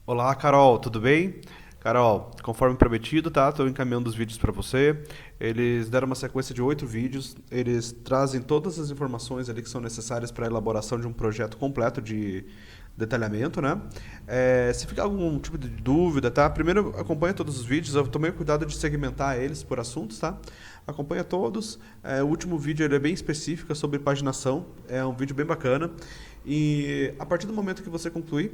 Olá, Carol, tudo bem? Carol, conforme prometido, tá? Estou encaminhando os vídeos para você. Eles deram uma sequência de 8 vídeos. Eles trazem todas as informações ali que são necessárias para a elaboração de um projeto completo de detalhamento, né? Se ficar algum tipo de dúvida, tá? Primeiro acompanha todos os vídeos. Eu tomei cuidado de segmentar eles por assuntos, tá? Acompanha todos. O último vídeo ele é bem específico é sobre paginação. É um vídeo bem bacana. E a partir do momento que você concluir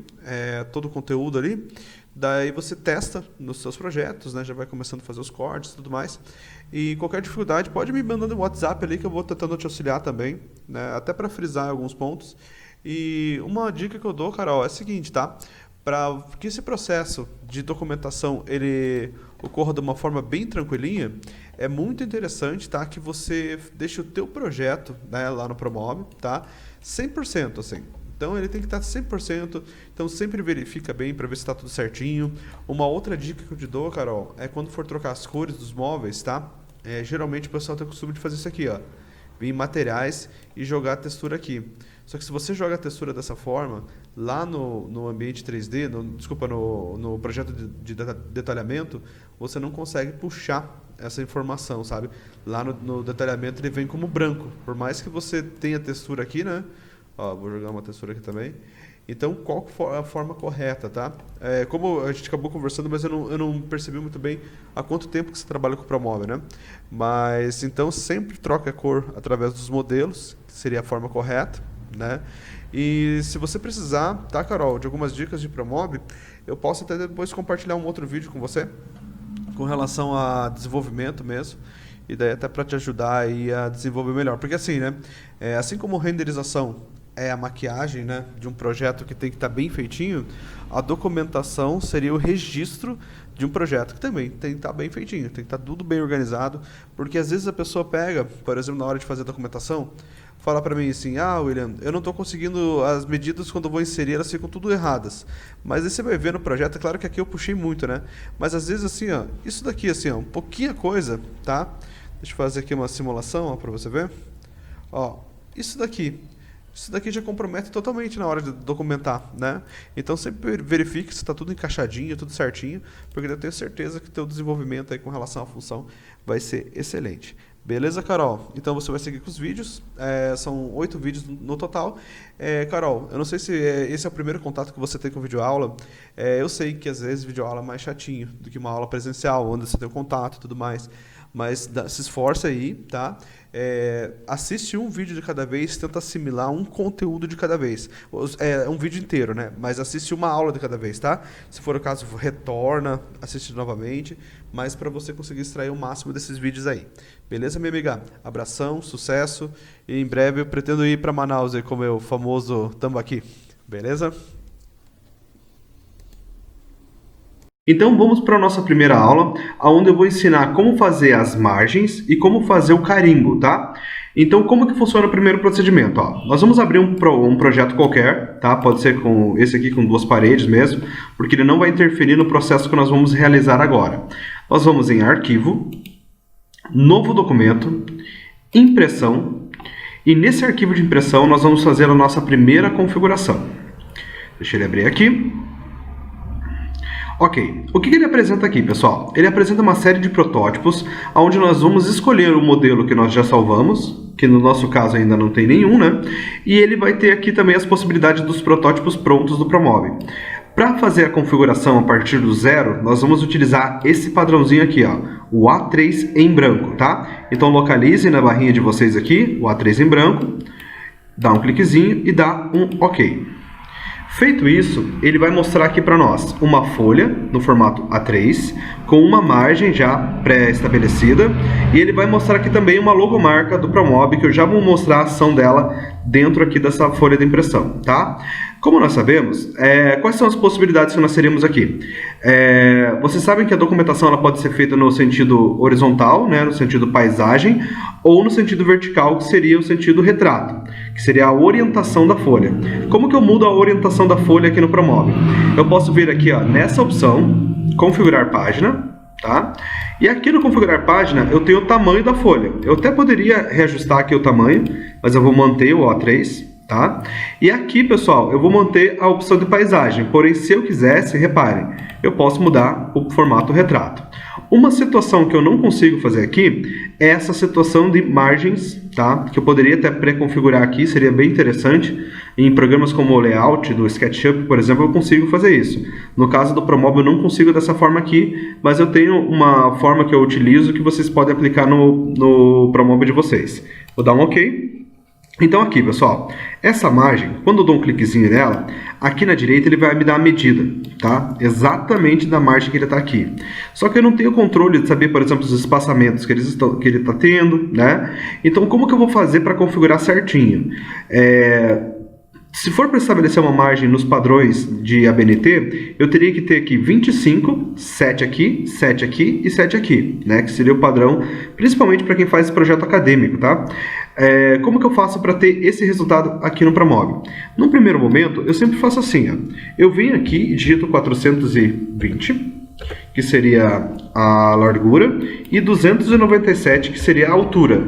todo o conteúdo ali, daí você testa nos seus projetos, né? Já vai começando a fazer os cortes e tudo mais. E qualquer dificuldade pode me mandar no WhatsApp ali que eu vou tentando te auxiliar também, né? Até para frisar alguns pontos. E uma dica que eu dou, Carol, é a seguinte, tá? Para que esse processo de documentação ele ocorra de uma forma bem tranquilinha, é muito interessante, tá, que você deixe o teu projeto, né, lá no Promob, tá, 100% assim. Então ele tem que estar 100%, então sempre verifica bem para ver se está tudo certinho. Uma outra dica que eu te dou, Carol, é quando for trocar as cores dos móveis, tá? Geralmente o pessoal tem o costume de fazer isso aqui, ó. Vir em materiais e jogar a textura aqui. Só que se você joga a textura dessa forma, lá no ambiente 3D, desculpa, no projeto de detalhamento, você não consegue puxar essa informação, sabe? Lá no detalhamento ele vem como branco. Por mais que você tenha textura aqui, né? Ó, vou jogar uma textura aqui também. Então, qual é a forma correta, tá? Como a gente acabou conversando, mas eu não percebi muito bem há quanto tempo que você trabalha com o Promove, né? Mas, então, sempre troca a cor através dos modelos, que seria a forma correta, né? E se você precisar, tá, Carol, de algumas dicas de Promove, eu posso até depois compartilhar um outro vídeo com você, com relação a desenvolvimento mesmo, e daí até para te ajudar aí a desenvolver melhor. Porque assim, né? Assim como renderização é a maquiagem, né, de um projeto que tem que estar bem feitinho, a documentação seria o registro de um projeto que também tem que estar bem feitinho, tem que estar tudo bem organizado, porque às vezes a pessoa pega, por exemplo, na hora de fazer a documentação, fala para mim assim, William, eu não estou conseguindo as medidas quando eu vou inserir, elas ficam tudo erradas. Mas aí você vai ver no projeto, é claro que aqui eu puxei muito, né? Mas às vezes assim, ó, isso daqui assim, ó, um pouquinho coisa, tá? Deixa eu fazer aqui uma simulação para você ver. Ó, isso daqui já compromete totalmente na hora de documentar, né? Então sempre verifique se está tudo encaixadinho, tudo certinho, porque eu tenho certeza que o teu desenvolvimento aí com relação à função vai ser excelente. Beleza, Carol? Então você vai seguir com os vídeos, são 8 vídeos no total. Carol, eu não sei se esse é o primeiro contato que você tem com videoaula. Eu sei que às vezes videoaula é mais chatinho do que uma aula presencial, onde você tem o contato e tudo mais. Mas se esforça aí, tá? Assiste um vídeo de cada vez, tenta assimilar um conteúdo de cada vez. Um vídeo inteiro, né? Mas assiste uma aula de cada vez, tá? Se for o caso, retorna, assiste novamente, mas para você conseguir extrair o máximo desses vídeos aí. Beleza, minha amiga? Abração, sucesso e em breve eu pretendo ir para Manaus aí com o meu famoso tambaqui. Beleza? Então vamos para a nossa primeira aula, onde eu vou ensinar como fazer as margens e como fazer o carimbo, tá? Então como que funciona o primeiro procedimento? Ó, nós vamos abrir um projeto qualquer, tá? Pode ser com esse aqui com 2 paredes mesmo, porque ele não vai interferir no processo que nós vamos realizar agora. Nós vamos em Arquivo, Novo Documento, Impressão, e nesse arquivo de impressão nós vamos fazer a nossa primeira configuração. Deixa ele abrir aqui. Ok, o que ele apresenta aqui, pessoal? Ele apresenta uma série de protótipos, onde nós vamos escolher o modelo que nós já salvamos, que no nosso caso ainda não tem nenhum, né? E ele vai ter aqui também as possibilidades dos protótipos prontos do Promove. Para fazer a configuração a partir do zero, nós vamos utilizar esse padrãozinho aqui, ó, o A3 em branco, tá? Então localize na barrinha de vocês aqui, o A3 em branco, dá um cliquezinho e dá um OK. Feito isso, ele vai mostrar aqui para nós uma folha no formato A3, com uma margem já pré-estabelecida, e ele vai mostrar aqui também uma logomarca do Promob, que eu já vou mostrar a ação dela dentro aqui dessa folha de impressão, tá? Como nós sabemos, quais são as possibilidades que nós teríamos aqui? Vocês sabem que a documentação ela pode ser feita no sentido horizontal, né, no sentido paisagem, ou no sentido vertical, que seria o sentido retrato, que seria a orientação da folha. Como que eu mudo a orientação da folha aqui no Promove? Eu posso vir aqui, ó, nessa opção, configurar página, tá? E aqui no configurar página eu tenho o tamanho da folha. Eu até poderia reajustar aqui o tamanho, mas eu vou manter o A3. tá? E aqui, pessoal, eu vou manter a opção de paisagem, porém, se eu quisesse, reparem, eu posso mudar o formato retrato. Uma situação que eu não consigo fazer aqui é essa situação de margens, tá? Que eu poderia até pré-configurar aqui, seria bem interessante. Em programas como o Layout do SketchUp, por exemplo, eu consigo fazer isso. No caso do ProMob eu não consigo dessa forma aqui, mas eu tenho uma forma que eu utilizo que vocês podem aplicar no ProMob de vocês. Vou dar um OK. Então aqui, pessoal, essa margem, quando eu dou um cliquezinho nela, aqui na direita ele vai me dar a medida, tá? Exatamente da margem que ele está aqui. Só que eu não tenho controle de saber, por exemplo, os espaçamentos que ele está tendo, né? Então, como que eu vou fazer para configurar certinho? Se for para estabelecer uma margem nos padrões de ABNT, eu teria que ter aqui 25, 7 aqui, 7 aqui e 7 aqui, né? Que seria o padrão, principalmente para quem faz esse projeto acadêmico, tá? Como que eu faço para ter esse resultado aqui no ProMob? No primeiro momento, eu sempre faço assim, ó. Eu venho aqui e digito 420, que seria a largura, e 297, que seria a altura.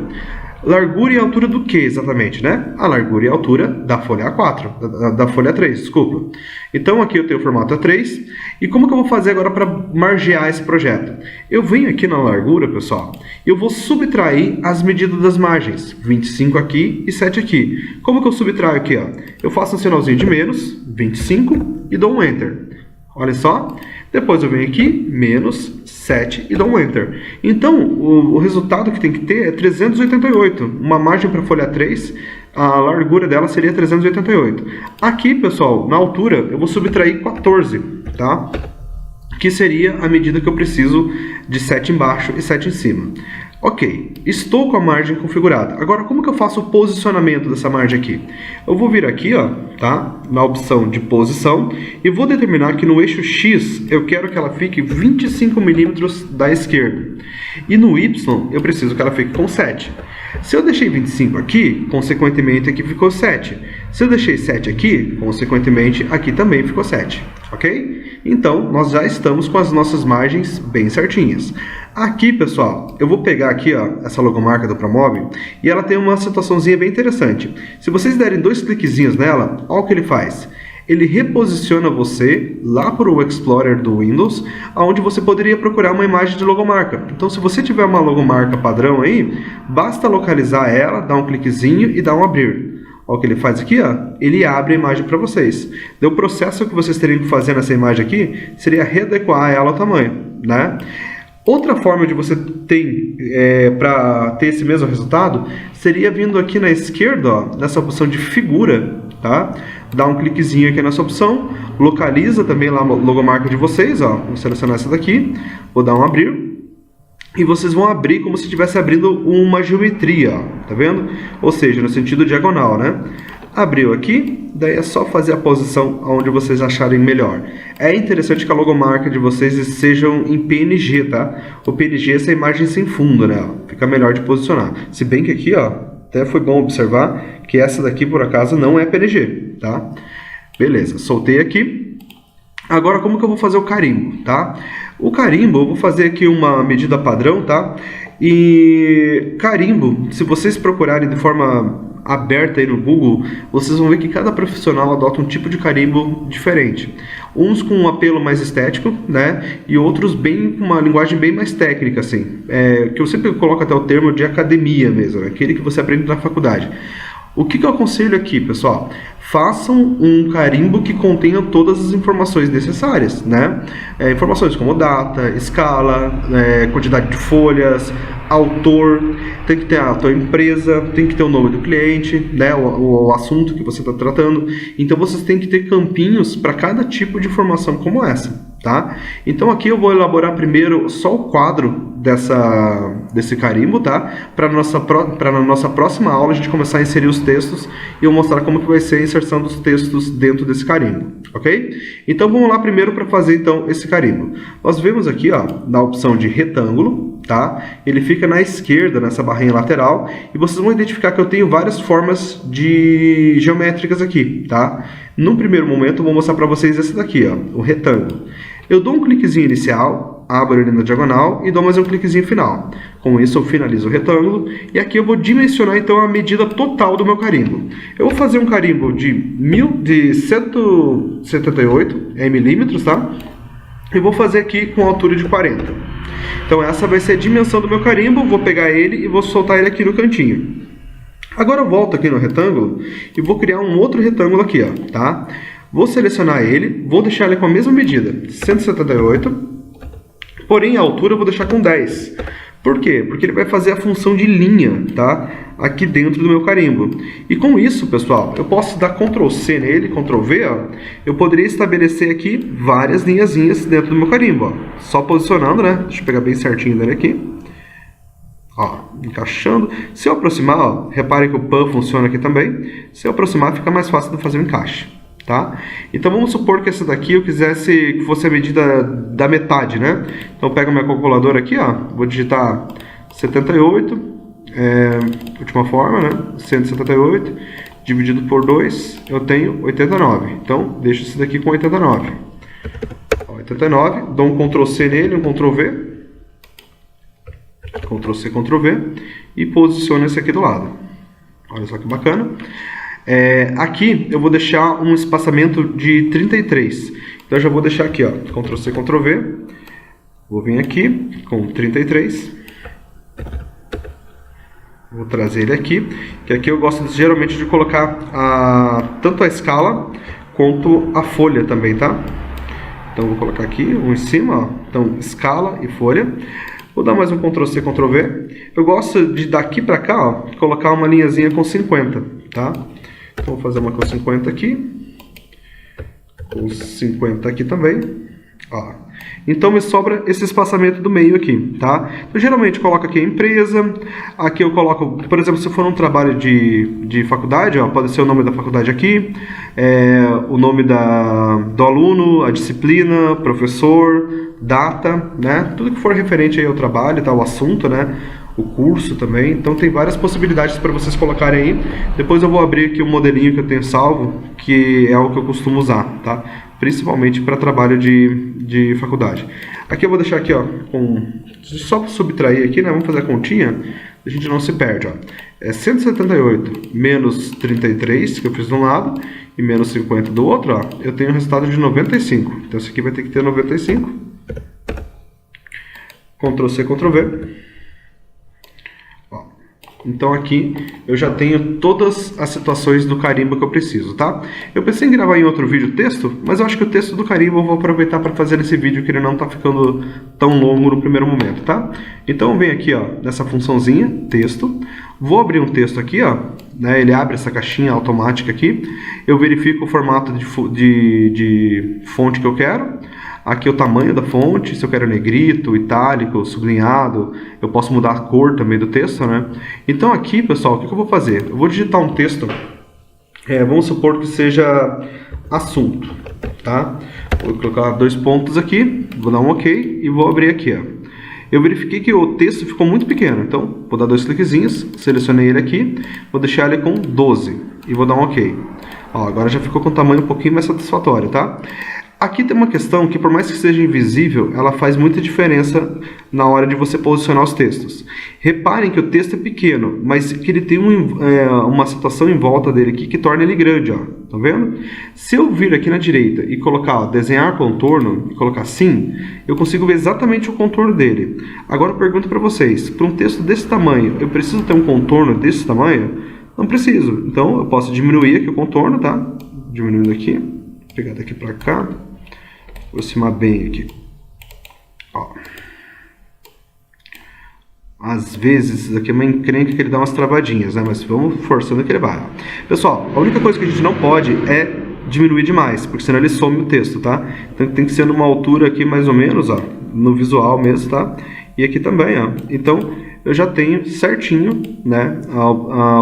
Largura e altura do que exatamente, né? A largura e a altura da folha A4, da folha A3, desculpa. Então aqui eu tenho o formato A3. E como que eu vou fazer agora para margear esse projeto? Eu venho aqui na largura, pessoal, e eu vou subtrair as medidas das margens. 25 aqui e 7 aqui. Como que eu subtraio aqui, ó? Eu faço um sinalzinho de menos, 25, e dou um Enter. Olha só. Depois eu venho aqui, menos 7 e dou um Enter. Então, o resultado que tem que ter é 388. Uma margem para a folha 3, a largura dela seria 388. Aqui, pessoal, na altura, eu vou subtrair 14, tá? Que seria a medida que eu preciso de 7 embaixo e 7 em cima. Ok, estou com a margem configurada. Agora, como que eu faço o posicionamento dessa margem aqui? Eu vou vir aqui, ó, tá? Na opção de posição e vou determinar que no eixo X eu quero que ela fique 25 milímetros da esquerda. E no Y eu preciso que ela fique com 7. Se eu deixei 25 aqui, consequentemente aqui ficou 7. Se eu deixei 7 aqui, consequentemente aqui também ficou 7. Ok? Então, nós já estamos com as nossas margens bem certinhas. Aqui, pessoal, eu vou pegar aqui, ó, essa logomarca do ProMob e ela tem uma situaçãozinha bem interessante. Se vocês derem 2 cliquezinhos nela, olha o que ele faz. Ele reposiciona você lá para o Explorer do Windows, onde você poderia procurar uma imagem de logomarca. Então, se você tiver uma logomarca padrão aí, basta localizar ela, dar um cliquezinho e dar um abrir. Olha o que ele faz aqui, ó. Ele abre a imagem para vocês. O processo que vocês teriam que fazer nessa imagem aqui seria readequar ela ao tamanho, né? Outra forma de você ter para ter esse mesmo resultado seria vindo aqui na esquerda, ó, nessa opção de figura, tá? Dá um cliquezinho aqui nessa opção, localiza também lá a logomarca de vocês, ó. Vou selecionar essa daqui, vou dar um abrir. E vocês vão abrir como se estivesse abrindo uma geometria, ó, tá vendo? Ou seja, no sentido diagonal, né? Abriu aqui, daí é só fazer a posição onde vocês acharem melhor. É interessante que a logomarca de vocês sejam em PNG, tá? O PNG é essa imagem sem fundo, né? Fica melhor de posicionar. Se bem que aqui, ó, até foi bom observar que essa daqui, por acaso, não é PNG, tá? Beleza, soltei aqui. Agora, como que eu vou fazer o carimbo, tá? O carimbo, eu vou fazer aqui uma medida padrão, tá? E carimbo, se vocês procurarem de forma aberta aí no Google, vocês vão ver que cada profissional adota um tipo de carimbo diferente. Uns com um apelo mais estético, né? E outros bem com uma linguagem bem mais técnica, assim. Que eu sempre coloco até o termo de academia mesmo, né? Aquele que você aprende na faculdade. O que eu aconselho aqui, pessoal? Façam um carimbo que contenha todas as informações necessárias, né? Informações como data, escala, quantidade de folhas, autor, tem que ter a tua empresa, tem que ter o nome do cliente, né? O assunto que você está tratando. Então vocês têm que ter campinhos para cada tipo de informação como essa, tá? Então aqui eu vou elaborar primeiro só o quadro desse carimbo, tá? Para na nossa próxima aula a gente começar a inserir os textos e eu mostrar como que vai ser a inserção dos textos dentro desse carimbo, ok? Então vamos lá primeiro para fazer então esse carimbo. Nós vemos aqui, ó, na opção de retângulo, tá? Ele fica na esquerda, nessa barrinha lateral, e vocês vão identificar que eu tenho várias formas de geométricas aqui, tá? No primeiro momento eu vou mostrar para vocês essa daqui, ó, o retângulo. Eu dou um cliquezinho inicial, abro ele na diagonal e dou mais um cliquezinho final. Com isso eu finalizo o retângulo e aqui eu vou dimensionar então a medida total do meu carimbo. Eu vou fazer um carimbo de 178 milímetros, tá? E vou fazer aqui com altura de 40. Então essa vai ser a dimensão do meu carimbo, vou pegar ele e vou soltar ele aqui no cantinho. Agora eu volto aqui no retângulo e vou criar um outro retângulo aqui, ó, tá? Vou selecionar ele, vou deixar ele com a mesma medida, 178, porém a altura eu vou deixar com 10. Por quê? Porque ele vai fazer a função de linha, tá? Aqui dentro do meu carimbo. E com isso, pessoal, eu posso dar Ctrl C nele, Ctrl V, ó. Eu poderia estabelecer aqui várias linhazinhas dentro do meu carimbo, ó. Só posicionando, né? Deixa eu pegar bem certinho dele aqui. Ó, encaixando. Se eu aproximar, ó, reparem que o pan funciona aqui também. Se eu aproximar, fica mais fácil de fazer o encaixe, tá? Então vamos supor que essa daqui eu quisesse que fosse a medida da metade, né? Então eu pego a minha calculadora aqui, ó, vou digitar 78, última forma, né? 178 dividido por 2, eu tenho 89. Então deixo isso daqui com 89. Ó, 89, dou um Ctrl C nele, um Ctrl V. Ctrl C, Ctrl V e posiciono esse aqui do lado. Olha só que bacana. Aqui eu vou deixar um espaçamento de 33. Então eu já vou deixar aqui, ó, Ctrl C, Ctrl V. Vou vir aqui com 33. Vou trazer ele aqui, que aqui eu gosto geralmente de colocar tanto a escala quanto a folha também, tá? Então vou colocar aqui um em cima, ó. Então escala e folha. Vou dar mais um Ctrl C, Ctrl V. Eu gosto de daqui para cá, ó, colocar uma linhazinha com 50, tá? Então vou fazer uma com 50 aqui. Com 50 aqui também. Ó. Então me sobra esse espaçamento do meio aqui, tá? Eu geralmente coloco aqui a empresa. Aqui eu coloco, por exemplo, se for um trabalho de faculdade, ó, pode ser o nome da faculdade aqui, o nome do aluno, a disciplina, professor, data, né? Tudo que for referente aí ao trabalho, tá? O assunto, né? O curso também. Então tem várias possibilidades para vocês colocarem aí. Depois eu vou abrir aqui o modelinho que eu tenho salvo, que é o que eu costumo usar, tá? Principalmente para trabalho de faculdade. Aqui eu vou deixar aqui, ó, só para subtrair aqui, né? Vamos fazer a continha, a gente não se perde, ó. É 178 menos 33, que eu fiz de um lado, e menos 50 do outro, ó. Eu tenho um resultado de 95. Então esse aqui vai ter que ter 95. Ctrl C, Ctrl V. Então aqui eu já tenho todas as situações do carimbo que eu preciso, tá? Eu pensei em gravar em outro vídeo texto, mas eu acho que o texto do carimbo eu vou aproveitar para fazer nesse vídeo, que ele não está ficando tão longo no primeiro momento, tá? Então eu venho aqui, ó, nessa funçãozinha, texto, vou abrir um texto aqui, ó, né? Ele abre essa caixinha automática aqui, eu verifico o formato de fonte que eu quero. Aqui o tamanho da fonte, se eu quero negrito, itálico, sublinhado, eu posso mudar a cor também do texto, né? Então aqui, pessoal, o que eu vou fazer? Eu vou digitar um texto, vamos supor que seja assunto, tá? Vou colocar 2 pontos aqui, vou dar um OK e vou abrir aqui, ó. Eu verifiquei que o texto ficou muito pequeno, então vou dar 2 cliquezinhos, selecionei ele aqui, vou deixar ele com 12 e vou dar um OK. Ó, agora já ficou com um tamanho um pouquinho mais satisfatório, tá? Aqui tem uma questão que, por mais que seja invisível, ela faz muita diferença na hora de você posicionar os textos. Reparem que o texto é pequeno, mas que ele tem uma situação em volta dele aqui que torna ele grande, ó. Tá vendo? Se eu vir aqui na direita e colocar, ó, desenhar contorno, e colocar sim, eu consigo ver exatamente o contorno dele. Agora eu pergunto para vocês, para um texto desse tamanho, eu preciso ter um contorno desse tamanho? Não preciso. Então eu posso diminuir aqui o contorno, tá? Diminuindo aqui, pegar daqui para cá. Aproximar bem aqui. Ó. Às vezes, isso daqui é uma encrenca que ele dá umas travadinhas, né? Mas vamos forçando que ele vai. Pessoal, a única coisa que a gente não pode é diminuir demais, porque senão ele some o texto, tá? Então tem que ser numa altura aqui mais ou menos, ó, no visual mesmo, tá? E aqui também, ó. Então eu já tenho certinho, né,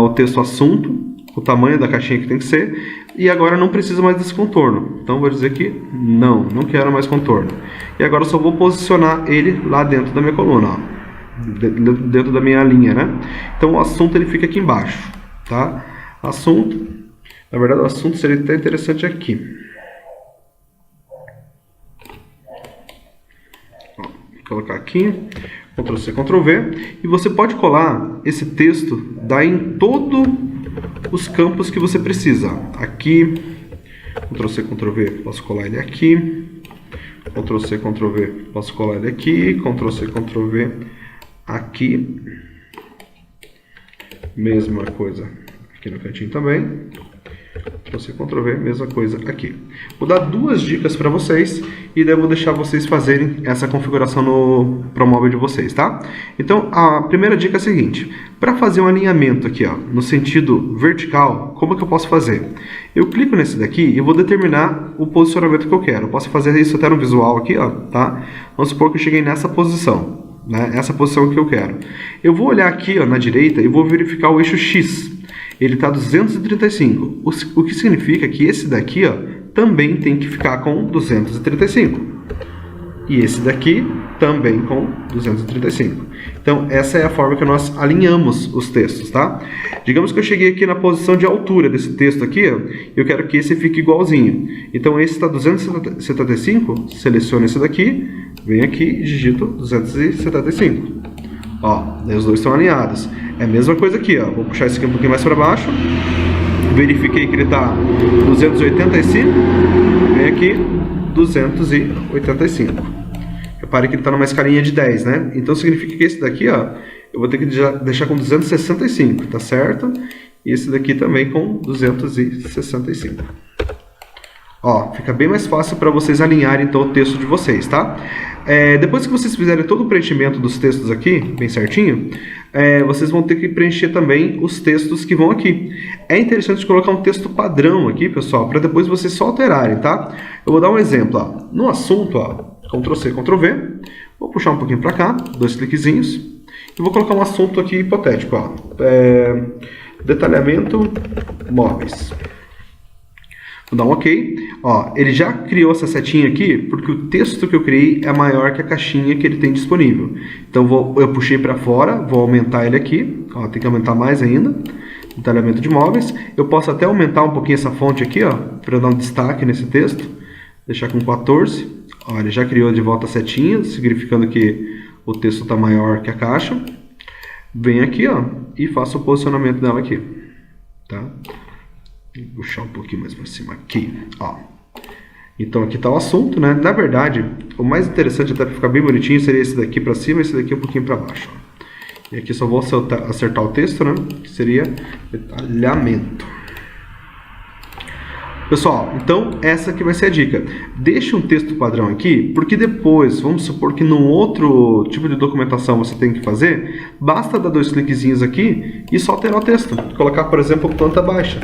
o texto assunto, o tamanho da caixinha que tem que ser, e agora não precisa mais desse contorno. Então vou dizer que não quero mais contorno. E agora eu só vou posicionar ele lá dentro da minha coluna, ó, dentro da minha linha, né? Então o assunto ele fica aqui embaixo, tá? Assunto, na verdade o assunto seria até interessante aqui. Ó, colocar aqui, Ctrl C, Ctrl V, e você pode colar esse texto daí em todos os campos que você precisa. Aqui, Ctrl C, Ctrl V, posso colar ele aqui, Ctrl C, Ctrl V, posso colar ele aqui, Ctrl C, Ctrl V, aqui, mesma coisa aqui no cantinho também, Ctrl C, Ctrl V, mesma coisa aqui. Vou dar duas dicas para vocês e daí eu vou deixar vocês fazerem essa configuração no ProMover de vocês, tá? Então, a primeira dica é a seguinte: para fazer um alinhamento aqui, ó, no sentido vertical, como que eu posso fazer? Eu clico nesse daqui e vou determinar o posicionamento que eu quero. Eu posso fazer isso até no visual aqui, ó, tá? Vamos supor que eu cheguei nessa posição, né? Essa posição que eu quero. Eu vou olhar aqui, ó, na direita e vou verificar o eixo X. Ele está 235. O que significa que esse daqui, ó, também tem que ficar com 235. E esse daqui também com 235. Então, essa é a forma que nós alinhamos os textos, tá? Digamos que eu cheguei aqui na posição de altura desse texto aqui, ó, eu quero que esse fique igualzinho. Então, esse está 275, seleciono esse daqui, venho aqui e digito 275. Ó, daí os dois estão alinhados. É a mesma coisa aqui, ó. Vou puxar esse aqui um pouquinho mais para baixo. Verifiquei que ele está 285. Vem aqui, 285. Repare que ele está numa escalinha de 10, né? Então significa que esse daqui, ó, eu vou ter que deixar com 265, tá certo? E esse daqui também com 265. Ó, fica bem mais fácil para vocês alinharem então o texto de vocês, tá? Depois que vocês fizerem todo o preenchimento dos textos aqui, bem certinho, vocês vão ter que preencher também os textos que vão aqui. É interessante colocar um texto padrão aqui, pessoal, para depois vocês só alterarem, tá? Eu vou dar um exemplo, ó. No assunto, ó, Ctrl C, Ctrl V, vou puxar um pouquinho para cá, dois cliquezinhos, e vou colocar um assunto aqui hipotético, ó. Detalhamento móveis. Vou dar um OK. Ó, ele já criou essa setinha aqui porque o texto que eu criei é maior que a caixinha que ele tem disponível. Então eu puxei para fora, vou aumentar ele aqui. Ó, tem que aumentar mais ainda. Detalhamento de móveis. Eu posso até aumentar um pouquinho essa fonte aqui, ó, para dar um destaque nesse texto. Deixar com 14. Ó, ele já criou de volta a setinha, significando que o texto está maior que a caixa. Venho aqui, ó, e faço o posicionamento dela aqui, tá? Vou puxar um pouquinho mais para cima aqui, ó. Então aqui está o assunto, né? Na verdade, o mais interessante até para ficar bem bonitinho seria esse daqui para cima e esse daqui um pouquinho para baixo, ó. E aqui só vou acertar o texto, né? Que seria detalhamento. Pessoal, então essa aqui vai ser a dica. Deixe um texto padrão aqui, porque depois, vamos supor que num outro tipo de documentação você tem que fazer, basta dar dois cliquezinhos aqui e só alterar o texto. Colocar, por exemplo, planta baixa,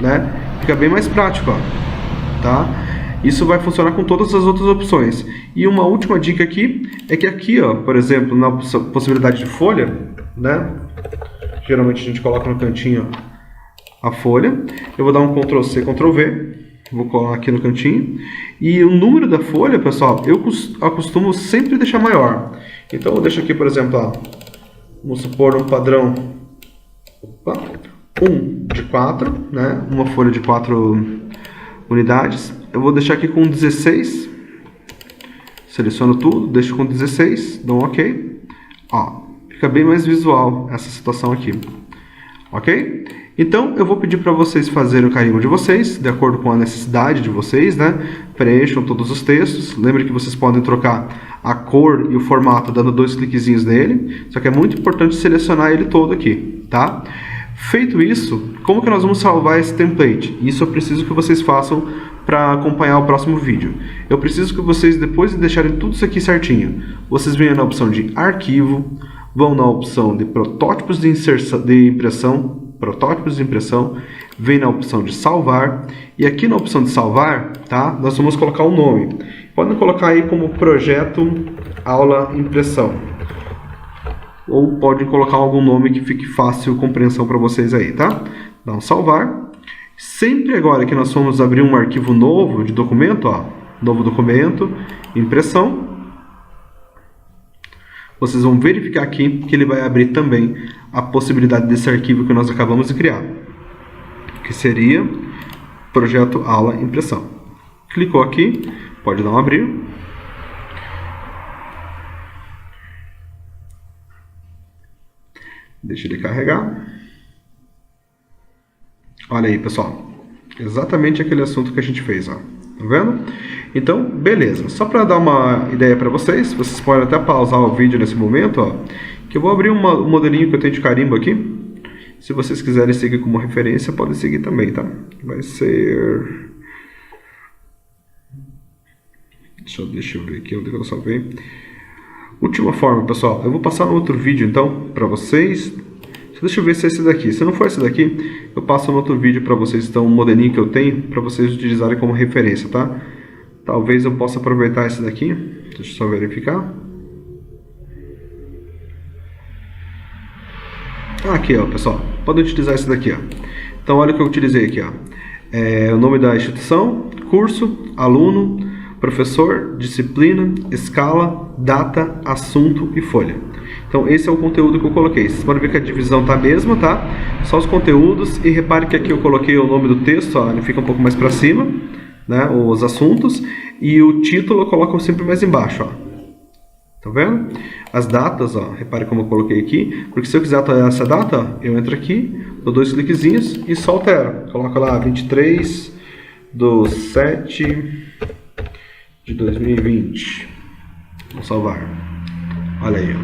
né? Fica bem mais prático, ó, tá? Isso vai funcionar com todas as outras opções. E uma última dica aqui é que aqui, ó, por exemplo, na possibilidade de folha, né? Geralmente a gente coloca no cantinho, ó, a folha. Eu vou dar um Ctrl C, Ctrl V. Vou colar aqui no cantinho. E o número da folha, pessoal, eu costumo sempre deixar maior. Então eu deixo aqui, por exemplo, ó, vamos supor um padrão 1 de 4, né? Uma folha de 4 unidades. Eu vou deixar aqui com 16. Seleciono tudo, deixo com 16, dou um OK. Ó, fica bem mais visual essa situação aqui. Ok? Então, eu vou pedir para vocês fazerem o carimbo de vocês, de acordo com a necessidade de vocês, né? Preencham todos os textos. Lembre que vocês podem trocar a cor e o formato dando dois cliquezinhos nele. Só que é muito importante selecionar ele todo aqui, tá? Feito isso, como que nós vamos salvar esse template? Isso eu preciso que vocês façam para acompanhar o próximo vídeo. Eu preciso que vocês, depois de deixarem tudo isso aqui certinho, vocês venham na opção de arquivo, vão na opção de protótipos de impressão, vem na opção de salvar, e aqui na opção de salvar, tá, nós vamos colocar um nome. Podem colocar aí como projeto aula impressão, ou podem colocar algum nome que fique fácil compreensão para vocês aí, tá? Dá um salvar. Sempre agora que nós vamos abrir um arquivo novo de documento, ó, novo documento, impressão, vocês vão verificar aqui que ele vai abrir também a possibilidade desse arquivo que nós acabamos de criar, que seria projeto aula impressão. Clicou aqui, pode dar um abrir. Deixa ele carregar. Olha aí, pessoal. Exatamente aquele assunto que a gente fez, ó. Tá vendo? Então, beleza. Só para dar uma ideia para vocês, vocês podem até pausar o vídeo nesse momento, ó, que eu vou abrir um modelinho que eu tenho de carimbo aqui. Se vocês quiserem seguir como referência, podem seguir também, tá? Vai ser... Deixa eu ver aqui onde eu salvei. Última forma, pessoal. Eu vou passar no outro vídeo, então, para vocês. Deixa eu ver se é esse daqui. Se não for esse daqui, eu passo no outro vídeo para vocês. Então, um modelinho que eu tenho, para vocês utilizarem como referência, tá? Talvez eu possa aproveitar esse daqui. Deixa eu só verificar. Aqui, ó, pessoal. Podem utilizar esse daqui, ó. Então, olha o que eu utilizei aqui, ó. O nome da instituição, curso, aluno, professor, disciplina, escala, data, assunto e folha. Então, esse é o conteúdo que eu coloquei. Vocês podem ver que a divisão tá a mesma, tá? Só os conteúdos. E repare que aqui eu coloquei o nome do texto, ó, ele fica um pouco mais para cima, né? Os assuntos. E o título eu coloco sempre mais embaixo, ó. Tá vendo? As datas, ó, repare como eu coloquei aqui, porque se eu quiser alterar essa data, ó, eu entro aqui, dou 2 cliquezinhos e só altero. Coloco lá 23/7/2020. Vou salvar. Olha aí, ó.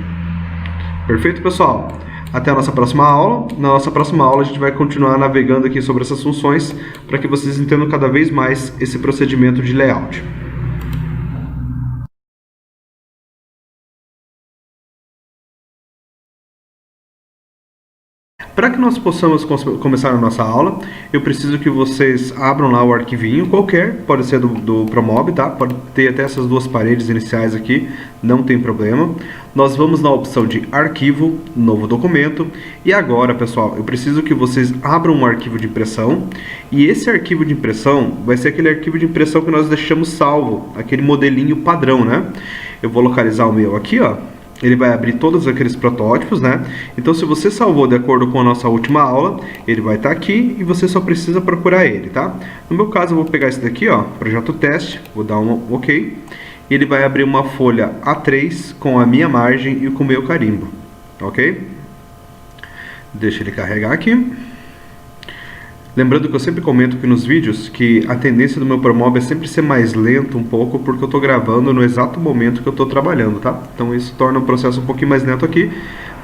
Perfeito, pessoal? Até a nossa próxima aula. Na nossa próxima aula a gente vai continuar navegando aqui sobre essas funções para que vocês entendam cada vez mais esse procedimento de layout. Para que nós possamos começar a nossa aula, eu preciso que vocês abram lá o arquivinho qualquer, pode ser do Promob, tá? Pode ter até essas duas paredes iniciais aqui, não tem problema. Nós vamos na opção de arquivo, novo documento, e agora, pessoal, eu preciso que vocês abram um arquivo de impressão, e esse arquivo de impressão vai ser aquele arquivo de impressão que nós deixamos salvo, aquele modelinho padrão, né? Eu vou localizar o meu aqui, ó. Ele vai abrir todos aqueles protótipos, né? Então, se você salvou de acordo com a nossa última aula, ele vai estar aqui e você só precisa procurar ele, tá? No meu caso, eu vou pegar esse daqui, ó, projeto teste, vou dar um OK. Ele vai abrir uma folha A3 com a minha margem e com o meu carimbo, ok? Deixa ele carregar aqui. Lembrando que eu sempre comento aqui nos vídeos que a tendência do meu Promob é sempre ser mais lento um pouco, porque eu estou gravando no exato momento que eu estou trabalhando, tá? Então isso torna o processo um pouquinho mais lento aqui,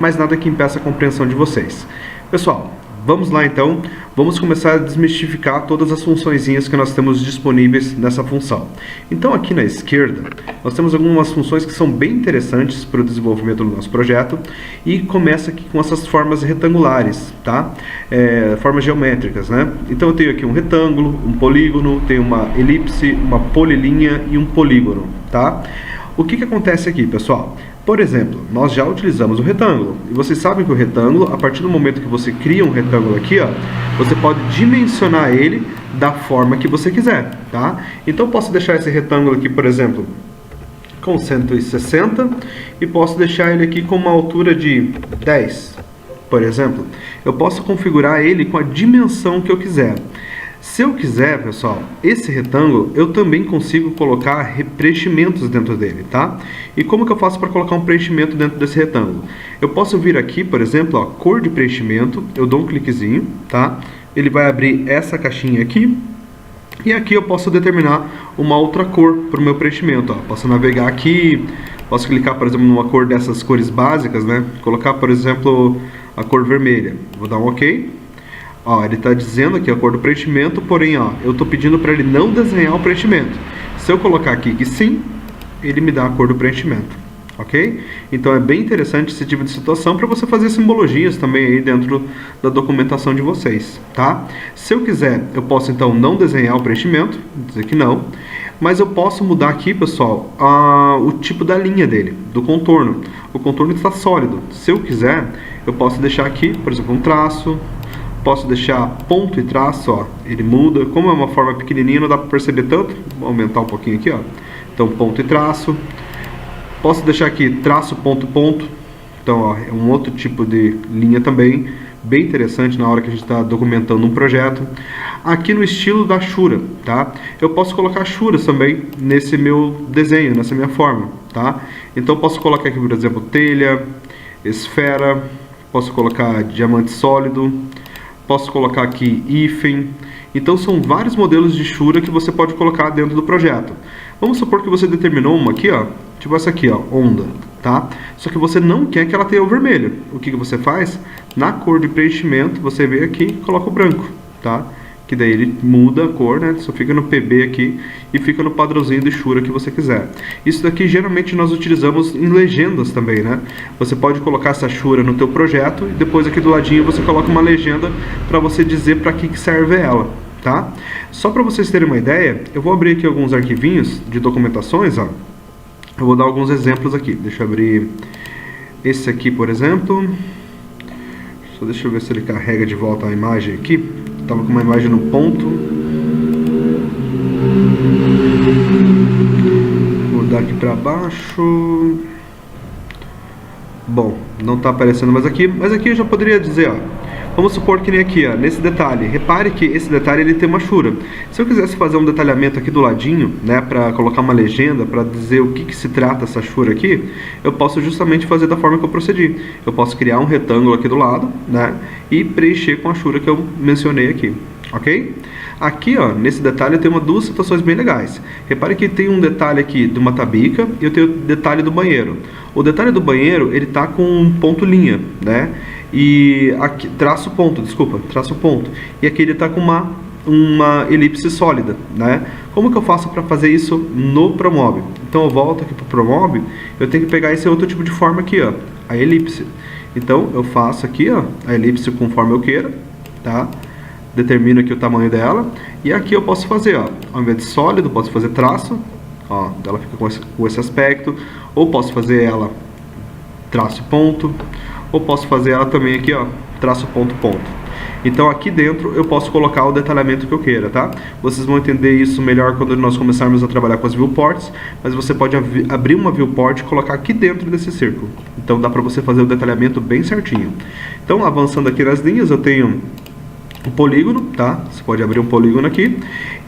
mas nada que impeça a compreensão de vocês. Pessoal, vamos lá então, vamos começar a desmistificar todas as funçõezinhas que nós temos disponíveis nessa função. Então aqui na esquerda, nós temos algumas funções que são bem interessantes para o desenvolvimento do nosso projeto, e começa aqui com essas formas retangulares, tá? Formas geométricas, né? Então eu tenho aqui um retângulo, um polígono, tenho uma elipse, uma polilinha e um polígono, tá? O que acontece aqui, pessoal? Por exemplo, nós já utilizamos o retângulo, e vocês sabem que o retângulo, a partir do momento que você cria um retângulo aqui, ó, você pode dimensionar ele da forma que você quiser, tá? Então eu posso deixar esse retângulo aqui, por exemplo, com 160, e posso deixar ele aqui com uma altura de 10, por exemplo. Eu posso configurar ele com a dimensão que eu quiser. Se eu quiser, pessoal, esse retângulo, eu também consigo colocar preenchimentos dentro dele, tá? E como que eu faço para colocar um preenchimento dentro desse retângulo? Eu posso vir aqui, por exemplo, ó, cor de preenchimento, eu dou um cliquezinho, tá? Ele vai abrir essa caixinha aqui, e aqui eu posso determinar uma outra cor para o meu preenchimento, ó. Posso navegar aqui, posso clicar, por exemplo, numa cor dessas cores básicas, né? Colocar, por exemplo, a cor vermelha. Vou dar um OK. Ó, ele está dizendo aqui a cor do preenchimento, porém, ó, eu estou pedindo para ele não desenhar o preenchimento. Se eu colocar aqui que sim, ele me dá a cor do preenchimento, ok? Então é bem interessante esse tipo de situação para você fazer simbologias também aí dentro da documentação de vocês, tá? Se eu quiser, eu posso então não desenhar o preenchimento, dizer que não, mas eu posso mudar aqui, pessoal, o tipo da linha dele, do contorno. O contorno está sólido. Se eu quiser, eu posso deixar aqui, por exemplo, um traço. Posso deixar ponto e traço, ó, ele muda. Como é uma forma pequenininha, não dá para perceber tanto. Vou aumentar um pouquinho aqui, ó. Então, ponto e traço. Posso deixar aqui traço, ponto, ponto. Então, ó, é um outro tipo de linha também. Bem interessante na hora que a gente está documentando um projeto. Aqui no estilo da Shura, tá? Eu posso colocar Shuras também nesse meu desenho, nessa minha forma, tá? Então, eu posso colocar aqui, por exemplo, telha, esfera, posso colocar diamante sólido, posso colocar aqui hífen. Então são vários modelos de Shura que você pode colocar dentro do projeto. Vamos supor que você determinou uma aqui, ó, tipo essa aqui, ó, onda, tá? Só que você não quer que ela tenha o vermelho. O que você faz? Na cor de preenchimento, você vem aqui e coloca o branco, tá? Que daí ele muda a cor, né? Só fica no PB aqui e fica no padrãozinho de Shura que você quiser. Isso daqui geralmente nós utilizamos em legendas também, né? Você pode colocar essa Shura no teu projeto e depois aqui do ladinho você coloca uma legenda para você dizer para que serve ela, tá? Só para vocês terem uma ideia, eu vou abrir aqui alguns arquivinhos de documentações, ó. Eu vou dar alguns exemplos aqui. Deixa eu abrir esse aqui, por exemplo. Só deixa eu ver se ele carrega de volta a imagem aqui. Estava com uma imagem no ponto. Vou dar aqui para baixo. Bom, não está aparecendo mais aqui. Mas aqui eu já poderia dizer, ó. Vamos supor que nem aqui, ó, nesse detalhe. Repare que esse detalhe ele tem uma Shura. Se eu quisesse fazer um detalhamento aqui do ladinho, né, para colocar uma legenda, para dizer o que se trata essa Shura aqui, eu posso justamente fazer da forma que eu procedi. Eu posso criar um retângulo aqui do lado, né, e preencher com a Shura que eu mencionei aqui, ok? Aqui, ó, nesse detalhe eu tenho duas situações bem legais. Repare que tem um detalhe aqui de uma tabica e eu tenho o detalhe do banheiro. O detalhe do banheiro, ele tá com um ponto linha, né? E aqui, traço ponto. E aqui ele está com uma elipse sólida, né? Como que eu faço para fazer isso no Promob? Então eu volto aqui para o Promob, eu tenho que pegar esse outro tipo de forma aqui, ó, a elipse. Então eu faço aqui, ó, a elipse conforme eu queira, tá? Determino aqui o tamanho dela e aqui eu posso fazer, ó, ao invés de sólido, posso fazer traço, ó, ela fica com esse aspecto, ou posso fazer ela traço ponto, ou posso fazer ela também aqui, ó, traço ponto ponto. Então aqui dentro eu posso colocar o detalhamento que eu queira, tá? Vocês vão entender isso melhor quando nós começarmos a trabalhar com as viewports, mas você pode abrir uma viewport e colocar aqui dentro desse círculo. Então dá para você fazer o detalhamento bem certinho. Então avançando aqui nas linhas, eu tenho o polígono, tá? Você pode abrir um polígono aqui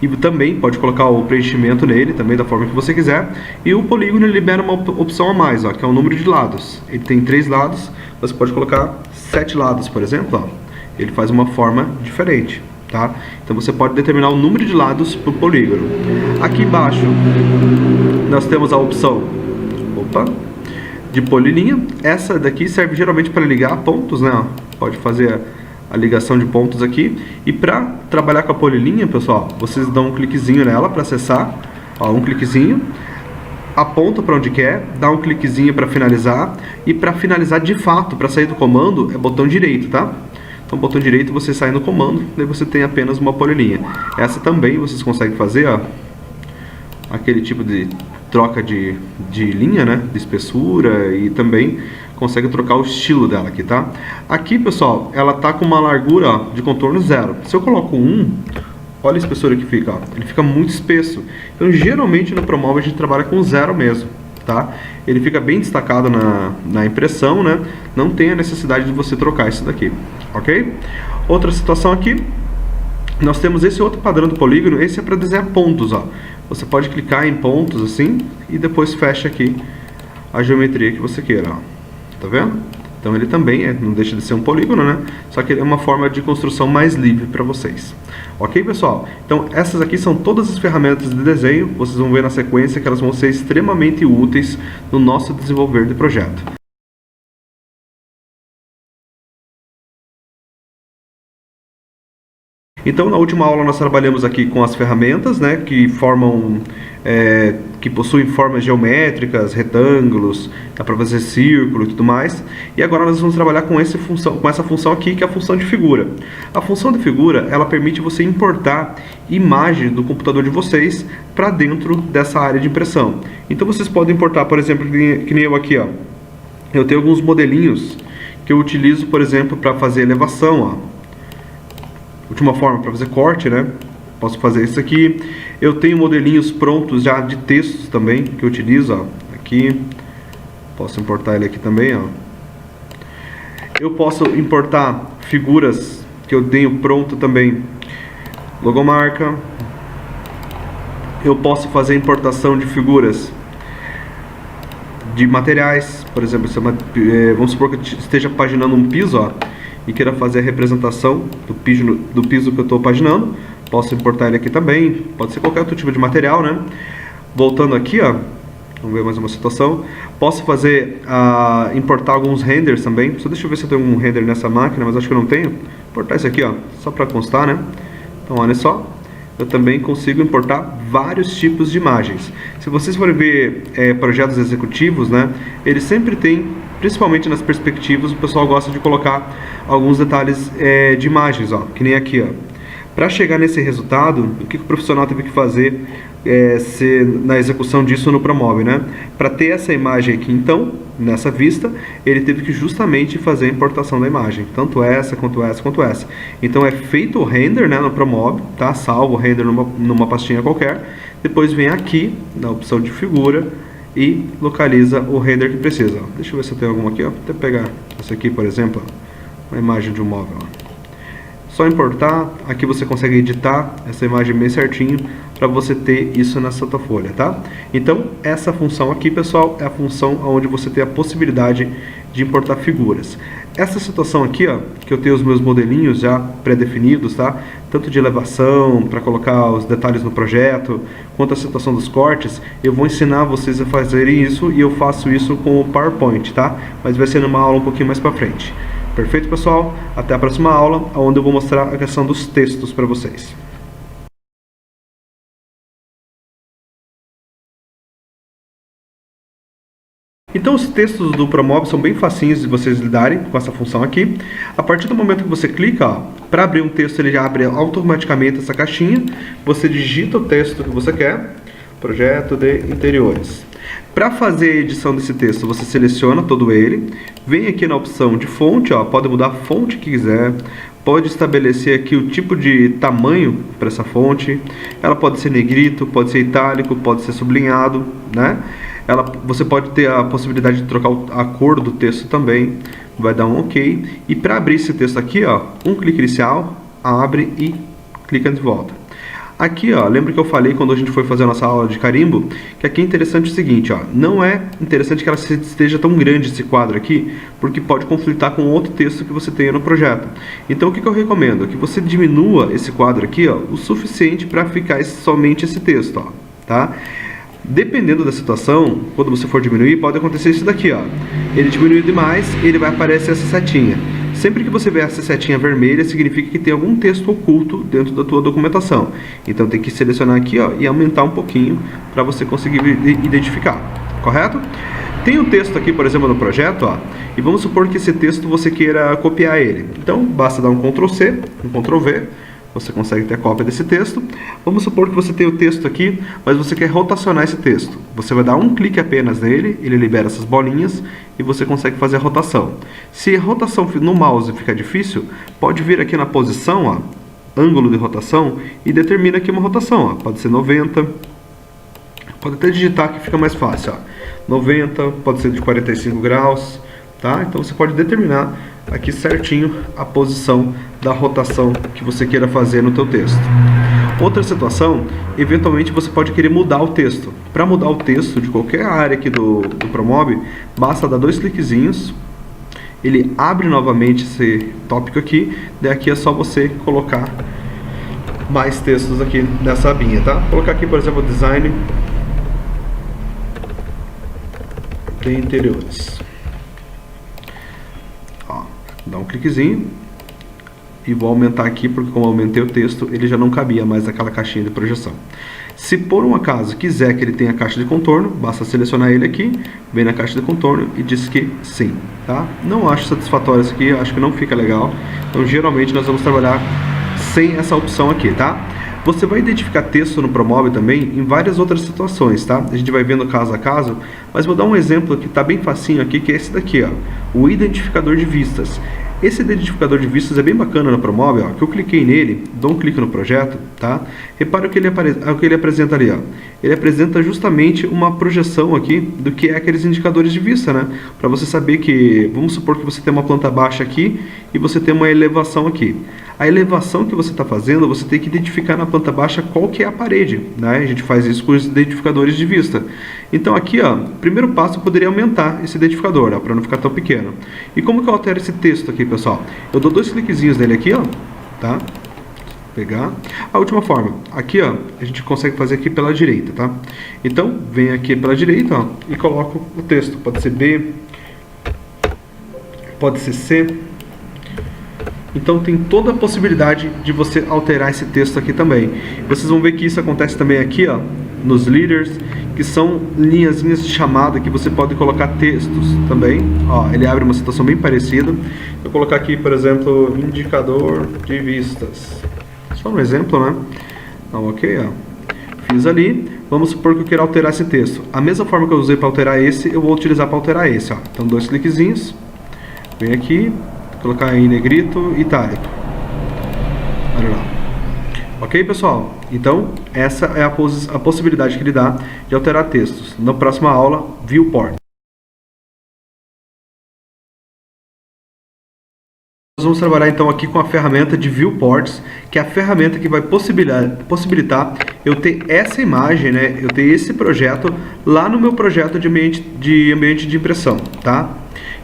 e também pode colocar o preenchimento nele, também da forma que você quiser. E o polígono ele libera uma opção a mais, ó, que é o número de lados. Ele tem 3 lados, você pode colocar 7 lados, por exemplo, ó. Ele faz uma forma diferente, tá? Então você pode determinar o número de lados para o polígono. Aqui embaixo nós temos a opção, de polilinha. Essa daqui serve geralmente para ligar pontos, né? Ó, pode fazer a ligação de pontos aqui. E para trabalhar com a polilinha, pessoal, vocês dão um cliquezinho nela para acessar, ó, um cliquezinho, aponta para onde quer, dá um cliquezinho para finalizar, e para finalizar de fato, para sair do comando, é botão direito, tá? Então botão direito você sai no comando, daí você tem apenas uma polilinha. Essa também vocês conseguem fazer, ó, aquele tipo de troca de linha, né, de espessura, e também consegue trocar o estilo dela aqui, tá? Aqui, pessoal, ela tá com uma largura, ó, de contorno 0. Se eu coloco 1, olha a espessura que fica, ó. Ele fica muito espesso. Então, geralmente no Promob a gente trabalha com 0 mesmo, tá? Ele fica bem destacado na impressão, né? Não tem a necessidade de você trocar isso daqui, ok? Outra situação aqui, nós temos esse outro padrão do polígono. Esse é para desenhar pontos, ó. Você pode clicar em pontos assim e depois fecha aqui a geometria que você queira, ó. Tá vendo? Então ele também não deixa de ser um polígono, né? Só que ele é uma forma de construção mais livre para vocês. Ok, pessoal? Então essas aqui são todas as ferramentas de desenho. Vocês vão ver na sequência que elas vão ser extremamente úteis no nosso desenvolver de projeto. Então, na última aula nós trabalhamos aqui com as ferramentas, né, que possuem formas geométricas, retângulos, dá para fazer círculo e tudo mais. E agora nós vamos trabalhar com essa função aqui, que é a função de figura. A função de figura, ela permite você importar imagens do computador de vocês para dentro dessa área de impressão. Então vocês podem importar, por exemplo, que nem eu aqui, ó. Eu tenho alguns modelinhos que eu utilizo, por exemplo, para fazer elevação, ó. Última forma, para fazer corte, né? Posso fazer isso aqui. Eu tenho modelinhos prontos já de textos também, que eu utilizo, ó. Aqui. Posso importar ele aqui também, ó. Eu posso importar figuras que eu tenho pronto também. Logomarca. Eu posso fazer importação de figuras de materiais, por exemplo, vamos supor que eu esteja paginando um piso, ó, e queira fazer a representação do piso que eu estou paginando. Posso importar ele aqui também, pode ser qualquer outro tipo de material, né? Voltando aqui, ó, vamos ver mais uma situação. Posso importar alguns renders também. Só deixa eu ver se eu tenho um render nessa máquina, mas acho que eu não tenho. Importar isso aqui, ó, só para constar, né? Então, olha só, eu também consigo importar vários tipos de imagens. Se vocês forem ver projetos executivos, né, eles sempre têm, principalmente nas perspectivas, o pessoal gosta de colocar alguns detalhes de imagens, ó, que nem aqui, ó. Para chegar nesse resultado, o que o profissional teve que fazer na execução disso no Promove, né? Para ter essa imagem aqui, então, nessa vista, ele teve que justamente fazer a importação da imagem, tanto essa, quanto essa, quanto essa. Então é feito o render, né, no Promove, tá? Salvo o render numa pastinha qualquer, depois vem aqui, na opção de figura, e localiza o render que precisa. Ó. Deixa eu ver se eu tenho alguma aqui, ó. Vou até pegar essa aqui, por exemplo, ó, uma imagem de um móvel, ó. Só importar, aqui você consegue editar essa imagem bem certinho para você ter isso na sua folha, tá? Então, essa função aqui, pessoal, é a função onde você tem a possibilidade de importar figuras. Essa situação aqui, ó, que eu tenho os meus modelinhos já pré-definidos, tá? Tanto de elevação, para colocar os detalhes no projeto, quanto a situação dos cortes, eu vou ensinar vocês a fazerem isso e eu faço isso com o PowerPoint, tá? Mas vai ser numa aula um pouquinho mais para frente. Perfeito, pessoal? Até a próxima aula, onde eu vou mostrar a questão dos textos para vocês. Então os textos do Promove são bem facinhos de vocês lidarem com essa função aqui. A partir do momento que você clica, para abrir um texto, ele já abre automaticamente essa caixinha. Você digita o texto que você quer, projeto de interiores. Para fazer a edição desse texto, você seleciona todo ele, vem aqui na opção de fonte, ó, pode mudar a fonte que quiser, pode estabelecer aqui o tipo de tamanho para essa fonte, ela pode ser negrito, pode ser itálico, pode ser sublinhado, né? Você pode ter a possibilidade de trocar a cor do texto também, vai dar um OK. E para abrir esse texto aqui, ó, um clique inicial, abre e clica de volta. Aqui, ó, lembra que eu falei quando a gente foi fazer a nossa aula de carimbo, que aqui é interessante o seguinte, ó, não é interessante que ela esteja tão grande esse quadro aqui, porque pode conflitar com outro texto que você tenha no projeto. Então o que eu recomendo? Que você diminua esse quadro aqui, ó, o suficiente para ficar somente esse texto, ó, tá? Dependendo da situação, quando você for diminuir, pode acontecer isso daqui, ó. Ele diminuiu demais, ele vai aparecer essa setinha. Sempre que você ver essa setinha vermelha, significa que tem algum texto oculto dentro da tua documentação. Então tem que selecionar aqui, ó, e aumentar um pouquinho para você conseguir identificar, correto? Tem um texto aqui, por exemplo, no projeto, ó, e vamos supor que esse texto você queira copiar ele. Então basta dar um Ctrl+C, um Ctrl+V, você consegue ter a cópia desse texto. Vamos supor que você tem o texto aqui, mas você quer rotacionar esse texto. Você vai dar um clique apenas nele, ele libera essas bolinhas e você consegue fazer a rotação. Se a rotação no mouse ficar difícil, pode vir aqui na posição, ó, ângulo de rotação, e determina aqui uma rotação, ó. Pode ser 90, pode até digitar que fica mais fácil, ó. 90, pode ser de 45 graus, tá? Então você pode determinar aqui certinho a posição da rotação que você queira fazer no teu texto. Outra situação, eventualmente você pode querer mudar o texto. Para mudar o texto de qualquer área aqui do Promove, basta dar 2 cliquezinhos, ele abre novamente esse tópico aqui, daqui é só você colocar mais textos aqui nessa abinha, tá? Vou colocar aqui, por exemplo, design de interiores. Ó, dá um cliquezinho e vou aumentar aqui, porque como eu aumentei o texto, ele já não cabia mais naquela caixinha de projeção. Se por um acaso quiser que ele tenha caixa de contorno, basta selecionar ele aqui, vem na caixa de contorno e diz que sim, tá? Não acho satisfatório isso aqui, acho que não fica legal. Então geralmente nós vamos trabalhar sem essa opção aqui, tá? Você vai identificar texto no Promove também em várias outras situações, tá? A gente vai vendo caso a caso, mas vou dar um exemplo que está bem facinho aqui, que é esse daqui, ó, o identificador de vistas. Esse identificador de vistas é bem bacana no Promove, ó, que eu cliquei nele, dou um clique no projeto, tá? Repara o que ele apresenta ali, ó. Ele apresenta justamente uma projeção aqui do que é aqueles indicadores de vista, né? Para você saber que, vamos supor que você tem uma planta baixa aqui e você tem uma elevação aqui. A elevação que você está fazendo, você tem que identificar na planta baixa qual que é a parede, né? A gente faz isso com os identificadores de vista. Então aqui, ó, primeiro passo, eu poderia aumentar esse identificador, para não ficar tão pequeno. E como que eu altero esse texto aqui, pessoal? Eu dou 2 cliquezinhos nele aqui, ó, tá? Pegar. A última forma, aqui, ó, a gente consegue fazer aqui pela direita, tá? Então, vem aqui pela direita, ó, e coloco o texto. Pode ser B, pode ser C. Então tem toda a possibilidade de você alterar esse texto aqui também. Vocês vão ver que isso acontece também aqui, ó, nos leaders, que são linhazinhas de chamada que você pode colocar textos também. Ó, ele abre uma situação bem parecida. Vou colocar aqui, por exemplo, indicador de vistas. Só um exemplo, né? Então, ok, ó. Fiz ali. Vamos supor que eu queira alterar esse texto. A mesma forma que eu usei para alterar esse, eu vou utilizar para alterar esse, ó. Então, 2 cliquezinhos. Vem aqui, colocar em negrito, itálico. Olha lá. Ok, pessoal? Então, essa é a possibilidade que ele dá de alterar textos. Na próxima aula, viewport. Nós vamos trabalhar então aqui com a ferramenta de viewports, que é a ferramenta que vai possibilitar eu ter essa imagem, né? Eu ter esse projeto lá no meu projeto de ambiente de impressão, tá?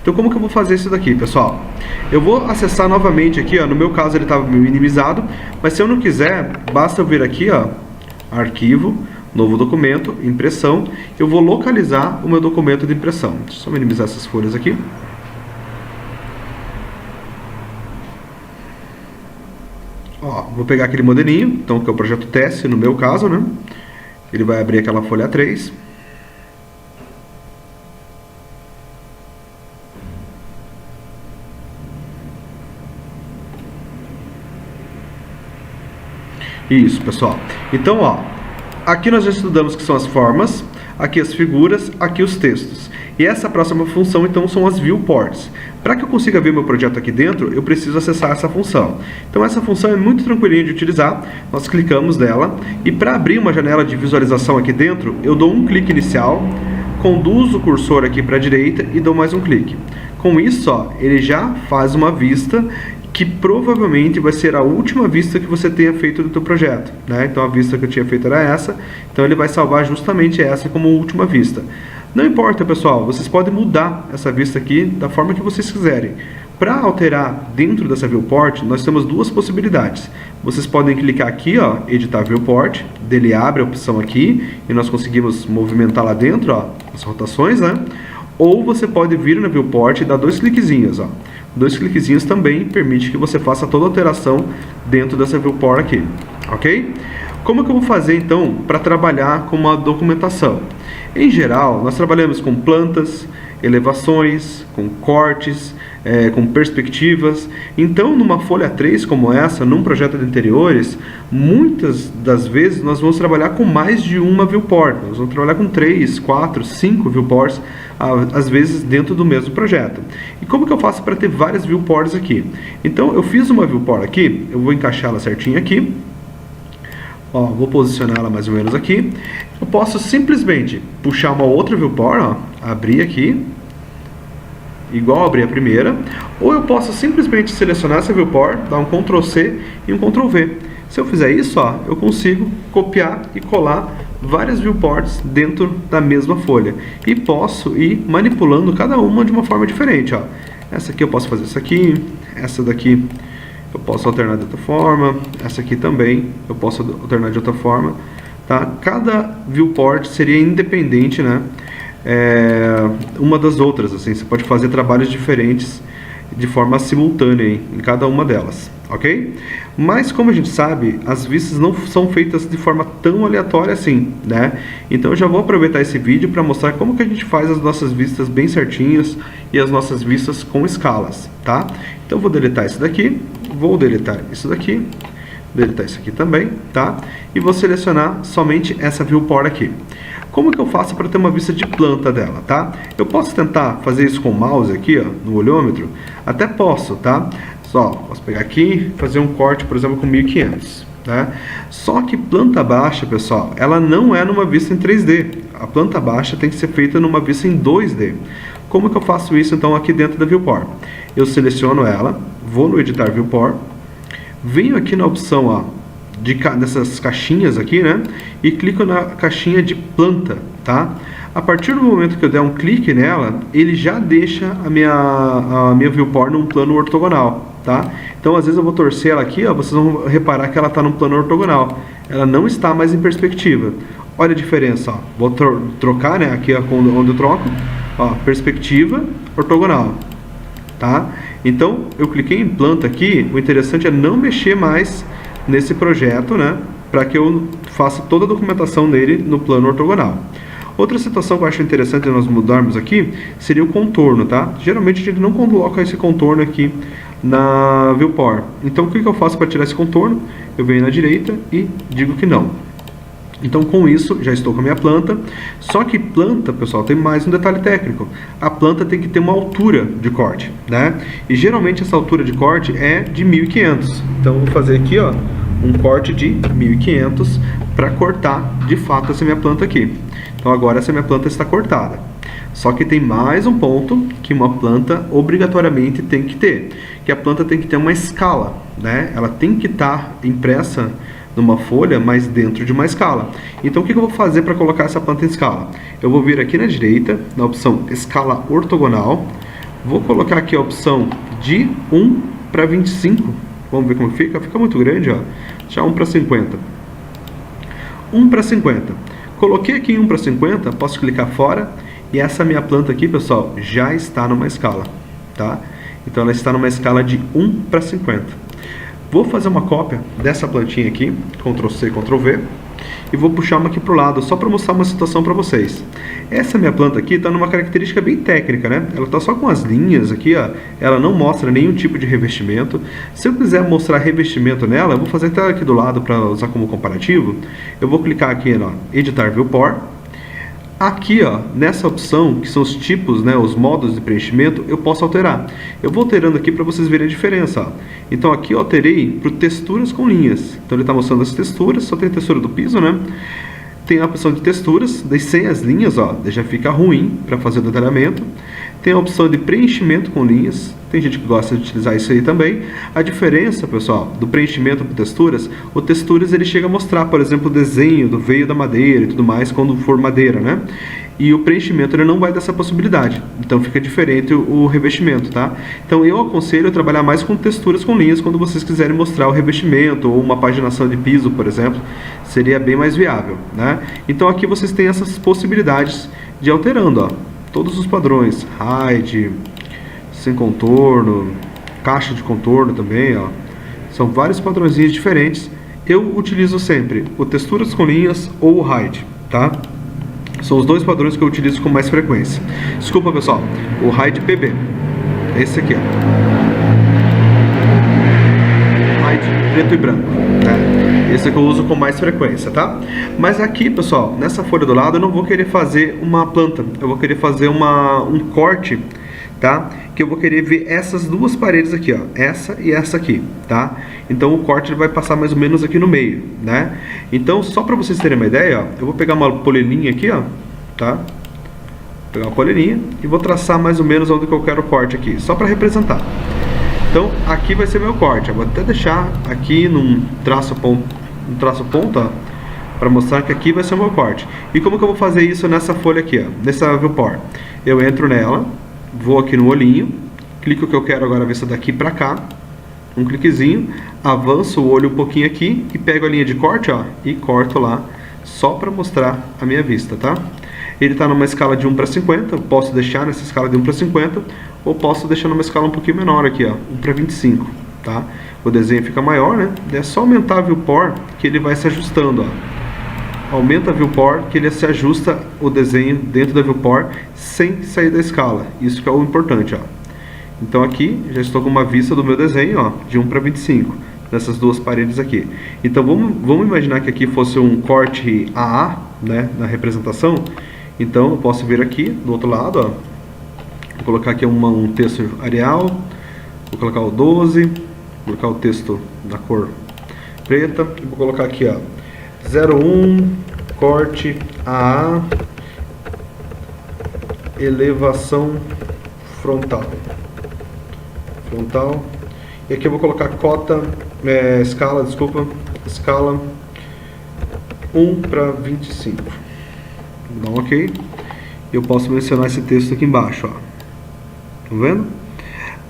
Então como que eu vou fazer isso daqui, pessoal? Eu vou acessar novamente aqui, ó, no meu caso ele estava minimizado, mas se eu não quiser, basta eu vir aqui, ó, arquivo, novo documento, impressão, eu vou localizar o meu documento de impressão. Deixa eu só minimizar essas folhas aqui. Ó, vou pegar aquele modelinho, então que é o projeto teste no meu caso, né? Ele vai abrir aquela folha 3. Isso, pessoal. Então, ó, aqui nós já estudamos que são as formas, aqui as figuras, aqui os textos. E essa próxima função, então, são as viewports. Para que eu consiga ver meu projeto aqui dentro, eu preciso acessar essa função. Então, essa função é muito tranquilinha de utilizar. Nós clicamos nela e para abrir uma janela de visualização aqui dentro, eu dou um clique inicial, conduzo o cursor aqui para a direita e dou mais um clique. Com isso, ó, ele já faz uma vista que provavelmente vai ser a última vista que você tenha feito do teu projeto, né? Então a vista que eu tinha feito era essa, então ele vai salvar justamente essa como última vista. Não importa, pessoal, vocês podem mudar essa vista aqui da forma que vocês quiserem. Para alterar dentro dessa viewport, nós temos duas possibilidades. Vocês podem clicar aqui, ó, editar viewport, dele abre a opção aqui e nós conseguimos movimentar lá dentro, ó, as rotações, né? Ou você pode vir na viewport e dar 2 cliquezinhos, ó. 2 cliquezinhos também permite que você faça toda a alteração dentro dessa viewport aqui, ok? Como que eu vou fazer então para trabalhar com uma documentação? Em geral, nós trabalhamos com plantas, elevações, com cortes, com perspectivas. Então, numa folha 3 como essa, num projeto de interiores, muitas das vezes nós vamos trabalhar com mais de uma viewport. Nós vamos trabalhar com 3, 4, 5 viewports, às vezes dentro do mesmo projeto. E como que eu faço para ter várias viewports aqui? Então, eu fiz uma viewport aqui, eu vou encaixá-la certinho aqui. Ó, vou posicioná-la mais ou menos aqui. Eu posso simplesmente puxar uma outra viewport, ó, abrir aqui, igual abrir a primeira, ou eu posso simplesmente selecionar essa viewport, dar um Ctrl C e um Ctrl V. Se eu fizer isso, ó, eu consigo copiar e colar várias viewports dentro da mesma folha. E posso ir manipulando cada uma de uma forma diferente, ó. Essa aqui eu posso fazer isso aqui, essa daqui eu posso alternar de outra forma, essa aqui também eu posso alternar de outra forma, tá? Cada viewport seria independente, né? Uma das outras, assim, você pode fazer trabalhos diferentes de forma simultânea em cada uma delas, ok? Mas como a gente sabe, as vistas não são feitas de forma tão aleatória assim, né? Então eu já vou aproveitar esse vídeo para mostrar como que a gente faz as nossas vistas bem certinhas e as nossas vistas com escalas, tá? Então eu vou deletar isso daqui, vou deletar isso daqui, deletar isso aqui também, tá? E vou selecionar somente essa viewport aqui. Como que eu faço para ter uma vista de planta dela, tá? Eu posso tentar fazer isso com o mouse aqui, ó, no olhômetro? Até posso, tá? Só, posso pegar aqui e fazer um corte, por exemplo, com 1500, tá? Só que planta baixa, pessoal, ela não é numa vista em 3D. A planta baixa tem que ser feita numa vista em 2D. Como que eu faço isso, então, aqui dentro da viewport? Eu seleciono ela, vou no editar viewport, venho aqui na opção, ó, dessas caixinhas aqui, né? E clico na caixinha de planta, tá? A partir do momento que eu der um clique nela, ele já deixa a minha viewport num plano ortogonal, tá? Então, às vezes eu vou torcer ela aqui, ó, vocês vão reparar que ela está num plano ortogonal. Ela não está mais em perspectiva. Olha a diferença, ó. Vou trocar, né? Aqui é onde eu troco, ó, perspectiva ortogonal, tá? Então, eu cliquei em planta aqui. O interessante é não mexer mais nesse projeto, né? Para que eu faça toda a documentação dele no plano ortogonal. Outra situação que eu acho interessante nós mudarmos aqui seria o contorno, tá? Geralmente a gente não coloca esse contorno aqui na viewport. Então o que eu faço para tirar esse contorno? Eu venho na direita e digo que não. Então com isso já estou com a minha planta. Só que planta, pessoal, tem mais um detalhe técnico. A planta tem que ter uma altura de corte, né? E geralmente essa altura de corte é de 1500. Então eu vou fazer aqui, ó, um corte de 1500 para cortar de fato essa minha planta aqui. Então agora essa minha planta está cortada. Só que tem mais um ponto que uma planta obrigatoriamente tem que ter, que a planta tem que ter uma escala, né? Ela tem que estar impressa numa folha, mas dentro de uma escala. Então o que eu vou fazer para colocar essa planta em escala? Eu vou vir aqui na direita, na opção escala ortogonal, vou colocar aqui a opção de 1:25. Vamos ver como fica. Fica muito grande, ó. Já 1:50. 1:50. Coloquei aqui em 1:50, posso clicar fora e essa minha planta aqui, pessoal, já está numa escala, tá? Então ela está numa escala de 1:50. Vou fazer uma cópia dessa plantinha aqui, Ctrl C, Ctrl V, e vou puxar uma aqui para o lado, só para mostrar uma situação para vocês. Essa minha planta aqui está numa característica bem técnica, né? Ela está só com as linhas aqui, ó. Ela não mostra nenhum tipo de revestimento. Se eu quiser mostrar revestimento nela, eu vou fazer até aqui do lado para usar como comparativo. Eu vou clicar aqui, ó, editar viewport. Aqui, ó, nessa opção, que são os tipos, né, os modos de preenchimento, eu posso alterar. Eu vou alterando aqui para vocês verem a diferença, ó. Então aqui eu alterei para texturas com linhas. Então ele está mostrando as texturas, só tem a textura do piso, né? Tem a opção de texturas, daí sem as linhas, ó, já fica ruim para fazer o detalhamento. Tem a opção de preenchimento com linhas. Tem gente que gosta de utilizar isso aí também. A diferença, pessoal, do preenchimento com texturas, o texturas ele chega a mostrar, por exemplo, o desenho do veio da madeira e tudo mais, quando for madeira, né? E o preenchimento ele não vai dar essa possibilidade. Então fica diferente o revestimento, tá? Então eu aconselho a trabalhar mais com texturas com linhas quando vocês quiserem mostrar o revestimento ou uma paginação de piso, por exemplo, seria bem mais viável, né? Então aqui vocês têm essas possibilidades de ir alterando, ó, todos os padrões, hide, sem contorno, caixa de contorno também, ó. São vários padrõezinhos diferentes. Eu utilizo sempre o texturas com linhas ou o hide, tá? São os dois padrões que eu utilizo com mais frequência. Desculpa, pessoal, o hide PB, esse aqui, ó. Hide preto e branco, né? Esse é que eu uso com mais frequência, tá? Mas aqui, pessoal, nessa folha do lado eu não vou querer fazer uma planta, eu vou querer fazer um corte, tá? Que eu vou querer ver essas duas paredes aqui, ó, essa e essa aqui, tá? Então o corte ele vai passar mais ou menos aqui no meio, né? Então só para vocês terem uma ideia, ó, eu vou pegar uma polininha aqui, ó, tá? Vou pegar uma polininha e vou traçar mais ou menos onde que eu quero o corte aqui, só para representar. Então aqui vai ser meu corte, eu vou até deixar aqui num traço ponta, para mostrar que aqui vai ser o meu corte. E como que eu vou fazer isso nessa folha aqui, ó, nessa viewport? Eu entro nela, vou aqui no olhinho, clico o que eu quero agora ver se daqui para cá, um cliquezinho, avanço o olho um pouquinho aqui e pego a linha de corte, ó, e corto lá, só para mostrar a minha vista, tá? Ele está numa escala de 1:50, eu posso deixar nessa escala de 1:50, ou posso deixar numa escala um pouquinho menor aqui, ó, 1:25, tá? O desenho fica maior, né? É só aumentar a viewport que ele vai se ajustando, ó. Aumenta a viewport que ele se ajusta o desenho dentro da viewport sem sair da escala. Isso que é o importante, ó. Então aqui já estou com uma vista do meu desenho, ó, de 1:25 nessas duas paredes aqui. Então vamos imaginar que aqui fosse um corte AA, né, na representação. Então eu posso vir aqui do outro lado, ó. Vou colocar aqui um texto Arial, vou colocar o 12, vou colocar o texto da cor preta e vou colocar aqui, ó, 01 corte AA elevação frontal, e aqui eu vou colocar cota escala, desculpa, escala 1:25. Vou dar um ok. Eu posso mencionar esse texto aqui embaixo, ó. Tá vendo?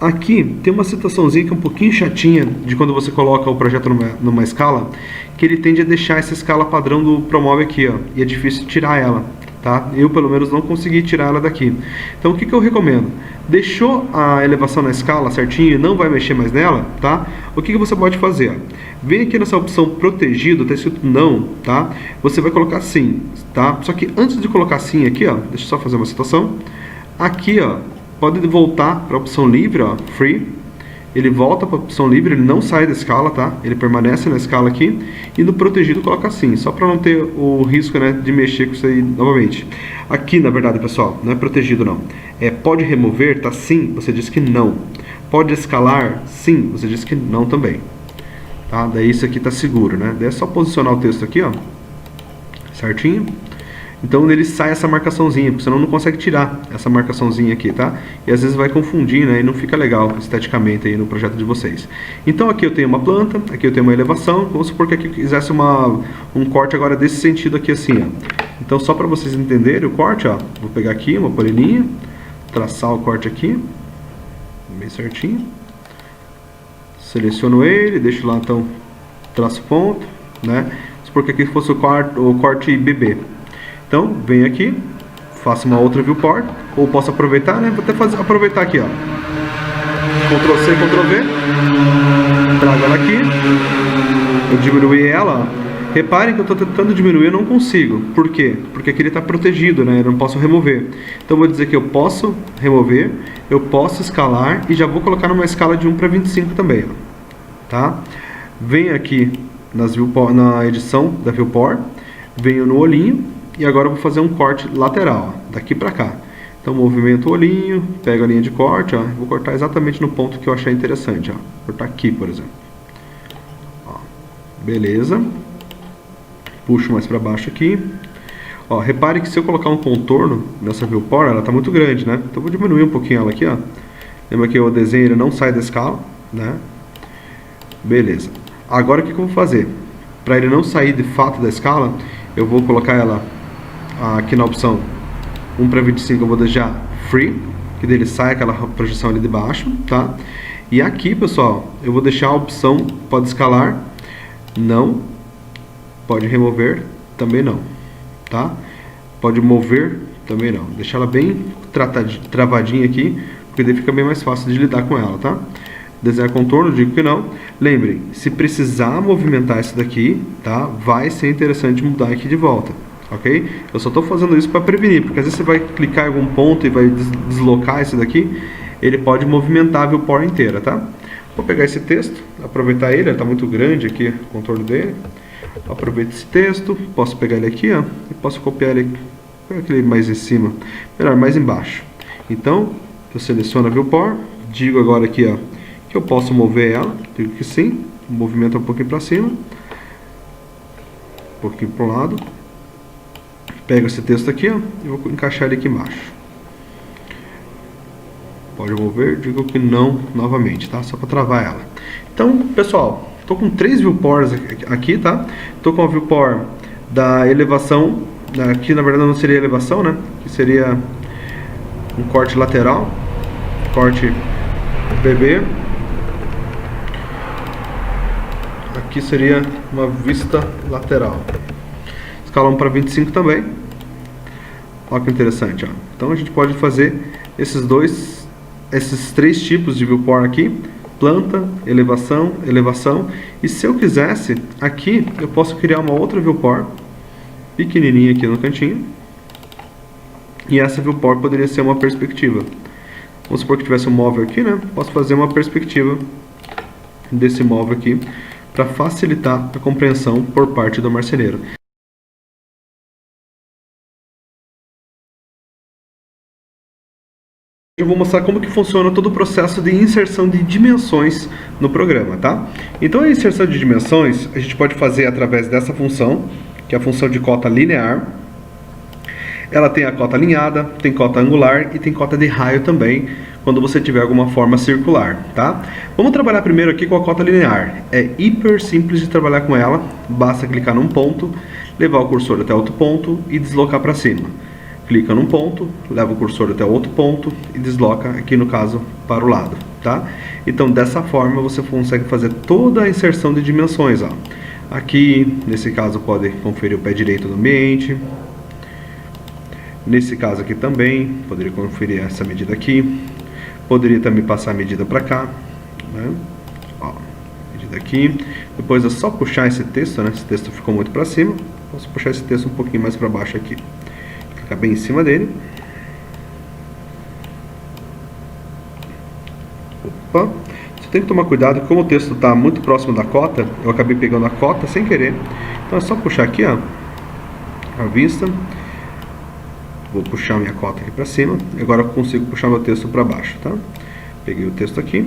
Aqui tem uma citaçãozinha que é um pouquinho chatinha de quando você coloca o projeto numa escala, que ele tende a deixar essa escala padrão do Promove aqui, ó, e é difícil tirar ela, tá? Eu, pelo menos, não consegui tirar ela daqui. Então, o que eu recomendo? Deixou a elevação na escala certinho e não vai mexer mais nela, tá? O que você pode fazer? Ó? Vem aqui nessa opção protegido, tá escrito não, tá? Você vai colocar sim, tá? Só que antes de colocar sim aqui, ó, deixa eu só fazer uma citação. Aqui, ó, pode voltar para a opção livre, ó, free. Ele volta para a opção livre, ele não sai da escala, tá? Ele permanece na escala aqui. E no protegido coloca assim, só para não ter o risco, né, de mexer com isso aí novamente. Aqui, na verdade, pessoal, não é protegido não. Pode remover, tá sim, você diz que não. Pode escalar, sim, você diz que não também. Tá? Daí isso aqui tá seguro, né? Daí é só posicionar o texto aqui, ó, certinho. Então nele sai essa marcaçãozinha, porque senão não consegue tirar essa marcaçãozinha aqui, tá? E às vezes vai confundir, né? E não fica legal esteticamente aí no projeto de vocês. Então aqui eu tenho uma planta, aqui eu tenho uma elevação. Vamos supor que aqui eu quisesse um corte agora desse sentido aqui assim, ó. Então só para vocês entenderem o corte, ó, vou pegar aqui uma polininha, traçar o corte aqui, bem certinho. Seleciono ele, deixo lá então, traço ponto, né? Vamos supor que aqui fosse o corte BB. Então, venho aqui, faço uma outra viewport, ou posso aproveitar, né? Vou até aproveitar aqui, ó. Ctrl C, Ctrl V, trago ela aqui, eu diminui ela, ó. Reparem que eu estou tentando diminuir, eu não consigo. Por quê? Porque aqui ele está protegido, né? Eu não posso remover. Então, vou dizer que eu posso remover, eu posso escalar e já vou colocar numa escala de 1:25 também, ó. Tá? Venho aqui na edição da viewport, venho no olhinho, e agora eu vou fazer um corte lateral, ó, daqui para cá. Então movimento o olhinho, pego a linha de corte, ó, vou cortar exatamente no ponto que eu achei interessante, ó. Cortar aqui, por exemplo. Ó, beleza. Puxo mais para baixo aqui. Ó, repare que se eu colocar um contorno nessa viewport, ela está muito grande, né? Então eu vou diminuir um pouquinho ela aqui, ó. Lembra que o desenho ele não sai da escala, né? Beleza. Agora o que eu vou fazer? Para ele não sair de fato da escala, eu vou colocar ela aqui na opção 1:25, eu vou deixar free, que dele sai aquela projeção ali de baixo, tá? E aqui, pessoal, eu vou deixar a opção pode escalar, não, pode remover, também não, tá? Pode mover, também não. Deixar ela bem travadinha aqui, porque daí fica bem mais fácil de lidar com ela, tá? Desenhar contorno, digo que não. Lembrem, se precisar movimentar isso daqui, tá? Vai ser interessante mudar aqui de volta, ok? Eu só estou fazendo isso para prevenir, porque às vezes você vai clicar em algum ponto e vai deslocar esse daqui, ele pode movimentar a viewport inteira, tá? Vou pegar esse texto, aproveitar ele está muito grande aqui, o contorno dele. Aproveito esse texto, posso pegar ele aqui, ó, e posso copiar ele aquele mais em cima, melhor, mais embaixo. Então, eu seleciono a viewport, digo agora aqui, ó, que eu posso mover ela, digo que sim, movimento um pouquinho para cima, um pouquinho para o lado, pego esse texto aqui, ó, e vou encaixar ele aqui embaixo. Pode mover, digo que não novamente, tá? Só para travar ela. Então, pessoal, estou com 3 viewports aqui, tá? Estou com a viewport da elevação, aqui na verdade não seria elevação, né? Que seria um corte lateral, corte BB. Aqui seria uma vista lateral. Escala 1:25 também. Olha que interessante, ó. Então a gente pode fazer esses 3 tipos de viewport aqui: planta, elevação, elevação. E se eu quisesse, aqui eu posso criar uma outra viewport pequenininha aqui no cantinho. E essa viewport poderia ser uma perspectiva. Vamos supor que tivesse um móvel aqui, né? Posso fazer uma perspectiva desse móvel aqui para facilitar a compreensão por parte do marceneiro. Eu vou mostrar como que funciona todo o processo de inserção de dimensões no programa, tá? Então a inserção de dimensões a gente pode fazer através dessa função, que é a função de cota linear. Ela tem a cota alinhada, tem cota angular e tem cota de raio também, quando você tiver alguma forma circular, tá? Vamos trabalhar primeiro aqui com a cota linear. É hiper simples de trabalhar com ela, basta clicar num ponto, levar o cursor até outro ponto e deslocar para cima. Clica num ponto, leva o cursor até outro ponto e desloca, aqui no caso, para o lado, tá? Então, dessa forma, você consegue fazer toda a inserção de dimensões, ó. Aqui, nesse caso, pode conferir o pé direito do ambiente. Nesse caso aqui também, poderia conferir essa medida aqui. Poderia também passar a medida para cá, né? Ó, medida aqui. Depois é só puxar esse texto, né? Esse texto ficou muito para cima. Posso puxar esse texto um pouquinho mais para baixo aqui. Clicar bem em cima dele. Opa! Você tem que tomar cuidado, como o texto está muito próximo da cota, eu acabei pegando a cota sem querer. Então é só puxar aqui, ó, a vista. Vou puxar minha cota aqui para cima. Agora eu consigo puxar meu texto para baixo, tá? Peguei o texto aqui.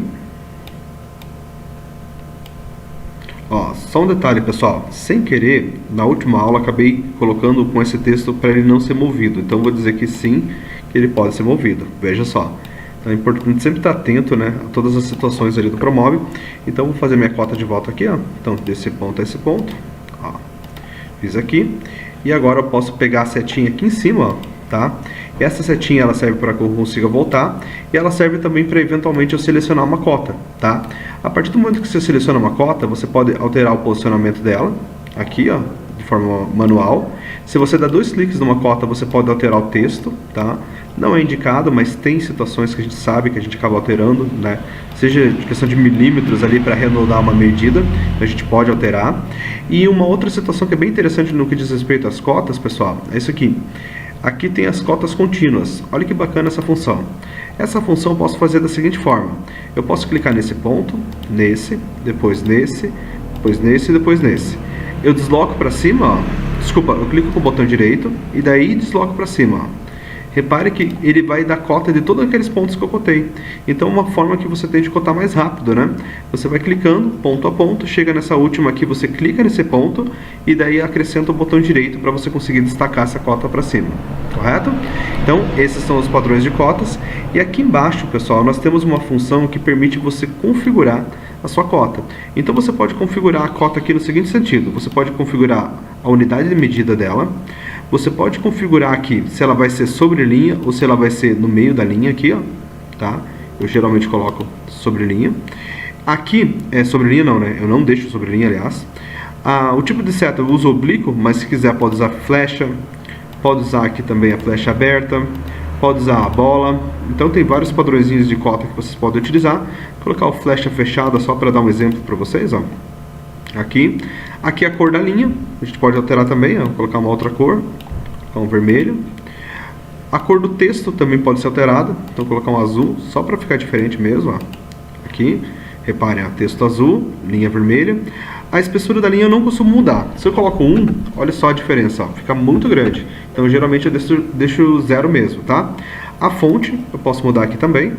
Ó, só um detalhe, pessoal. Sem querer, na última aula acabei colocando com esse texto para ele não ser movido. Então vou dizer que sim, que ele pode ser movido. Veja só. Então é importante sempre estar atento, né, a todas as situações ali do Promove. Então vou fazer minha cota de volta aqui, ó. Então desse ponto a esse ponto, ó. Fiz aqui. E agora eu posso pegar a setinha aqui em cima, ó, tá? E essa setinha ela serve para que eu consiga voltar e ela serve também para eventualmente eu selecionar uma cota, tá? A partir do momento que você seleciona uma cota, você pode alterar o posicionamento dela, aqui, ó, de forma manual. Se você dá 2 cliques numa cota, você pode alterar o texto, tá? Não é indicado, mas tem situações que a gente sabe que a gente acaba alterando, né? Seja de questão de milímetros ali para arredondar uma medida, a gente pode alterar. E uma outra situação que é bem interessante no que diz respeito às cotas, pessoal, é isso aqui. Aqui tem as cotas contínuas. Olha que bacana essa função. Essa função eu posso fazer da seguinte forma. Eu posso clicar nesse ponto, nesse, depois nesse, depois nesse e depois nesse. Eu desloco para cima, ó. Desculpa, eu clico com o botão direito e daí desloco para cima, ó. Repare que ele vai dar cota de todos aqueles pontos que eu cotei. Então, uma forma que você tem de cotar mais rápido, né? Você vai clicando ponto a ponto, chega nessa última aqui, você clica nesse ponto e daí acrescenta o botão direito para você conseguir destacar essa cota para cima, correto? Então, esses são os padrões de cotas. E aqui embaixo, pessoal, nós temos uma função que permite você configurar a sua cota. Então, você pode configurar a cota aqui no seguinte sentido. Você pode configurar a unidade de medida dela. Você pode configurar aqui se ela vai ser sobre linha ou se ela vai ser no meio da linha aqui, ó, tá? Eu geralmente coloco sobre linha. Aqui, sobre linha não, né? Eu não deixo sobre linha, aliás. O tipo de seta eu uso oblíquo, mas se quiser pode usar flecha. Pode usar aqui também a flecha aberta. Pode usar a bola. Então tem vários padrõezinhos de cota que vocês podem utilizar. Vou colocar o flecha fechada só para dar um exemplo para vocês, ó. Aqui a cor da linha, a gente pode alterar também, ó, colocar uma outra cor, colocar um vermelho. A cor do texto também pode ser alterada, então colocar um azul, só para ficar diferente mesmo, ó. Aqui, reparem, ó, texto azul, linha vermelha. A espessura da linha eu não costumo mudar. Se eu coloco 1, olha só a diferença, ó, fica muito grande. Então geralmente eu deixo 0 mesmo, tá? A fonte eu posso mudar aqui também.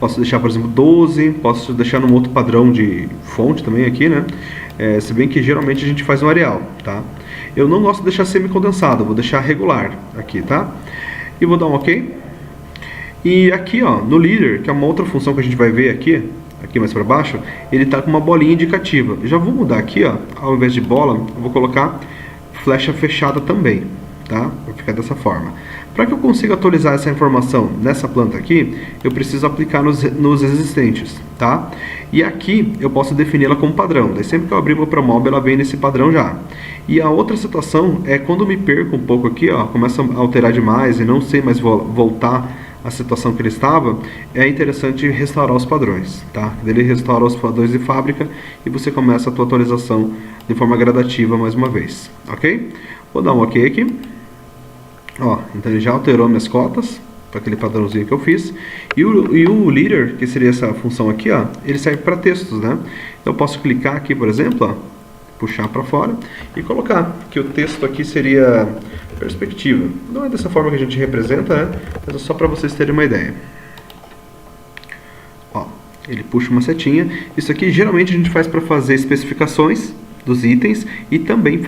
Posso deixar, por exemplo, 12, posso deixar num outro padrão de fonte também aqui, né? Se bem que geralmente a gente faz um Arial, tá? Eu não gosto de deixar semi-condensado, vou deixar regular aqui, tá? E vou dar um OK. E aqui, ó, no Leader, que é uma outra função que a gente vai ver aqui mais para baixo, ele tá com uma bolinha indicativa. Eu já vou mudar aqui, ó, ao invés de bola, eu vou colocar flecha fechada também, tá? Vai ficar dessa forma. Para que eu consiga atualizar essa informação nessa planta aqui, eu preciso aplicar nos existentes, tá? E aqui eu posso defini-la como padrão. Daí sempre que eu abrir o Promove, ela vem nesse padrão já. E a outra situação é quando eu me perco um pouco aqui, ó, começa a alterar demais e não sei mais voltar à situação que ele estava, é interessante restaurar os padrões, tá? Ele restaura os padrões de fábrica e você começa a tua atualização de forma gradativa mais uma vez, ok? Vou dar um OK aqui. Ó, então ele já alterou minhas cotas para aquele padrãozinho que eu fiz. E o Leader, que seria essa função aqui, ó, ele serve para textos, né? Então eu posso clicar aqui, por exemplo, ó, puxar para fora e colocar que o texto aqui seria perspectiva. Não é dessa forma que a gente representa, né? Mas é só para vocês terem uma ideia. Ó, ele puxa uma setinha. Isso aqui geralmente a gente faz para fazer especificações dos itens e também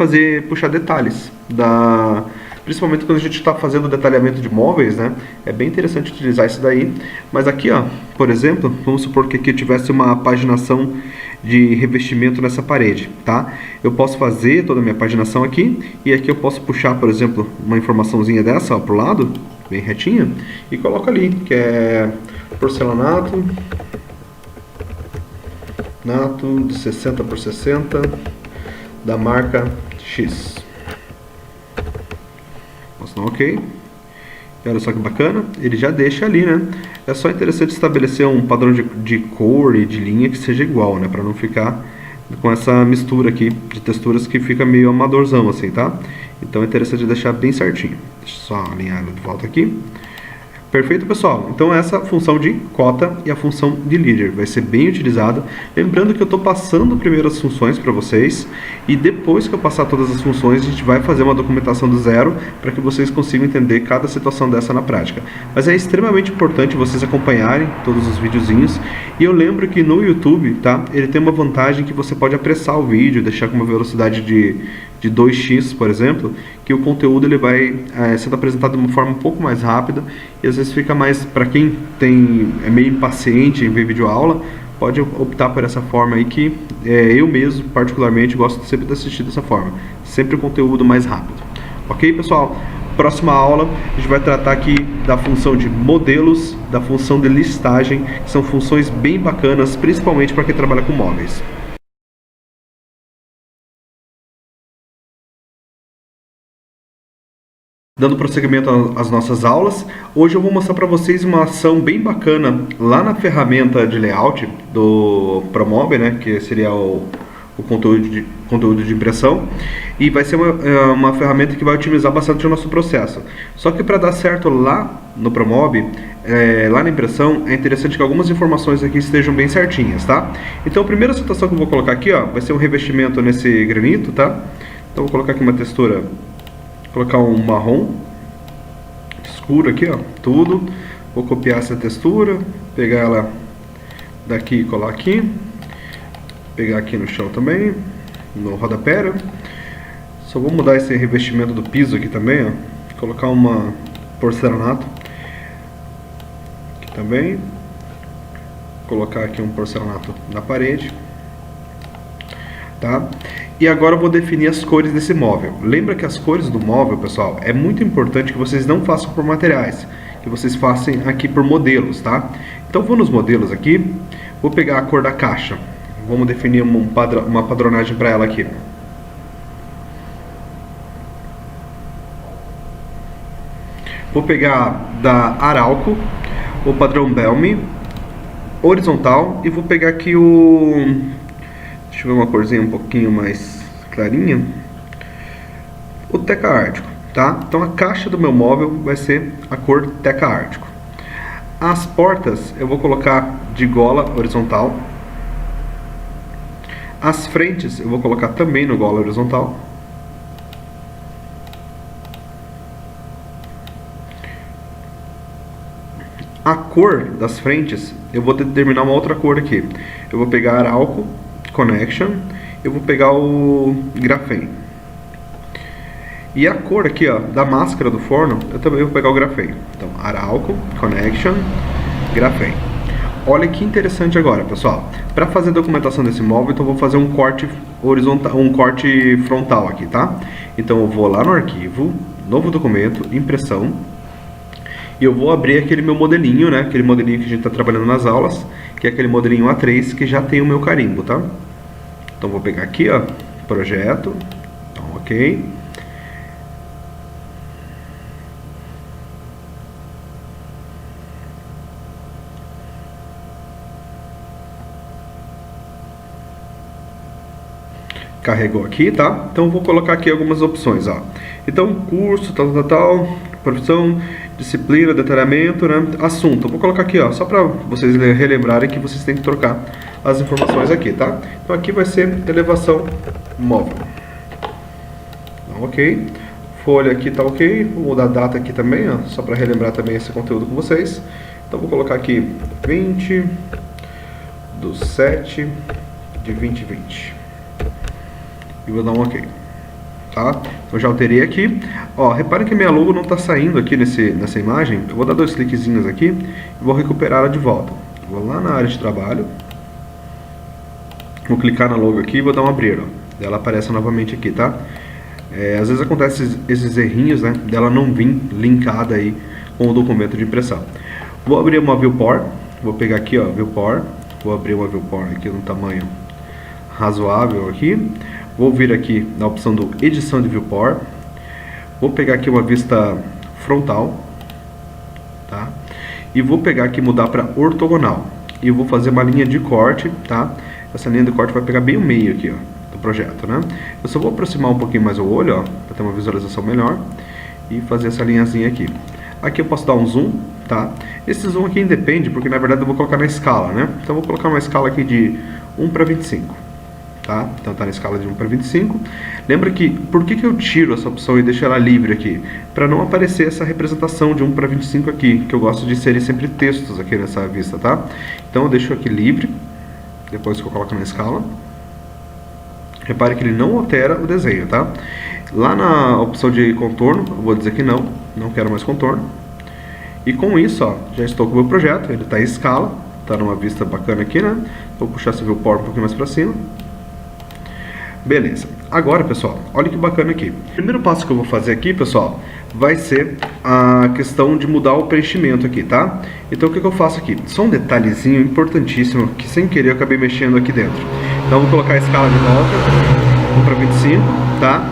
puxar detalhes principalmente quando a gente está fazendo detalhamento de móveis, né? É bem interessante utilizar isso daí. Mas aqui, ó, por exemplo, vamos supor que aqui eu tivesse uma paginação de revestimento nessa parede, tá? Eu posso fazer toda a minha paginação aqui e aqui eu posso puxar, por exemplo, uma informaçãozinha dessa, ó, pro lado, bem retinha, e coloco ali, que é porcelanato de 60 por 60 da marca X. Posso dar um OK. E olha só que bacana, ele já deixa ali, né? É só interessante estabelecer um padrão de cor e de linha que seja igual, né? Para não ficar com essa mistura aqui de texturas que fica meio amadorzão assim, tá? Então é interessante deixar bem certinho. Deixa eu só alinhar de volta aqui. Perfeito, pessoal? Então essa função de cota e a função de líder vai ser bem utilizada. Lembrando que eu estou passando primeiro as funções para vocês e depois que eu passar todas as funções a gente vai fazer uma documentação do zero para que vocês consigam entender cada situação dessa na prática. Mas é extremamente importante vocês acompanharem todos os videozinhos e eu lembro que no YouTube, tá? Ele tem uma vantagem que você pode apressar o vídeo, deixar com uma velocidade de 2x, por exemplo, que o conteúdo ele vai sendo apresentado de uma forma um pouco mais rápida e às vezes fica mais, para quem é meio impaciente em ver videoaula, pode optar por essa forma aí que eu mesmo, particularmente, gosto sempre de assistir dessa forma, sempre o conteúdo mais rápido. Ok, pessoal? Próxima aula a gente vai tratar aqui da função de modelos, da função de listagem, que são funções bem bacanas, principalmente para quem trabalha com móveis. Dando prosseguimento às nossas aulas, hoje eu vou mostrar para vocês uma ação bem bacana lá na ferramenta de layout do ProMob, né, que seria o conteúdo de impressão, e vai ser uma ferramenta que vai otimizar bastante o nosso processo. Só que para dar certo lá no ProMob, lá na impressão, é interessante que algumas informações aqui estejam bem certinhas, tá? Então a primeira situação que eu vou colocar aqui, ó, vai ser um revestimento nesse granito, tá? Então eu vou colocar aqui uma textura, colocar um marrom escuro aqui, ó, tudo. Vou copiar essa textura, pegar ela daqui e colar aqui, pegar aqui no chão também, no rodapé. Só vou mudar esse revestimento do piso aqui também, ó, colocar uma porcelanato aqui também, colocar aqui um porcelanato na parede, tá? E agora eu vou definir as cores desse móvel. Lembra que as cores do móvel, pessoal, é muito importante que vocês não façam por materiais, que vocês façam aqui por modelos, tá? Então vou nos modelos aqui, vou pegar a cor da caixa, vamos definir uma padronagem para ela aqui. Vou pegar da Arauco o padrão Belmi horizontal e vou pegar aqui deixa eu ver uma corzinha um pouquinho mais clarinha, o Teca Ártico, tá? Então a caixa do meu móvel vai ser a cor Teca Ártico. As portas eu vou colocar de gola horizontal. As frentes eu vou colocar também no gola horizontal. A cor das frentes eu vou determinar uma outra cor aqui. Eu vou pegar Arauco Connection, eu vou pegar o grafene. E a cor aqui, ó, da máscara do forno, eu também vou pegar o grafene. Então, Arauco Connection, grafene. Olha que interessante agora, pessoal. Para fazer a documentação desse móvel, então eu vou fazer um corte horizontal, um corte frontal aqui, tá? Então eu vou lá no arquivo, novo documento, impressão, e eu vou abrir aquele meu modelinho, né? Aquele modelinho que a gente está trabalhando nas aulas, que é aquele modelinho A3 que já tem o meu carimbo, tá? Então vou pegar aqui, ó, projeto, então, ok. Carregou aqui, tá? Então vou colocar aqui algumas opções, ó. Então curso, tal, profissão, disciplina, detalhamento, né? Assunto. Eu vou colocar aqui, ó, só para vocês relembrarem que vocês têm que trocar as informações aqui, tá? Então aqui vai ser elevação móvel. Então, ok. Folha aqui tá ok. Vou mudar a data aqui também, ó, só para relembrar também esse conteúdo com vocês. Então vou colocar aqui 20/7/2020. E vou dar um ok. tá? Então já alterei aqui. Ó, reparem que minha logo não está saindo aqui nessa imagem. Eu vou dar 2 cliquezinhos aqui e vou recuperar ela de volta. Vou lá na área de trabalho, vou clicar na logo aqui e vou dar um abrir, ó. Ela aparece novamente aqui, tá? Às vezes acontece esses errinhos, né, dela não vir linkada aí com o documento de impressão. Vou abrir uma viewport, vou pegar aqui, ó, viewport, vou abrir uma viewport aqui no tamanho razoável aqui. Vou vir aqui na opção do edição de viewport, vou pegar aqui uma vista frontal, tá? E vou pegar aqui e mudar para ortogonal. E eu vou fazer uma linha de corte, tá? Essa linha de corte vai pegar bem o meio aqui, ó, do projeto, né? Eu só vou aproximar um pouquinho mais o olho, ó, para ter uma visualização melhor. E fazer essa linhazinha aqui. Aqui eu posso dar um zoom, tá? Esse zoom aqui independe, porque na verdade eu vou colocar na escala, né? Então eu vou colocar uma escala aqui de 1:25. Tá? Então está na escala de 1:25. Lembra que, por que eu tiro essa opção e deixo ela livre aqui? Para não aparecer essa representação de 1:25 aqui, que eu gosto de inserir sempre textos aqui nessa vista, tá? Então eu deixo aqui livre, depois que eu coloco na escala. Repare que ele não altera o desenho, tá? Lá na opção de contorno, eu vou dizer que não quero mais contorno. E com isso, ó, já estou com o meu projeto, ele está em escala, está numa vista bacana aqui, né? Vou puxar esse viewport um pouquinho mais para cima. Beleza. Agora, pessoal, olha que bacana aqui. O primeiro passo que eu vou fazer aqui, pessoal, vai ser a questão de mudar o preenchimento aqui, tá? Então, o que eu faço aqui? Só um detalhezinho importantíssimo, que sem querer eu acabei mexendo aqui dentro. Então, vou colocar a escala de volta, 1:25, tá?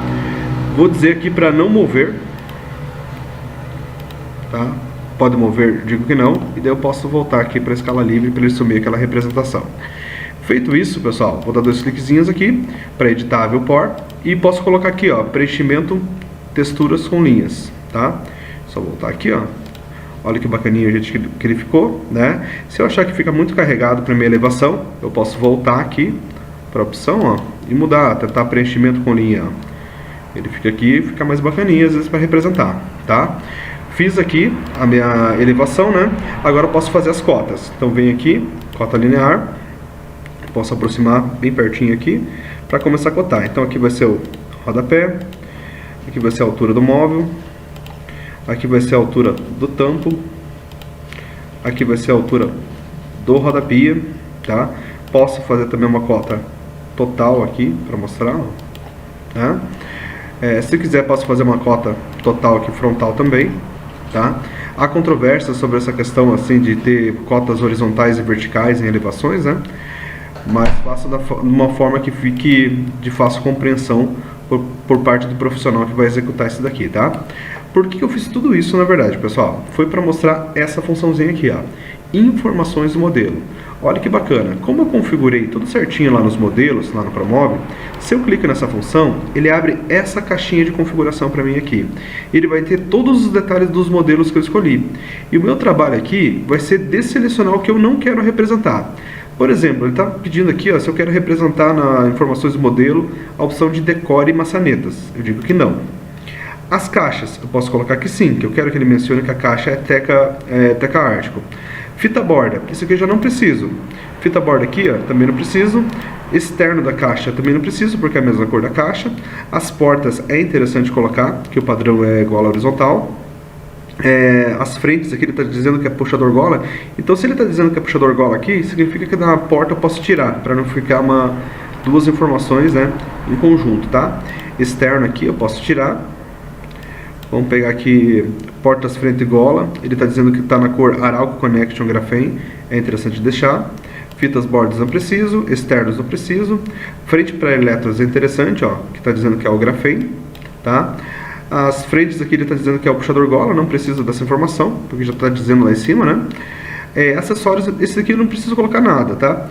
Vou dizer aqui para não mover, tá? Pode mover, digo que não, e daí eu posso voltar aqui para a escala livre para ele sumir aquela representação. Feito isso, pessoal, vou dar 2 cliquezinhos aqui para editar a viewport e posso colocar aqui, ó, preenchimento, texturas com linhas, tá? Só voltar aqui, ó. Olha que bacaninho o jeito que ele ficou, né? Se eu achar que fica muito carregado para minha elevação, eu posso voltar aqui para a opção, ó, e mudar, tentar preenchimento com linha, ó. Ele fica aqui e fica mais bacaninho às vezes para representar, tá? Fiz aqui a minha elevação, né? Agora eu posso fazer as cotas. Então venho aqui, cota linear. Posso aproximar bem pertinho aqui para começar a cotar. Então aqui vai ser o rodapé, aqui vai ser a altura do móvel, aqui vai ser a altura do tampo, aqui vai ser a altura do rodapia, tá? Posso fazer também uma cota total aqui para mostrar, tá? Se quiser posso fazer uma cota total aqui frontal também, tá? Há controvérsia sobre essa questão assim de ter cotas horizontais e verticais em elevações, né? Mas faço de uma forma que fique de fácil compreensão por parte do profissional que vai executar isso daqui, tá? Por que eu fiz tudo isso, na verdade, pessoal? Foi para mostrar essa funçãozinha aqui, ó, informações do modelo. Olha que bacana, como eu configurei tudo certinho lá nos modelos, lá no Promove, se eu clico nessa função, ele abre essa caixinha de configuração para mim aqui. Ele vai ter todos os detalhes dos modelos que eu escolhi. E o meu trabalho aqui vai ser desselecionar o que eu não quero representar. Por exemplo, ele está pedindo aqui, ó, se eu quero representar nas informações do modelo a opção de decore e maçanetas. Eu digo que não. As caixas, eu posso colocar que sim, que eu quero que ele mencione que a caixa é Teca Ártico. Fita borda, isso aqui eu já não preciso. Fita borda aqui, ó, também não preciso. Externo da caixa também não preciso, porque é a mesma cor da caixa. As portas é interessante colocar, que o padrão é igual à horizontal. As frentes aqui ele está dizendo que é puxador gola. Então se ele está dizendo que é puxador gola aqui, significa que na porta eu posso tirar, para não ficar duas informações, né, em conjunto, tá? Externo aqui eu posso tirar. Vamos pegar aqui portas frente e gola. Ele está dizendo que está na cor Arauco Connection Graphene. É interessante deixar. Fitas bordas não preciso. Externos não preciso. Frente para eletros é interessante, ó, que está dizendo que é o Graphene, tá? As frentes aqui ele está dizendo que é o puxador gola. Não precisa dessa informação, porque já está dizendo lá em cima, né? Acessórios, esse aqui eu não preciso colocar nada, tá?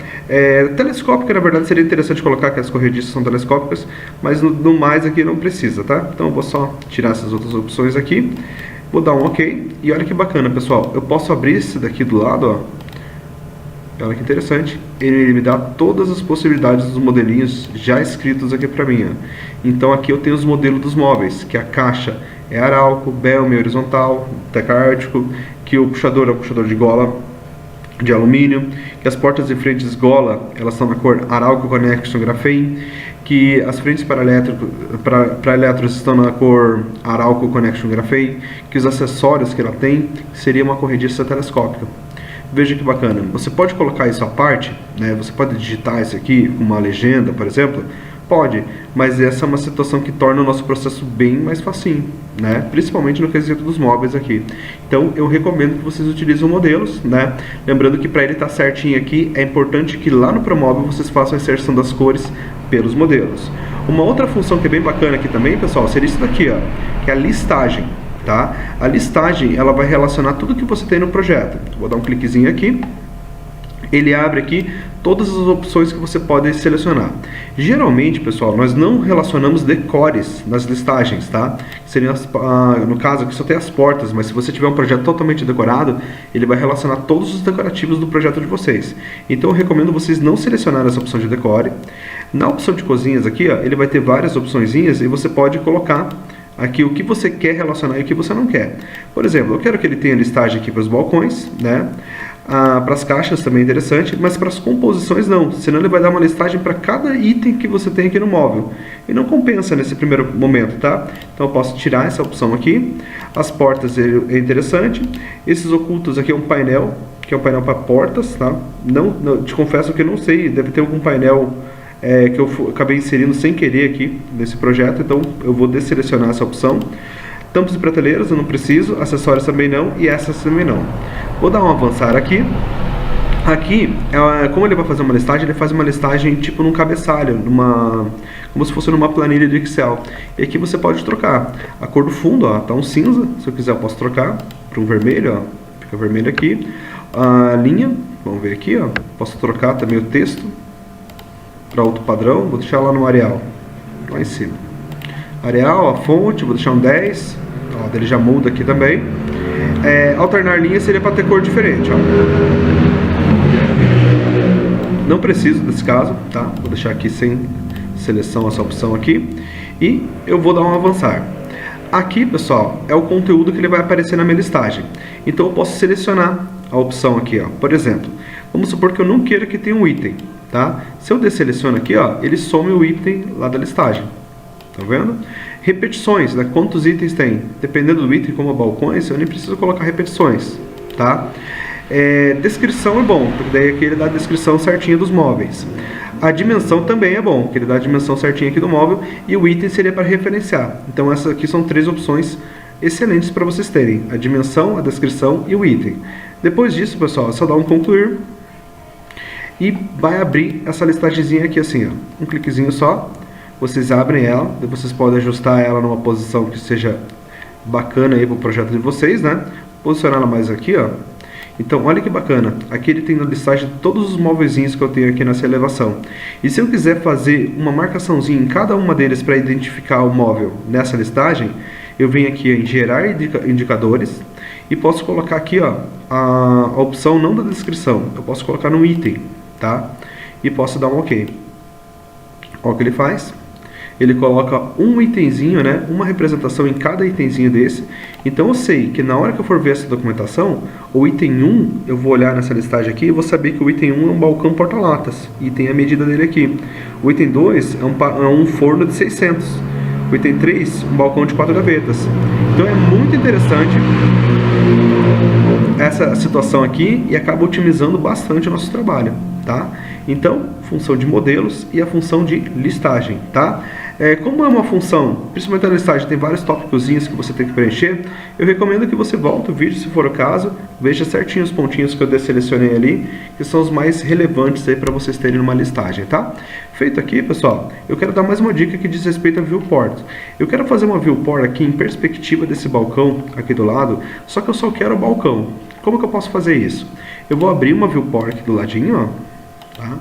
Telescópica, na verdade, seria interessante colocar que as corrediças são telescópicas, mas no mais aqui não precisa, tá? Então eu vou só tirar essas outras opções aqui, vou dar um OK, e olha que bacana, pessoal, eu posso abrir esse daqui do lado, ó. Olha que interessante, ele me dá todas as possibilidades dos modelinhos já escritos aqui pra mim, ó. Então aqui eu tenho os modelos dos móveis, que a caixa é Arauco, Belme horizontal, Teca Ártico, que o puxador é um puxador de gola de alumínio, que as portas de frentes gola, elas estão na cor Arauco Connection Graphene, que as frentes para elétrons estão na cor Arauco Connection Graphene, que os acessórios que ela tem seria uma corrediça telescópica. Veja que bacana, você pode colocar isso à parte, né? Você pode digitar isso aqui com uma legenda, por exemplo, pode, mas essa é uma situação que torna o nosso processo bem mais facinho, né? Principalmente no quesito dos móveis aqui. Então eu recomendo que vocês utilizem modelos, né? Lembrando que para ele estar certinho aqui, é importante que lá no Promóvel vocês façam a inserção das cores pelos modelos. Uma outra função que é bem bacana aqui também, pessoal, seria isso daqui, ó, que é a listagem. Tá? A listagem ela vai relacionar tudo que você tem no projeto. Vou dar um cliquezinho aqui. Ele abre aqui todas as opções que você pode selecionar. Geralmente, pessoal, nós não relacionamos decores nas listagens, tá? Seriam no caso aqui só tem as portas, mas se você tiver um projeto totalmente decorado, ele vai relacionar todos os decorativos do projeto de vocês. Então eu recomendo vocês não selecionarem essa opção de decore. Na opção de cozinhas aqui, ó, ele vai ter várias opçõezinhas e você pode colocar aqui o que você quer relacionar e o que você não quer. Por exemplo, eu quero que ele tenha listagem aqui para os balcões, né? Para as caixas também é interessante, mas para as composições não, senão ele vai dar uma listagem para cada item que você tem aqui no móvel. E não compensa nesse primeiro momento, tá? Então eu posso tirar essa opção aqui. As portas é interessante. Esses ocultos aqui é um painel, que é um painel para portas, tá? Não, te confesso que eu não sei, deve ter algum painel que eu acabei inserindo sem querer aqui nesse projeto, então eu vou desselecionar essa opção. Tampas e prateleiras eu não preciso, acessórios também não, e essas também não. Vou dar um avançar aqui. Aqui, como ele vai fazer uma listagem, ele faz uma listagem tipo num cabeçalho, como se fosse numa planilha de Excel. E aqui você pode trocar. A cor do fundo, ó, tá um cinza, se eu quiser eu posso trocar para um vermelho, ó, fica vermelho aqui. A linha, vamos ver aqui, ó, posso trocar também o texto para outro padrão, vou deixar lá no Arial, lá em cima. Arial, a fonte, vou deixar um 10, ó, ele já muda aqui também. Alternar linhas seria para ter cor diferente, ó. Não preciso desse caso, tá? Vou deixar aqui sem seleção essa opção aqui. E eu vou dar um avançar. Aqui, pessoal, é o conteúdo que ele vai aparecer na minha listagem. Então eu posso selecionar a opção aqui, ó. Por exemplo, vamos supor que eu não queira que tenha um item. Tá? Se eu desseleciono aqui, ó, ele some o item lá da listagem. Tá vendo? Repetições, né? Quantos itens tem? Dependendo do item, como balcões, eu nem preciso colocar repetições. Tá? Descrição é bom, porque daí aqui ele dá a descrição certinha dos móveis. A dimensão também é bom, porque ele dá a dimensão certinha aqui do móvel. E o item seria para referenciar. Então essas aqui são 3 opções excelentes para vocês terem. A dimensão, a descrição e o item. Depois disso, pessoal, é só dar um concluir. E vai abrir essa listagemzinha aqui assim, ó. Um cliquezinho só, vocês abrem ela, vocês podem ajustar ela numa posição que seja bacana aí para o projeto de vocês, né? Posicionar ela mais aqui, ó. Então, olha que bacana. Aqui ele tem na listagem todos os móveiszinhos que eu tenho aqui nessa elevação. E se eu quiser fazer uma marcaçãozinha em cada uma deles para identificar o móvel nessa listagem, eu venho aqui em gerar indicadores e posso colocar aqui, ó, a opção não da descrição, eu posso colocar no item. Tá? E posso dar um OK. Olha o que ele faz. Ele coloca um itemzinho, né? Uma representação em cada itemzinho desse. Então eu sei que na hora que eu for ver essa documentação, o item 1, eu vou olhar nessa listagem aqui e vou saber que o item 1 é um balcão porta-latas. E tem a medida dele aqui. O item 2 é um forno de 600. O item 3, um balcão de 4 gavetas. Então é muito interessante essa situação aqui e acaba otimizando bastante o nosso trabalho, tá? Então, função de modelos e a função de listagem, tá? Como é uma função, principalmente a listagem, tem vários tópicozinhos que você tem que preencher, eu recomendo que você volte o vídeo, se for o caso, veja certinho os pontinhos que eu desselecionei ali, que são os mais relevantes aí para vocês terem numa listagem, tá? Feito aqui, pessoal, eu quero dar mais uma dica que diz respeito a viewport. Eu quero fazer uma viewport aqui em perspectiva desse balcão aqui do lado, só que eu só quero o balcão. Como que eu posso fazer isso? Eu vou abrir uma viewport aqui do ladinho, ó, tá?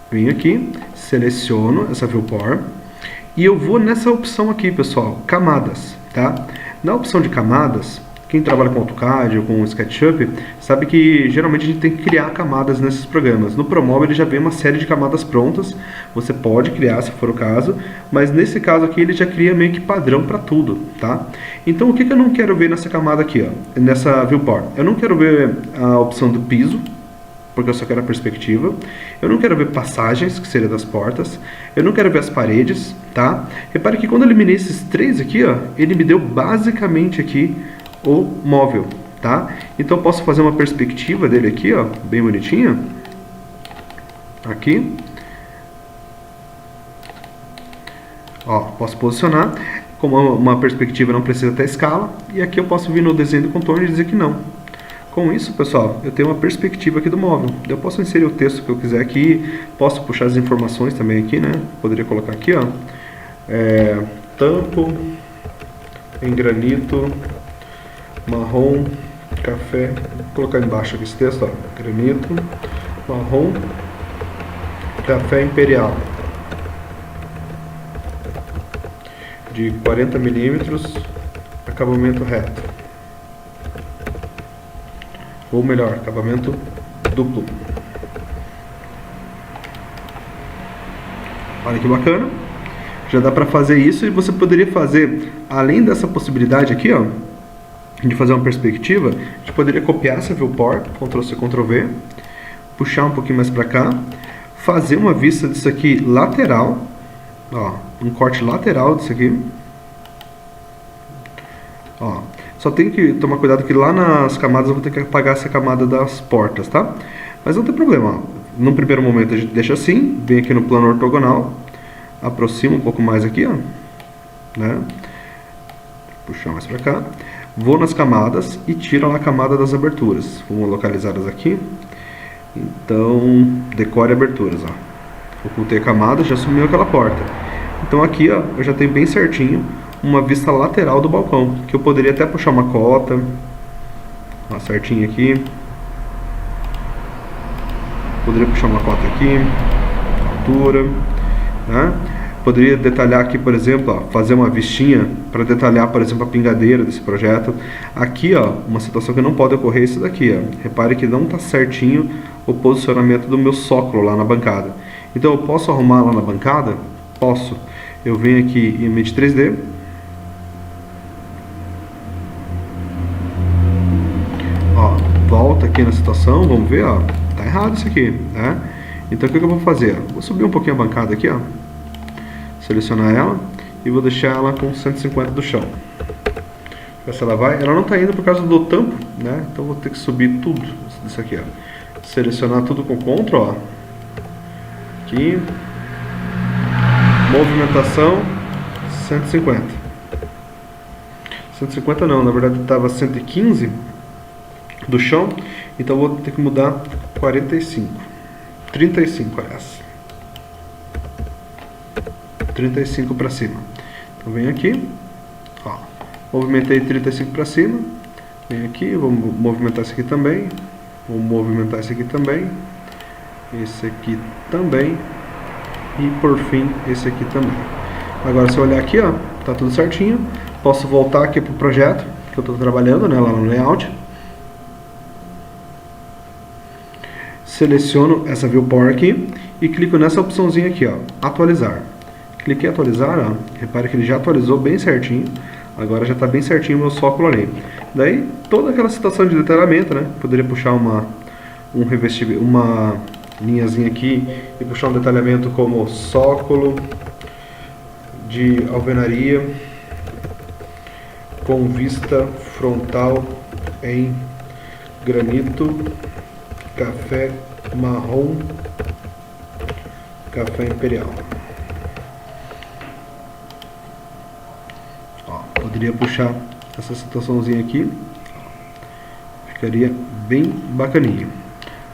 Venho aqui, seleciono essa viewport e eu vou nessa opção aqui, pessoal, camadas, tá? Na opção de camadas, quem trabalha com AutoCAD ou com SketchUp sabe que geralmente a gente tem que criar camadas nesses programas. No Promóvel ele já vem uma série de camadas prontas, você pode criar se for o caso, mas nesse caso aqui ele já cria meio que padrão para tudo, tá? Então o que eu não quero ver nessa camada aqui, ó, nessa viewport? Eu não quero ver a opção do piso, porque eu só quero a perspectiva. Eu não quero ver passagens, que seria das portas. Eu não quero ver as paredes, tá? Repare que quando eu eliminei esses 3 aqui, ó, ele me deu basicamente aqui o móvel, tá? Então eu posso fazer uma perspectiva dele aqui, ó, bem bonitinha. Aqui. Ó, posso posicionar. Como uma perspectiva não precisa ter escala. E aqui eu posso vir no desenho do contorno e dizer que não. Com isso, pessoal, eu tenho uma perspectiva aqui do móvel. Eu posso inserir o texto que eu quiser aqui. Posso puxar as informações também aqui, né? Poderia colocar aqui, ó. Tampo em granito marrom café. Vou colocar embaixo aqui esse texto, ó. Granito marrom café imperial. De 40 milímetros, acabamento reto. Ou melhor, acabamento duplo. Olha que bacana. Já dá para fazer isso e você poderia fazer, além dessa possibilidade aqui, ó, de fazer uma perspectiva, a gente poderia copiar essa viewport, Ctrl+C, Ctrl+V, puxar um pouquinho mais para cá, fazer uma vista disso aqui lateral, ó, um corte lateral disso aqui. Ó, só tem que tomar cuidado que lá nas camadas eu vou ter que apagar essa camada das portas, tá? Mas não tem problema, ó. No primeiro momento a gente deixa assim, vem aqui no plano ortogonal, aproxima um pouco mais aqui, ó, né? Puxar mais pra cá. Vou nas camadas e tiro a camada das aberturas. Vamos localizá-las aqui. Então, decore aberturas, ó. Ocultei a camada, já sumiu aquela porta. Então aqui, ó, eu já tenho bem certinho uma vista lateral do balcão, que eu poderia até puxar uma cota, ó, certinho aqui. Poderia puxar uma cota aqui, altura, né? Poderia detalhar aqui, por exemplo, ó, fazer uma vistinha para detalhar, por exemplo, a pingadeira desse projeto. Aqui, ó, uma situação que não pode ocorrer é isso daqui, ó. Repare que não está certinho o posicionamento do meu sócolo lá na bancada. Então eu posso arrumar lá na bancada? Posso. Eu venho aqui em Image 3D. Ó, volta aqui na situação, vamos ver, ó. Tá errado isso aqui, né? Então o que eu vou fazer? Vou subir um pouquinho a bancada aqui, ó. Selecionar ela e vou deixar ela com 150 do chão. Ver se ela vai. Ela não está indo por causa do tampo, né? Então vou ter que subir tudo isso aqui, ó. Selecionar tudo com Ctrl, ó. Aqui. Movimentação 150. 150 não, na verdade estava 115 do chão, então vou ter que mudar 45. 35, aliás. 35 para cima. Então vem aqui, ó, movimentei 35 para cima, vem aqui, vou movimentar esse aqui também, vou movimentar esse aqui também, esse aqui também e por fim esse aqui também. Agora se eu olhar aqui, ó, tá tudo certinho. Posso voltar aqui pro projeto que eu estou trabalhando, né, lá no layout. Seleciono essa viewport aqui e clico nessa opçãozinha aqui, ó, atualizar. Cliquei em atualizar, ó, repare que ele já atualizou bem certinho. Agora já está bem certinho o meu sócolo ali. Daí, toda aquela situação de detalhamento, né? Poderia puxar uma linhazinha aqui e puxar um detalhamento como sócolo de alvenaria com vista frontal em granito, café marrom, café imperial. Poderia puxar essa situaçãozinha aqui, ficaria bem bacaninha.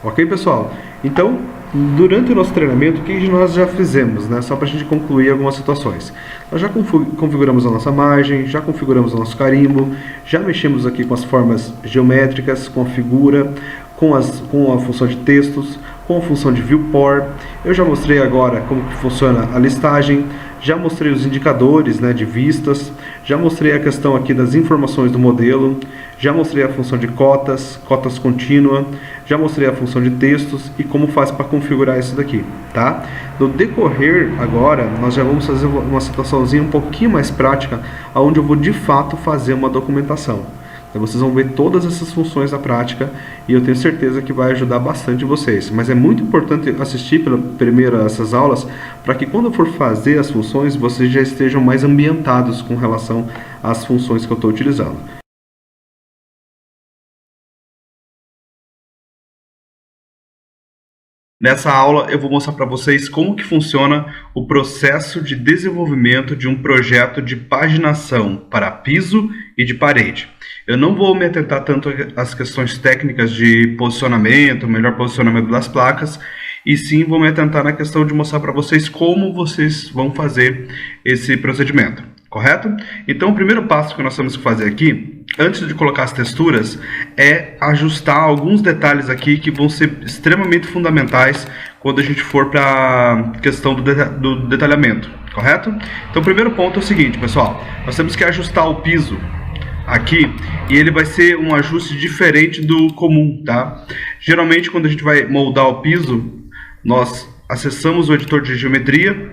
Ok, pessoal? Então, durante o nosso treinamento, o que nós já fizemos, né? Só para a gente concluir algumas situações. Nós já configuramos a nossa margem, já configuramos o nosso carimbo, já mexemos aqui com as formas geométricas, com a figura, com a função de textos, com a função de viewport. Eu já mostrei agora como que funciona a listagem, já mostrei os indicadores, né, de vistas, já mostrei a questão aqui das informações do modelo, já mostrei a função de cotas contínua, já mostrei a função de textos e como faz para configurar isso daqui, tá? No decorrer agora, nós já vamos fazer uma situaçãozinha um pouquinho mais prática, onde eu vou de fato fazer uma documentação. Então vocês vão ver todas essas funções na prática e eu tenho certeza que vai ajudar bastante vocês. Mas é muito importante assistir pela primeira essas aulas para que quando for fazer as funções vocês já estejam mais ambientados com relação às funções que eu estou utilizando. Nessa aula eu vou mostrar para vocês como que funciona o processo de desenvolvimento de um projeto de paginação para piso e de parede. Eu não vou me atentar tanto às questões técnicas de posicionamento, melhor posicionamento das placas, e sim vou me atentar na questão de mostrar para vocês como vocês vão fazer esse procedimento, correto? Então o primeiro passo que nós temos que fazer aqui, antes de colocar as texturas, é ajustar alguns detalhes aqui que vão ser extremamente fundamentais quando a gente for para a questão do detalhamento, correto? Então o primeiro ponto é o seguinte, pessoal, nós temos que ajustar o piso aqui e ele vai ser um ajuste diferente do comum, tá? Geralmente quando a gente vai moldar o piso, nós acessamos o editor de geometria,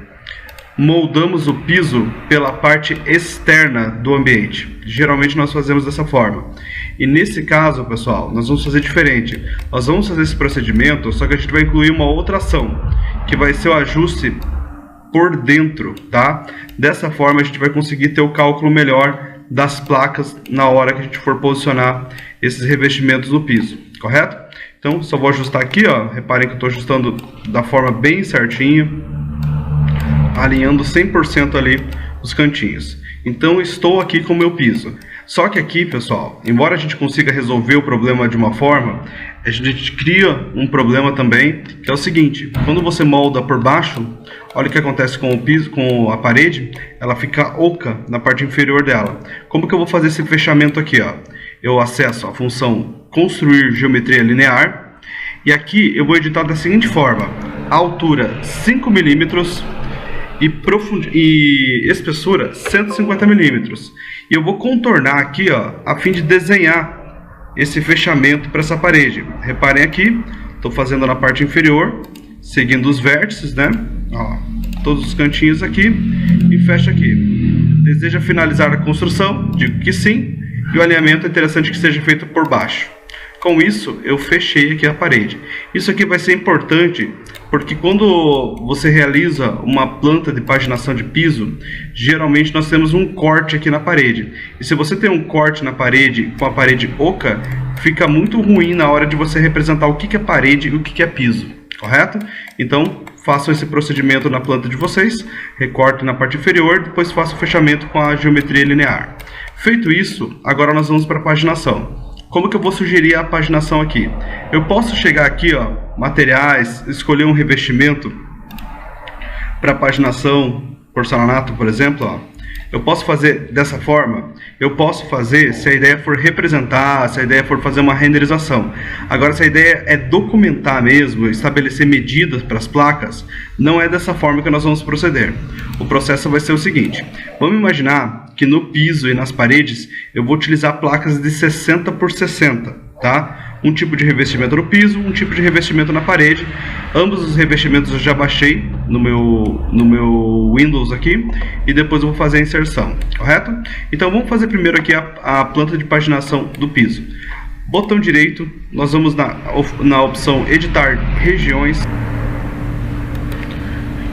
moldamos o piso pela parte externa do ambiente. Geralmente nós fazemos dessa forma. E nesse caso, pessoal, nós vamos fazer diferente. Nós vamos fazer esse procedimento, só que a gente vai incluir uma outra ação, que vai ser o ajuste por dentro, tá? Dessa forma a gente vai conseguir ter o cálculo melhor das placas na hora que a gente for posicionar esses revestimentos no piso, correto? Então, só vou ajustar aqui, ó. Reparem que eu estou ajustando da forma bem certinha, alinhando 100% ali os cantinhos. Então estou aqui com o meu piso. Só que aqui, pessoal, embora a gente consiga resolver o problema de uma forma, a gente cria um problema também, que é o seguinte: quando você molda por baixo, olha o que acontece com o piso, com a parede, ela fica oca na parte inferior dela. Como que eu vou fazer esse fechamento aqui, ó? Eu acesso a função construir geometria linear e aqui eu vou editar da seguinte forma: altura 5 milímetros e espessura 150 milímetros. E eu vou contornar aqui, ó, a fim de desenhar esse fechamento para essa parede. Reparem aqui, estou fazendo na parte inferior, seguindo os vértices, né? Ó, todos os cantinhos aqui e fecha aqui. Deseja finalizar a construção? Digo que sim. E o alinhamento é interessante que seja feito por baixo. Com isso, eu fechei aqui a parede. Isso aqui vai ser importante porque quando você realiza uma planta de paginação de piso, geralmente nós temos um corte aqui na parede. E se você tem um corte na parede com a parede oca, fica muito ruim na hora de você representar o que é parede e o que é piso, correto? Então, façam esse procedimento na planta de vocês, recortem na parte inferior, depois façam o fechamento com a geometria linear. Feito isso, agora nós vamos para a paginação. Como que eu vou sugerir a paginação aqui? Eu posso chegar aqui, ó, materiais, escolher um revestimento para paginação porcelanato, por exemplo, ó. Eu posso fazer dessa forma. Eu posso fazer se a ideia for representar, se a ideia for fazer uma renderização. Agora, se a ideia é documentar mesmo, estabelecer medidas para as placas, não é dessa forma que nós vamos proceder. O processo vai ser o seguinte: vamos imaginar que no piso e nas paredes eu vou utilizar placas de 60 por 60, tá? Um tipo de revestimento no piso, um tipo de revestimento na parede. Ambos os revestimentos eu já baixei no meu Windows aqui e depois eu vou fazer a inserção, correto? Então vamos fazer primeiro aqui a planta de paginação do piso. Botão direito, nós vamos na opção editar regiões.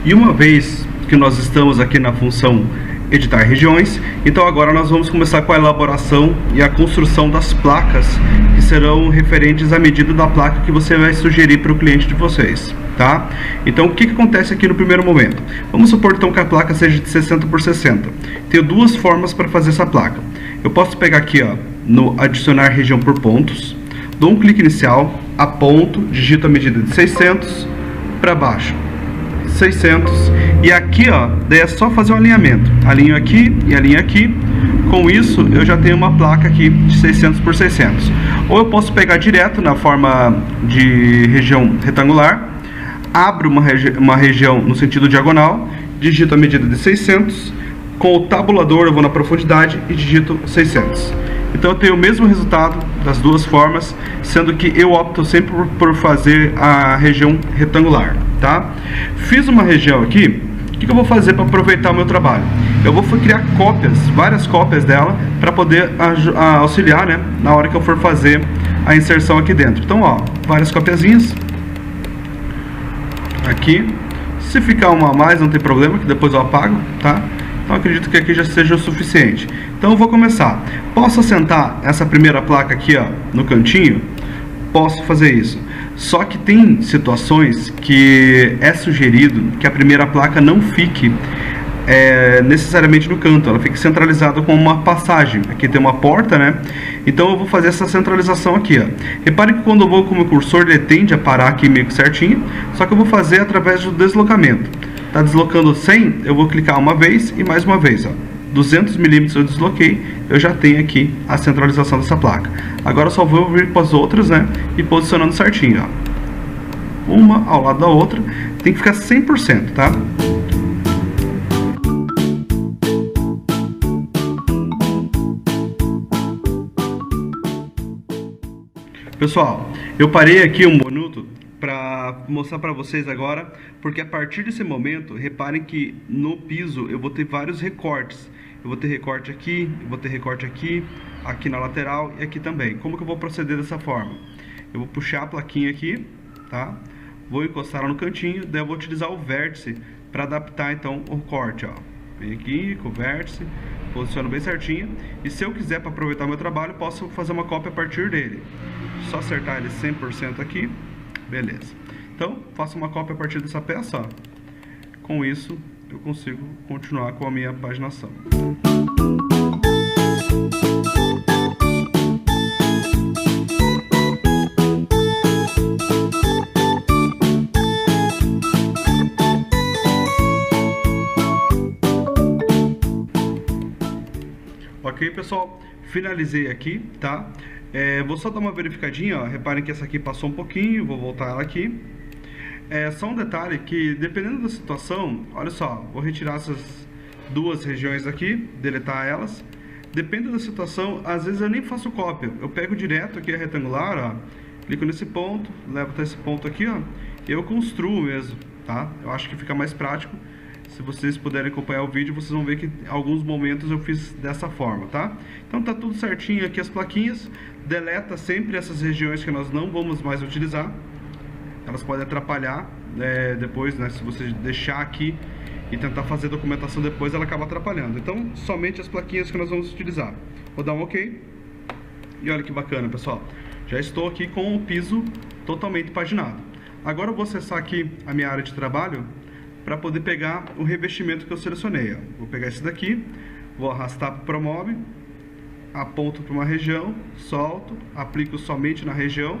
E uma vez que nós estamos aqui na função editar regiões, então agora nós vamos começar com a elaboração e a construção das placas que serão referentes à medida da placa que você vai sugerir para o cliente de vocês, tá? Então o que acontece aqui no primeiro momento? Vamos supor então que a placa seja de 60 por 60. Tenho duas formas para fazer essa placa. Eu posso pegar aqui, ó, no adicionar região por pontos, dou um clique inicial, aponto, digito a medida de 600 para baixo, 600, e aqui, ó, daí é só fazer um alinhamento. Alinho aqui e alinho aqui. Com isso eu já tenho uma placa aqui de 600 por 600. Ou eu posso pegar direto na forma de região retangular, abro uma região no sentido diagonal, digito a medida de 600, com o tabulador eu vou na profundidade e digito 600. Então eu tenho o mesmo resultado das duas formas, sendo que eu opto sempre por fazer a região retangular, tá? Fiz uma região aqui, O que eu vou fazer para aproveitar o meu trabalho? Eu vou criar cópias, várias cópias dela, para poder auxiliar, né, na hora que eu for fazer a inserção aqui dentro. Então, ó, várias copiazinhas. Aqui. Se ficar uma a mais, não tem problema, que depois eu apago, tá? Então, acredito que aqui já seja o suficiente. Então, eu vou começar. Posso assentar essa primeira placa aqui, ó, no cantinho? Posso fazer isso. Só que tem situações que é sugerido que a primeira placa não fique necessariamente no canto, ela fica centralizada com uma passagem. Aqui tem uma porta, né? Então eu vou fazer essa centralização aqui, ó. Repare que quando eu vou com o meu cursor, ele tende a parar aqui meio que certinho, só que eu vou fazer através do deslocamento. Tá deslocando 100, eu vou clicar uma vez e mais uma vez, ó. 200 milímetros eu desloquei, eu já tenho aqui a centralização dessa placa. Agora eu só vou vir para as outras, né? E posicionando certinho, ó. Uma ao lado da outra, tem que ficar 100%, tá? Pessoal, eu parei aqui um minuto para mostrar para vocês agora, porque a partir desse momento, reparem que no piso eu vou ter vários recortes. Eu vou ter recorte aqui, eu vou ter recorte aqui, aqui na lateral e aqui também. Como que eu vou proceder dessa forma? Eu vou puxar a plaquinha aqui, tá? Vou encostar ela no cantinho, daí eu vou utilizar o vértice para adaptar então o corte, ó. Vem aqui com o vértice, posiciono bem certinho. E se eu quiser, para aproveitar meu trabalho, posso fazer uma cópia a partir dele. Só acertar ele 100% aqui, beleza. Então, faço uma cópia a partir dessa peça, ó. Com isso, eu consigo continuar com a minha paginação. Ok, pessoal? Finalizei aqui, tá? Vou só dar uma verificadinha, ó. Reparem que essa aqui passou um pouquinho, vou voltar ela aqui. Só um detalhe que, dependendo da situação, olha só, vou retirar essas duas regiões aqui, deletar elas. Depende da situação, às vezes eu nem faço cópia, eu pego direto aqui a retangular, ó, clico nesse ponto, levo até esse ponto aqui, ó, e eu construo mesmo, tá? Eu acho que fica mais prático. Se vocês puderem acompanhar o vídeo, vocês vão ver que em alguns momentos eu fiz dessa forma, tá? Então tá tudo certinho aqui as plaquinhas. Deleta sempre essas regiões que nós não vamos mais utilizar. Elas podem atrapalhar depois, né? Se você deixar aqui e tentar fazer documentação depois, ela acaba atrapalhando. Então, somente as plaquinhas que nós vamos utilizar. Vou dar um OK. E olha que bacana, pessoal. Já estou aqui com o piso totalmente paginado. Agora eu vou acessar aqui a minha área de trabalho para poder pegar o revestimento que eu selecionei, ó. Vou pegar esse daqui, vou arrastar para o ProMob, aponto para uma região, solto, aplico somente na região.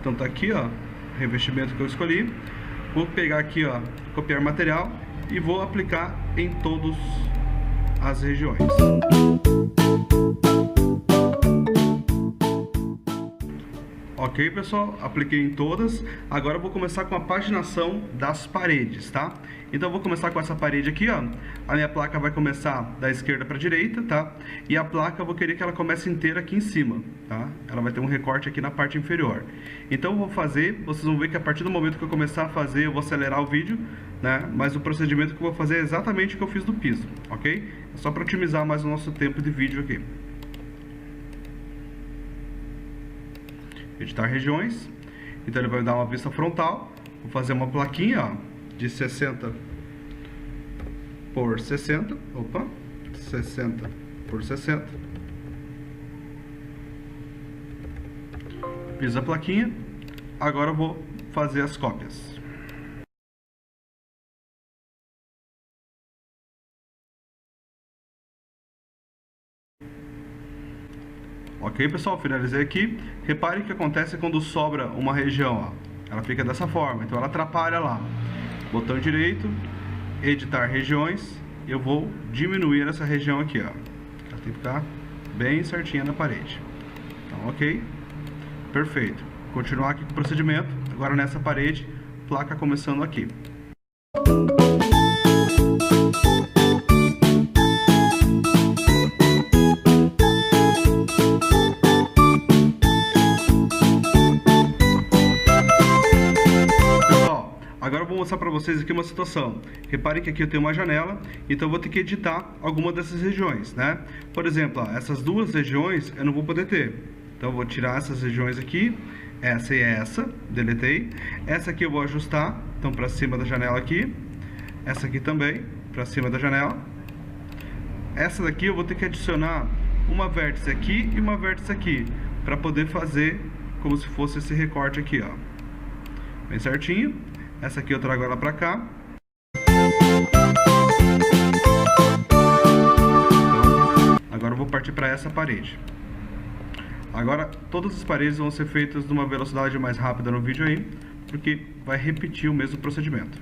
Então tá aqui, ó, o revestimento que eu escolhi. Vou pegar aqui, ó, copiar material e vou aplicar em todas as regiões. Ok, pessoal, apliquei em todas. Agora eu vou começar com a paginação das paredes, tá? Então eu vou começar com essa parede aqui, ó. A minha placa vai começar da esquerda para a direita, tá? E a placa eu vou querer que ela comece inteira aqui em cima, tá? Ela vai ter um recorte aqui na parte inferior. Então eu vou fazer, vocês vão ver que a partir do momento que eu começar a fazer, eu vou acelerar o vídeo, né? Mas o procedimento que eu vou fazer é exatamente o que eu fiz do piso, ok? É só para otimizar mais o nosso tempo de vídeo aqui. Editar regiões. Então ele vai dar uma vista frontal. Vou fazer uma plaquinha, ó, de 60 por 60. Opa, 60 por 60. Fiz a plaquinha. Agora eu vou fazer as cópias. Ok, pessoal, finalizei aqui. Repare o que acontece quando sobra uma região, ó. Ela fica dessa forma, então ela atrapalha lá. Botão direito, editar regiões. Eu vou diminuir essa região aqui, ó. Ela tem que ficar bem certinha na parede. Então, ok. Perfeito. Continuar aqui com o procedimento. Agora nessa parede, placa começando aqui. mostrar para vocês aqui uma situação. Reparem que aqui eu tenho uma janela, então eu vou ter que editar alguma dessas regiões, né? Por exemplo, ó, essas duas regiões eu não vou poder ter. Então eu vou tirar essas regiões aqui, essa e essa, deletei. Essa aqui eu vou ajustar, então para cima da janela aqui. Essa aqui também, para cima da janela. Essa daqui eu vou ter que adicionar uma vértice aqui e uma vértice aqui, para poder fazer como se fosse esse recorte aqui, ó. Bem certinho. Essa aqui eu trago ela para cá. Agora eu vou partir para essa parede. Agora todas as paredes vão ser feitas numa velocidade mais rápida no vídeo aí, porque vai repetir o mesmo procedimento.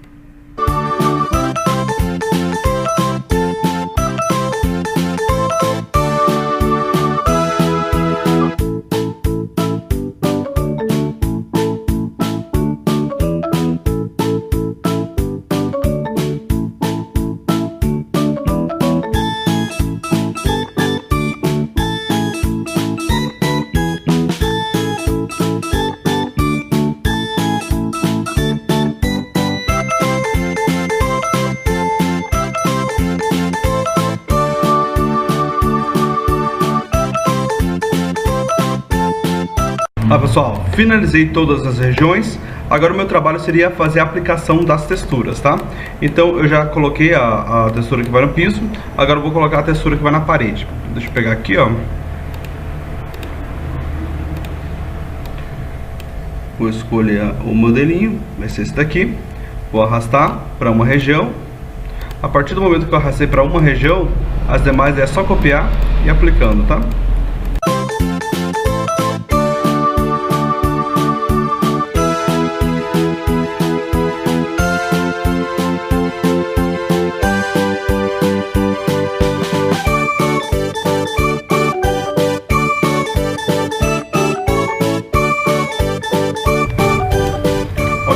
Pessoal, finalizei todas as regiões. Agora o meu trabalho seria fazer a aplicação das texturas, tá? Então eu já coloquei a textura que vai no piso. Agora eu vou colocar a textura que vai na parede. Deixa eu pegar aqui, ó. Vou escolher o modelinho, vai ser esse daqui. Vou arrastar para uma região. A partir do momento que eu arrastei para uma região, as demais é só copiar e aplicando, tá?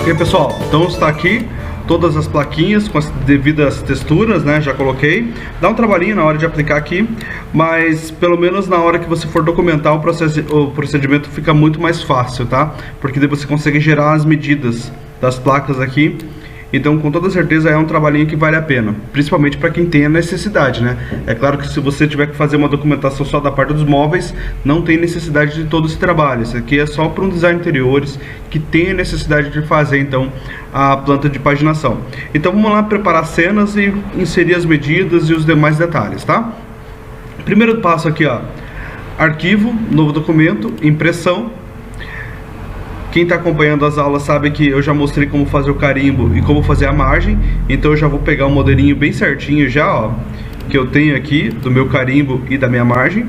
Ok, pessoal, então está aqui todas as plaquinhas com as devidas texturas, né? Já coloquei. Dá um trabalhinho na hora de aplicar aqui, mas pelo menos na hora que você for documentar o procedimento fica muito mais fácil, tá? Porque daí você consegue gerar as medidas das placas aqui. Então, com toda certeza, é um trabalhinho que vale a pena, principalmente para quem tem a necessidade, né? É claro que se você tiver que fazer uma documentação só da parte dos móveis, não tem necessidade de todo esse trabalho. Isso aqui é só para um design interiores que tem a necessidade de fazer, então, a planta de paginação. Então, vamos lá preparar cenas e inserir as medidas e os demais detalhes, tá? Primeiro passo aqui, ó, arquivo, novo documento, impressão. Quem está acompanhando as aulas sabe que eu já mostrei como fazer o carimbo e como fazer a margem. Então eu já vou pegar um modelinho bem certinho já, ó, que eu tenho aqui do meu carimbo e da minha margem.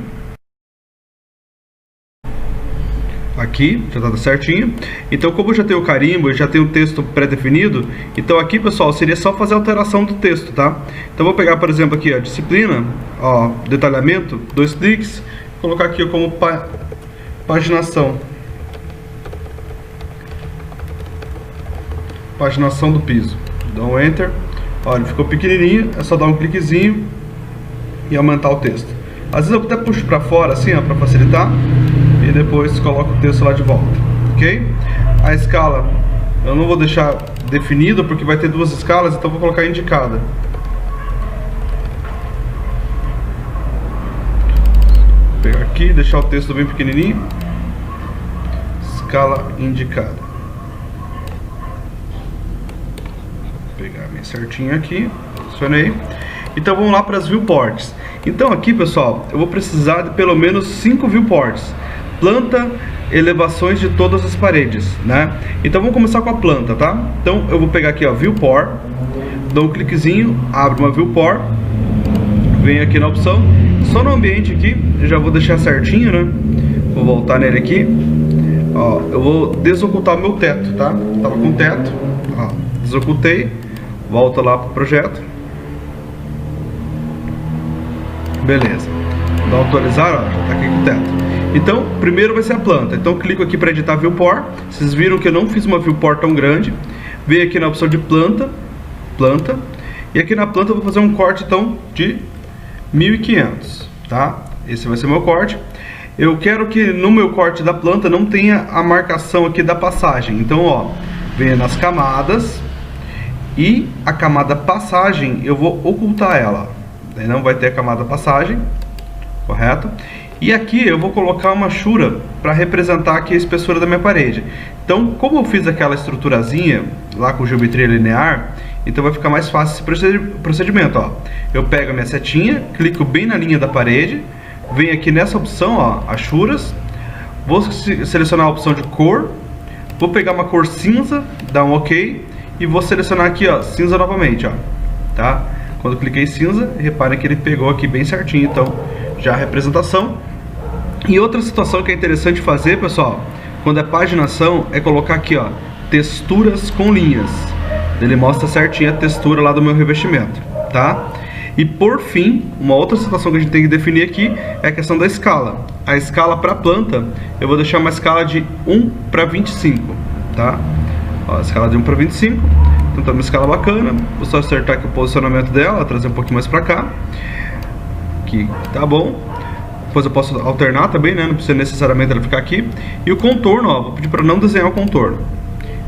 Aqui, já está certinho. Então, como eu já tenho o carimbo, eu já tenho o texto pré-definido. Então aqui, pessoal, seria só fazer a alteração do texto, tá? Então vou pegar, por exemplo, aqui a disciplina, ó, detalhamento, 2 cliques, colocar aqui como paginação. Paginação do piso. Dá um Enter. Olha, ficou pequenininho. É só dar um cliquezinho e aumentar o texto. Às vezes eu até puxo para fora assim, ó, para facilitar. E depois coloco o texto lá de volta. Ok? A escala eu não vou deixar definida porque vai ter 2 escalas, então vou colocar indicada. Vou pegar aqui, deixar o texto bem pequenininho. Escala indicada. Pegar bem certinho aqui, posicionei. Então vamos lá para as viewports. Então aqui, pessoal, eu vou precisar de pelo menos 5 viewports. Planta, elevações de todas as paredes, né? Então vamos começar com a planta, tá? Então eu vou pegar aqui, ó, viewport, dou um cliquezinho, abro uma viewport, venho aqui na opção, só no ambiente aqui, eu já vou deixar certinho, né? Vou voltar nele aqui, ó, eu vou desocultar o meu teto, tá? Tava com teto, ó, desocultei. Volta lá para o projeto. Beleza. Dá atualizar, ó, já está aqui com o teto. Então, primeiro vai ser a planta. Então, eu clico aqui para editar viewport. Vocês viram que eu não fiz uma viewport tão grande. Venho aqui na opção de planta. Planta. E aqui na planta eu vou fazer um corte, então, de 1500, tá? Esse vai ser meu corte. Eu quero que no meu corte da planta não tenha a marcação aqui da passagem. Então, ó, venho nas camadas. E a camada passagem, eu vou ocultar ela. Daí não vai ter a camada passagem, correto? E aqui eu vou colocar uma chura para representar aqui a espessura da minha parede. Então, como eu fiz aquela estruturazinha lá com geometria linear, então vai ficar mais fácil esse procedimento, ó. Eu pego a minha setinha, clico bem na linha da parede, venho aqui nessa opção, ó, achuras, vou selecionar a opção de cor, vou pegar uma cor cinza, dar um OK, e vou selecionar aqui, ó, cinza novamente, ó, tá? Quando eu cliquei em cinza, reparem que ele pegou aqui bem certinho, então, já a representação. E outra situação que é interessante fazer, pessoal, quando é paginação, é colocar aqui, ó, texturas com linhas. Ele mostra certinho a textura lá do meu revestimento, tá? E por fim, uma outra situação que a gente tem que definir aqui é a questão da escala. A escala para planta, eu vou deixar uma escala de 1:25, tá? Ó, a escala de 1:25, então tá uma escala bacana. Vou só acertar aqui o posicionamento dela, trazer um pouquinho mais para cá. Aqui, tá bom. Depois eu posso alternar também, né? Não precisa necessariamente ela ficar aqui. E o contorno, ó, vou pedir para não desenhar o contorno.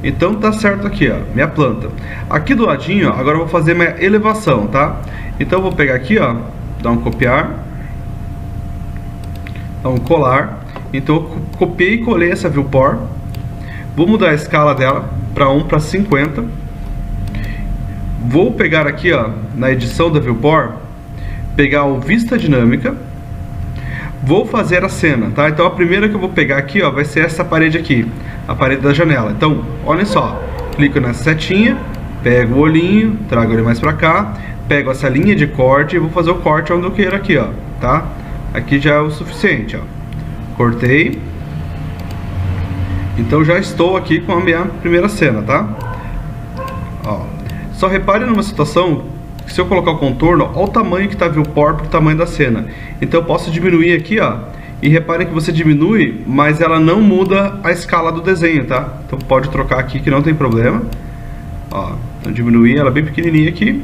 Então tá certo aqui, ó, minha planta. Aqui do ladinho, ó, agora eu vou fazer minha elevação, tá? Então eu vou pegar aqui, ó, dar um copiar, dar um colar. Então eu copiei e colei essa viewport. Vou mudar a escala dela para 1:50. Vou pegar aqui, ó, na edição da viewport, pegar o vista dinâmica. Vou fazer a cena, tá? Então a primeira que eu vou pegar aqui, ó, vai ser essa parede aqui, a parede da janela. Então, olhem só, clico nessa setinha, pego o olhinho, trago ele mais pra cá, pego essa linha de corte e vou fazer o corte onde eu quero aqui, ó, tá? Aqui já é o suficiente, ó. Cortei. Então já estou aqui com a minha primeira cena, tá? Ó, só repare numa situação. Se eu colocar o contorno, olha o tamanho que está a viewport para o tamanho da cena. Então eu posso diminuir aqui, ó. E reparem que você diminui, mas ela não muda a escala do desenho, tá? Então pode trocar aqui que não tem problema. Ó, então diminuí ela bem pequenininha aqui.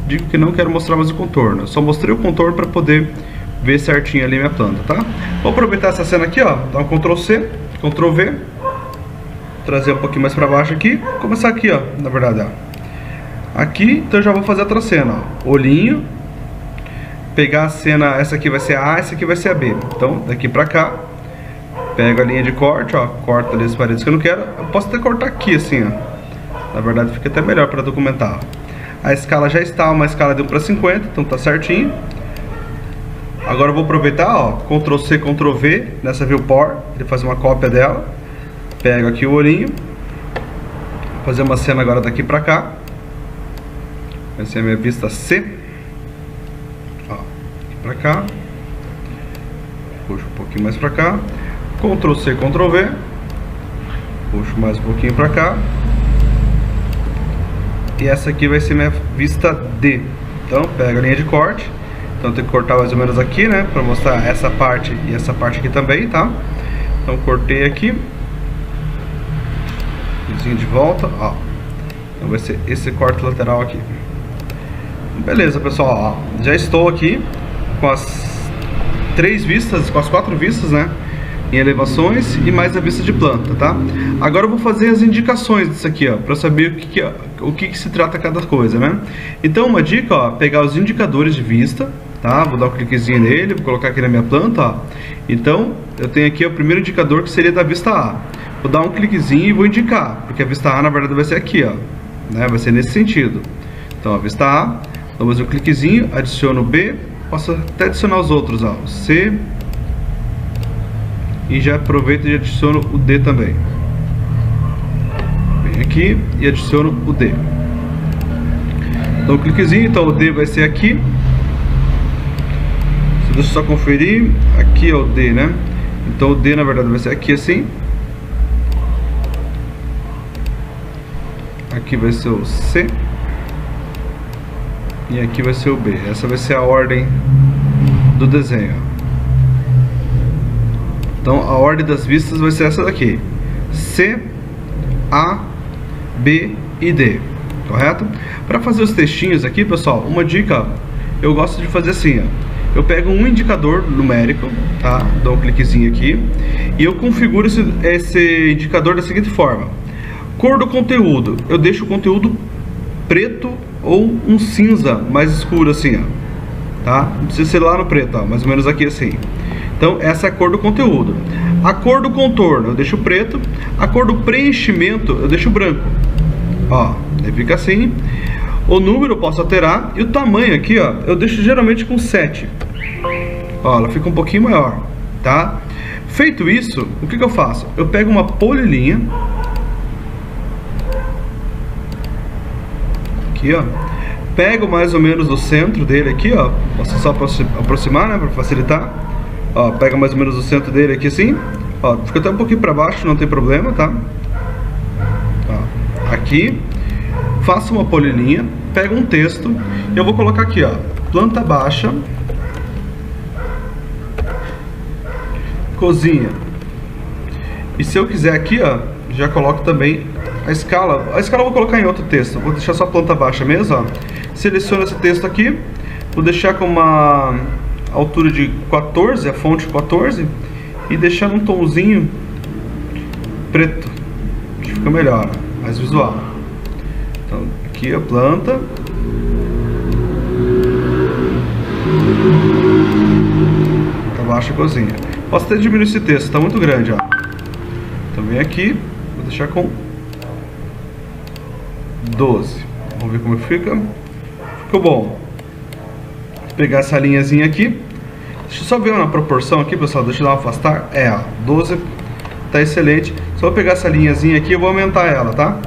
Digo que não quero mostrar mais o contorno. Eu só mostrei o contorno para poder ver certinho ali minha planta, tá? Vou aproveitar essa cena aqui, ó. Dar um Ctrl C, Ctrl V. Trazer um pouquinho mais para baixo aqui. Começar aqui, ó. Na verdade, ó. Aqui, então eu já vou fazer outra cena, ó. Olhinho. Pegar a cena, essa aqui vai ser a A, essa aqui vai ser a B. Então, daqui pra cá, pego a linha de corte, ó. Corto ali as paredes que eu não quero. Eu posso até cortar aqui, assim, ó. Na verdade, fica até melhor para documentar, ó. A escala já está, uma escala de 1:50, então tá certinho. Agora eu vou aproveitar, ó. Ctrl C, Ctrl V nessa viewport. Ele faz uma cópia dela. Pego aqui o olhinho. Vou fazer uma cena agora daqui pra cá. Essa é a minha vista C. Ó, aqui pra cá. Puxo um pouquinho mais pra cá. Ctrl C, Ctrl V. Puxo mais um pouquinho pra cá. E essa aqui vai ser minha vista D. Então, pego a linha de corte. Então, tem que cortar mais ou menos aqui, né? Pra mostrar essa parte e essa parte aqui também, tá? Então, cortei aqui. Vizinho de volta, ó. Então, vai ser esse corte lateral aqui. Beleza, pessoal, ó, já estou aqui com as 3 vistas, com as 4 vistas, né, em elevações e mais a vista de planta, tá? Agora eu vou fazer as indicações disso aqui, ó, para saber o que se trata cada coisa, né? Então uma dica, ó, pegar os indicadores de vista, tá? Vou dar um cliquezinho nele, vou colocar aqui na minha planta, ó. Então eu tenho aqui o primeiro indicador que seria da vista A. Vou dar um cliquezinho e vou indicar, porque a vista A na verdade vai ser aqui, ó, né? Vai ser nesse sentido. Então a vista A. Damos um cliquezinho, adiciono o B, posso até adicionar os outros, ó, o C, e já aproveito e adiciono o D também. Venho aqui e adiciono o D. Dou um cliquezinho, então o D vai ser aqui. Deixa eu só conferir, aqui é o D, né? Então o D na verdade vai ser aqui assim. Aqui vai ser o C. E aqui vai ser o B. Essa vai ser a ordem do desenho. Então a ordem das vistas vai ser essa daqui: C, A, B e D. Correto? Para fazer os textinhos aqui, pessoal, uma dica, eu gosto de fazer assim, ó. Eu pego um indicador numérico, tá? Dou um cliquezinho aqui e eu configuro esse indicador da seguinte forma: cor do conteúdo, eu deixo o conteúdo preto ou um cinza mais escuro assim, ó, tá? Não precisa ser lá no preto, ó, mais ou menos aqui assim. Então essa é a cor do conteúdo. A cor do contorno eu deixo preto, a cor do preenchimento eu deixo branco, ó, aí fica assim. O número eu posso alterar e o tamanho aqui, ó, eu deixo geralmente com 7. Ó, ela fica um pouquinho maior, tá? Feito isso, o que eu faço? Eu pego uma polilinha aqui, ó, pego mais ou menos o centro dele aqui, ó, posso só aproximar, né, para facilitar. Ó, pega mais ou menos o centro dele aqui assim, ó, fica até um pouquinho para baixo, não tem problema, tá? Ó, aqui, faço uma polilinha, pego um texto e eu vou colocar aqui, ó, planta baixa, cozinha. E se eu quiser aqui, ó, já coloco também a escala. A escala eu vou colocar em outro texto, vou deixar só planta baixa mesmo, ó. Seleciono esse texto aqui, vou deixar com uma altura de 14, a fonte 14, e deixar um tomzinho preto, que fica melhor, mais visual. Então aqui a planta, baixa cozinha. Posso até diminuir esse texto, está muito grande, ó. Então vem aqui, vou deixar com 12. Vamos ver como fica. Ficou bom. Vou pegar essa linhazinha aqui. Deixa eu só ver na proporção aqui, pessoal. Deixa eu dar uma afastar. É, ó, 12 tá excelente. Só vou pegar essa linhazinha aqui e vou aumentar ela, tá?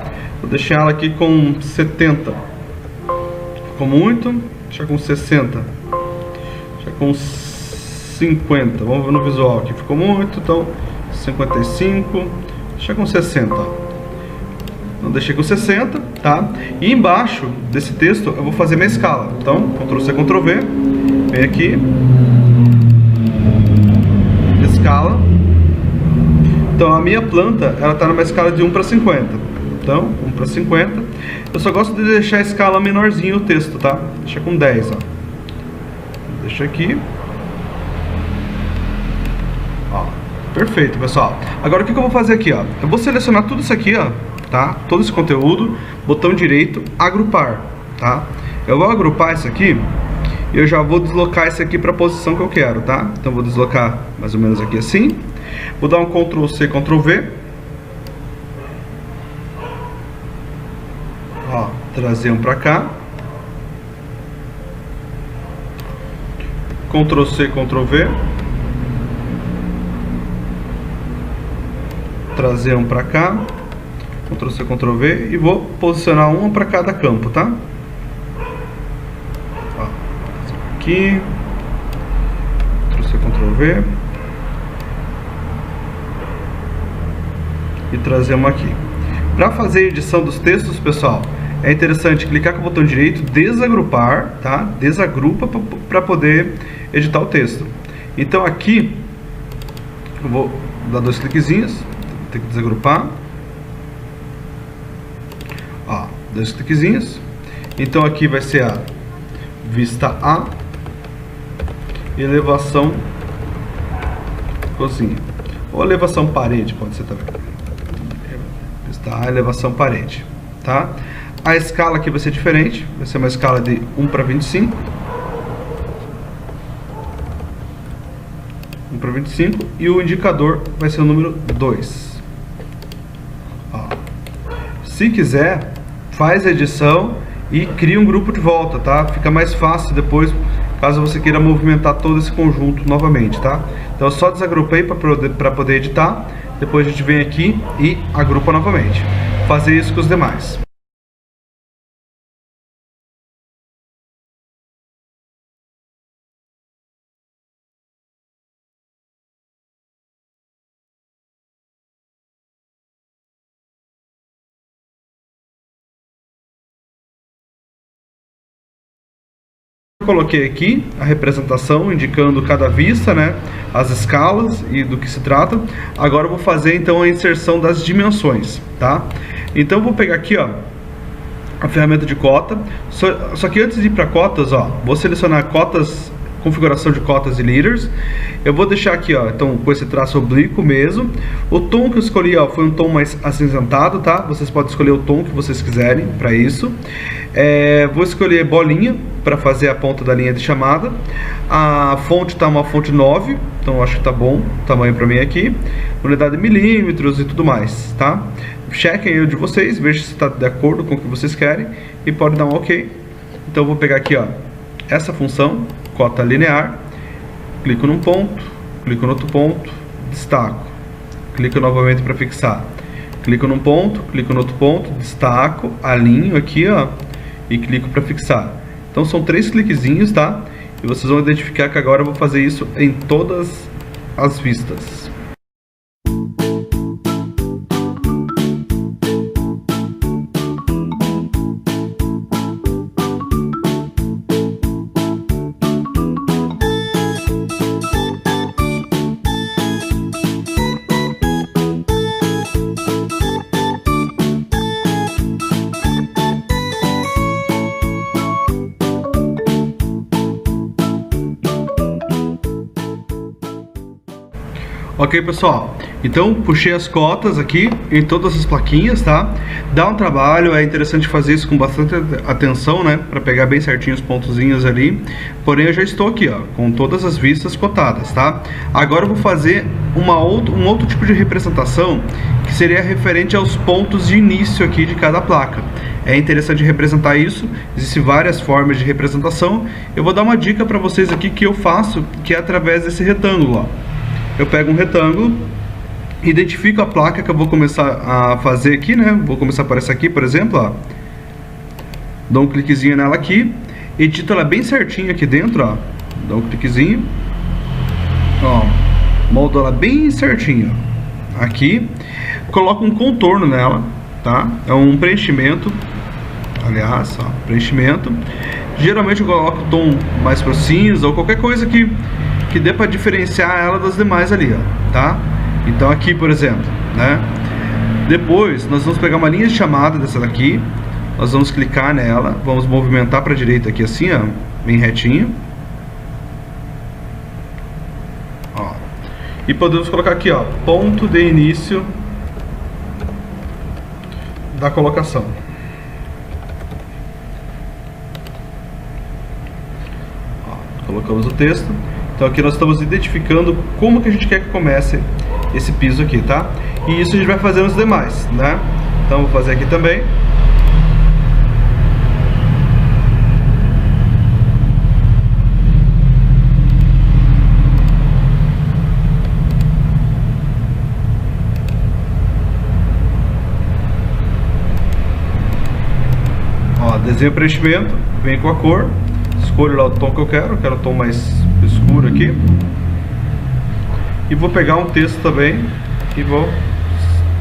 Vou deixar ela aqui com 70. Ficou muito. Deixa com 60. Deixa com 50. Vamos ver no visual aqui. Ficou muito. Então, 55. Deixa com 60. Então, deixei com 60, tá? E embaixo desse texto eu vou fazer minha escala. Então, Ctrl+C, Ctrl+V. Vem aqui. Escala. Então, a minha planta, ela tá numa escala de 1:50. Então, 1:50. Eu só gosto de deixar a escala menorzinho o texto, tá? Deixa com 10, ó. Deixa aqui. Ó, perfeito, pessoal. Agora, o que eu vou fazer aqui, ó? Eu vou selecionar tudo isso aqui, ó, tá? Todo esse conteúdo, botão direito, agrupar, tá? Eu vou agrupar isso aqui e eu já vou deslocar isso aqui para a posição que eu quero, tá? Então, vou deslocar mais ou menos aqui assim. Vou dar um Ctrl+C, Ctrl+V. Ó, trazer um para cá. Ctrl+C, Ctrl+V. Trazer um para cá. Ctrl+C, Ctrl+V. E vou posicionar um para cada campo, tá? Ó, aqui. Ctrl+C, Ctrl+V. E trazer uma aqui. Para fazer a edição dos textos, pessoal, é interessante clicar com o botão direito, desagrupar, tá? Desagrupa para poder editar o texto. Então aqui eu vou dar 2 cliquezinhos, tem que desagrupar. Ó, 2 cliquezinhos. Então aqui vai ser a vista A, elevação cozinha, ou elevação parede, pode ser também. Vista A, elevação parede, tá? A escala aqui vai ser diferente, vai ser uma escala de 1:25. 1:25 e o indicador vai ser o número 2. Ó. Se quiser, faz a edição e cria um grupo de volta, tá? Fica mais fácil depois, caso você queira movimentar todo esse conjunto novamente, tá? Então eu só desagrupei para poder editar, depois a gente vem aqui e agrupa novamente. Fazer isso com os demais. Eu coloquei aqui a representação indicando cada vista, né, as escalas e do que se trata. Agora eu vou fazer então a inserção das dimensões, tá? Então eu vou pegar aqui, ó, a ferramenta de cota. Só que antes de ir para cotas, ó, vou selecionar cotas configuração de cotas e leaders. Eu vou deixar aqui, ó, então com esse traço oblíquo mesmo. O tom que eu escolhi, ó, foi um tom mais acinzentado, tá? Vocês podem escolher o tom que vocês quiserem para isso. Vou escolher bolinha para fazer a ponta da linha de chamada. A fonte tá uma fonte 9, então eu acho que tá bom o tamanho para mim aqui. Unidade de milímetros e tudo mais, tá? Chequem aí o de vocês, vejam se está de acordo com o que vocês querem e pode dar um OK. Então eu vou pegar aqui, ó, essa função, cota linear, clico num ponto, clico no outro ponto, destaco, clico novamente para fixar, clico num ponto, clico no outro ponto, destaco, alinho aqui, ó, e clico para fixar. Então são 3 cliquezinhos, tá? E vocês vão identificar que agora eu vou fazer isso em todas as vistas. Ok, pessoal, então puxei as cotas aqui em todas as plaquinhas, tá? Dá um trabalho, é interessante fazer isso com bastante atenção, né? Para pegar bem certinho os pontozinhos ali. Porém, eu já estou aqui, ó, com todas as vistas cotadas, tá? Agora eu vou fazer um outro tipo de representação, que seria referente aos pontos de início aqui de cada placa. É interessante representar isso, existem várias formas de representação. Eu vou dar uma dica para vocês aqui que eu faço, que é através desse retângulo, ó. Eu pego um retângulo, identifico a placa que eu vou começar a fazer aqui, né? Vou começar por essa aqui, por exemplo, ó. Dou um cliquezinho nela aqui, edito ela bem certinho aqui dentro, ó. Dou um cliquezinho, ó, moldo ela bem certinho, ó. Aqui, coloco um contorno nela, tá? É um preenchimento, aliás, ó, preenchimento. Geralmente eu coloco o tom mais pro cinza ou qualquer coisa que dê para diferenciar ela das demais ali, ó, tá? Então aqui, por exemplo, né? Depois nós vamos pegar uma linha de chamada dessa daqui, nós vamos clicar nela, vamos movimentar para a direita aqui assim, ó, bem retinho, ó. E podemos colocar aqui, ó, ponto de início da colocação. Ó, colocamos o texto. Então aqui nós estamos identificando como que a gente quer que comece esse piso aqui, tá? E isso a gente vai fazer nos demais, né? Então vou fazer aqui também. Ó, desenho preenchimento, vem com a cor. Escolho lá o tom que eu quero o tom mais escuro aqui. E vou pegar um texto também e vou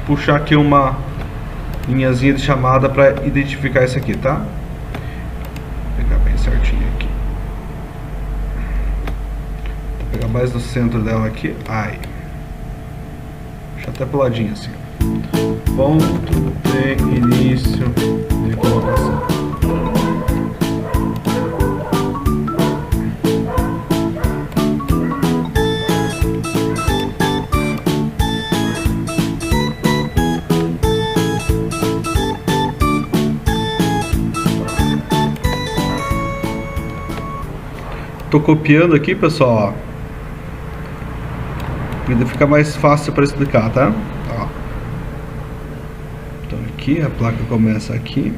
puxar aqui uma linhazinha de chamada para identificar isso aqui, tá? Vou pegar bem certinho aqui. Vou pegar mais no centro dela aqui. Ai. Deixa até pro ladinho assim. Ponto de início de colocação. Tô copiando aqui, pessoal, para ficar mais fácil para explicar, tá? Ó. Então aqui a placa começa aqui.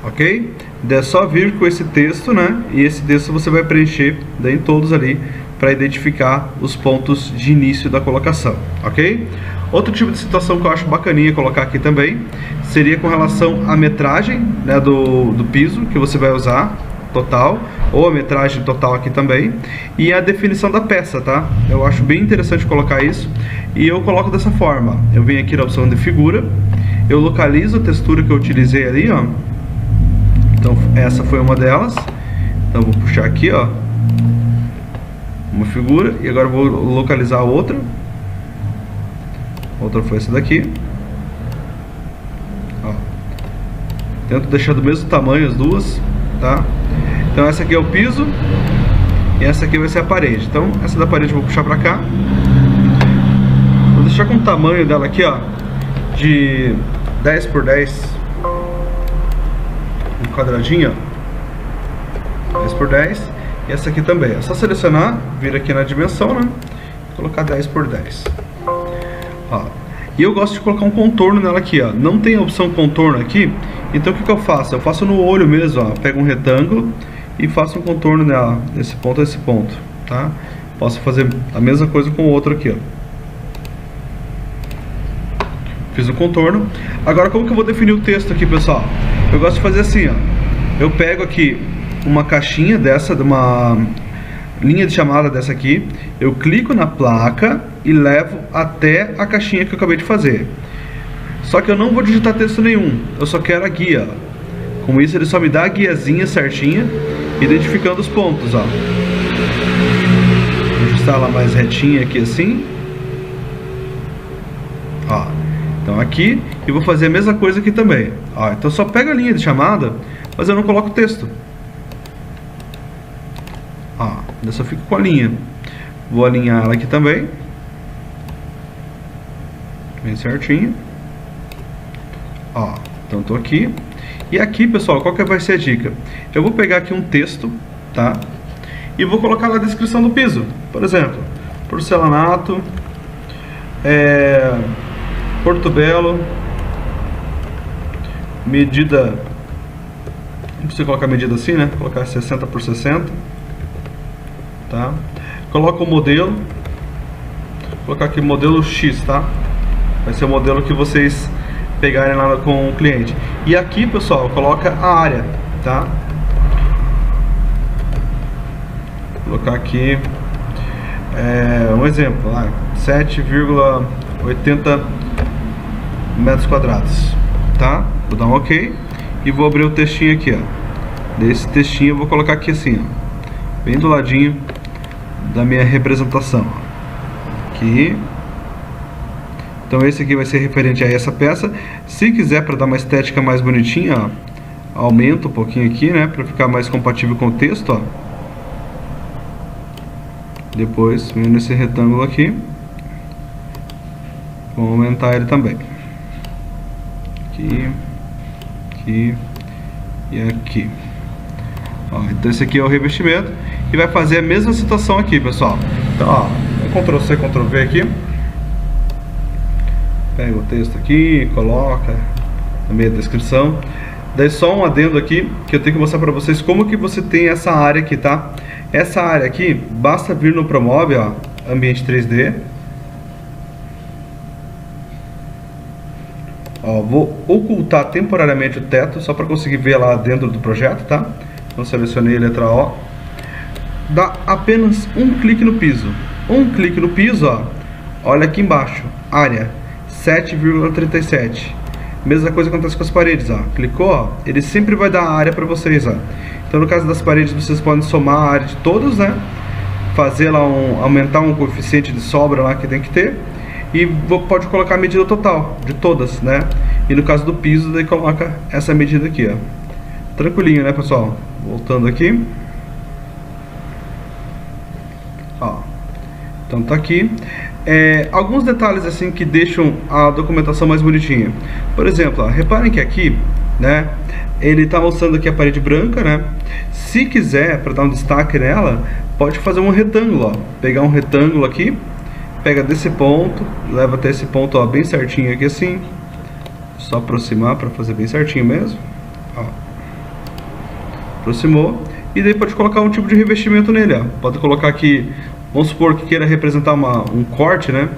Ok? É só vir com esse texto, né? E esse texto você vai preencher daí todos ali para identificar os pontos de início da colocação, ok? Outro tipo de situação que eu acho bacaninha colocar aqui também seria com relação à metragem, né, do piso que você vai usar, total, ou a metragem total aqui também, e a definição da peça, tá? Eu acho bem interessante colocar isso, e eu coloco dessa forma. Eu venho aqui na opção de figura, eu localizo a textura que eu utilizei ali, ó. Então essa foi uma delas. Então vou puxar aqui, ó, uma figura, e agora eu vou localizar a outra. A outra foi essa daqui. Ó. Tento deixar do mesmo tamanho as duas, tá? Então essa aqui é o piso e essa aqui vai ser a parede. Então essa da parede eu vou puxar pra cá. Vou deixar com o tamanho dela aqui, ó, de 10 por 10, um quadradinho, ó, 10 por 10. E essa aqui também, é só selecionar, vir aqui na dimensão, né, colocar 10 por 10. Ó. E eu gosto de colocar um contorno nela aqui, ó. Não tem a opção contorno aqui, então o que eu faço? Eu faço no olho mesmo, ó. Pego um retângulo e faço um contorno nela, desse ponto a esse ponto, tá? Posso fazer a mesma coisa com o outro aqui, ó. Fiz o contorno. Agora como que eu vou definir o texto aqui, pessoal? Eu gosto de fazer assim, ó. Eu pego aqui uma caixinha dessa, de uma linha de chamada dessa aqui. Eu clico na placa e levo até a caixinha que eu acabei de fazer. Só que eu não vou digitar texto nenhum. Eu só quero a guia. Com isso ele só me dá a guiazinha certinha, identificando os pontos, ó. Vou ajustar ela mais retinha aqui assim. Ó. Então aqui, e vou fazer a mesma coisa aqui também. Ó, então só pego a linha de chamada, mas eu não coloco texto. Ó, eu só fico com a linha. Vou alinhar ela aqui também, bem certinho. Ó, então tô aqui. E aqui, pessoal, qual que vai ser a dica? Eu vou pegar aqui um texto, tá? E vou colocar na descrição do piso. Por exemplo, porcelanato, Porto Belo, medida, não precisa colocar medida assim, né? Vou colocar 60 por 60, tá? Coloca o modelo, vou colocar aqui modelo X, tá? Vai ser o modelo que vocês pegarem lá com o cliente. E aqui, pessoal, coloca a área, tá? Vou colocar aqui um exemplo, 7,80 metros quadrados, tá? Vou dar um OK e vou abrir o textinho aqui, ó. Desse textinho eu vou colocar aqui assim, ó, bem do ladinho da minha representação, ó. Aqui. Então esse aqui vai ser referente a essa peça. Se quiser, para dar uma estética mais bonitinha, ó, aumenta um pouquinho aqui, né, para ficar mais compatível com o texto, ó. Depois vem nesse retângulo aqui, vou aumentar ele também. Aqui, aqui e aqui. Ó, então esse aqui é o revestimento e vai fazer a mesma situação aqui, pessoal. Então, ó, Ctrl C, Ctrl V aqui. Pega o texto aqui, coloca na minha descrição. Daí só um adendo aqui que eu tenho que mostrar para vocês como que você tem essa área aqui, tá? Essa área aqui, basta vir no Promove, ó, ambiente 3D. Ó, vou ocultar temporariamente o teto, só para conseguir ver lá dentro do projeto, tá? Então selecionei a letra O. Dá apenas um clique no piso. Um clique no piso, ó. Olha aqui embaixo, área 7,37. Mesma coisa acontece com as paredes, ó. Clicou, ó, ele sempre vai dar a área para vocês, ó. Então no caso das paredes vocês podem somar a área de todas, né? Fazer lá aumentar um coeficiente de sobra lá que tem que ter. E pode colocar a medida total de todas, né? E no caso do piso, daí coloca essa medida aqui, ó. Tranquilinho, né, pessoal? Voltando aqui. Ó. Então tá aqui. Alguns detalhes assim que deixam a documentação mais bonitinha. Por exemplo, ó, reparem que aqui, né, ele tá mostrando aqui a parede branca, né? Se quiser, para dar um destaque nela, pode fazer um retângulo, ó. Pegar um retângulo aqui, pega desse ponto, leva até esse ponto, ó, bem certinho aqui assim. Só aproximar para fazer bem certinho mesmo. Ó. Aproximou. E daí pode colocar um tipo de revestimento nele, ó. Pode colocar aqui, vamos supor que queira representar um corte, né?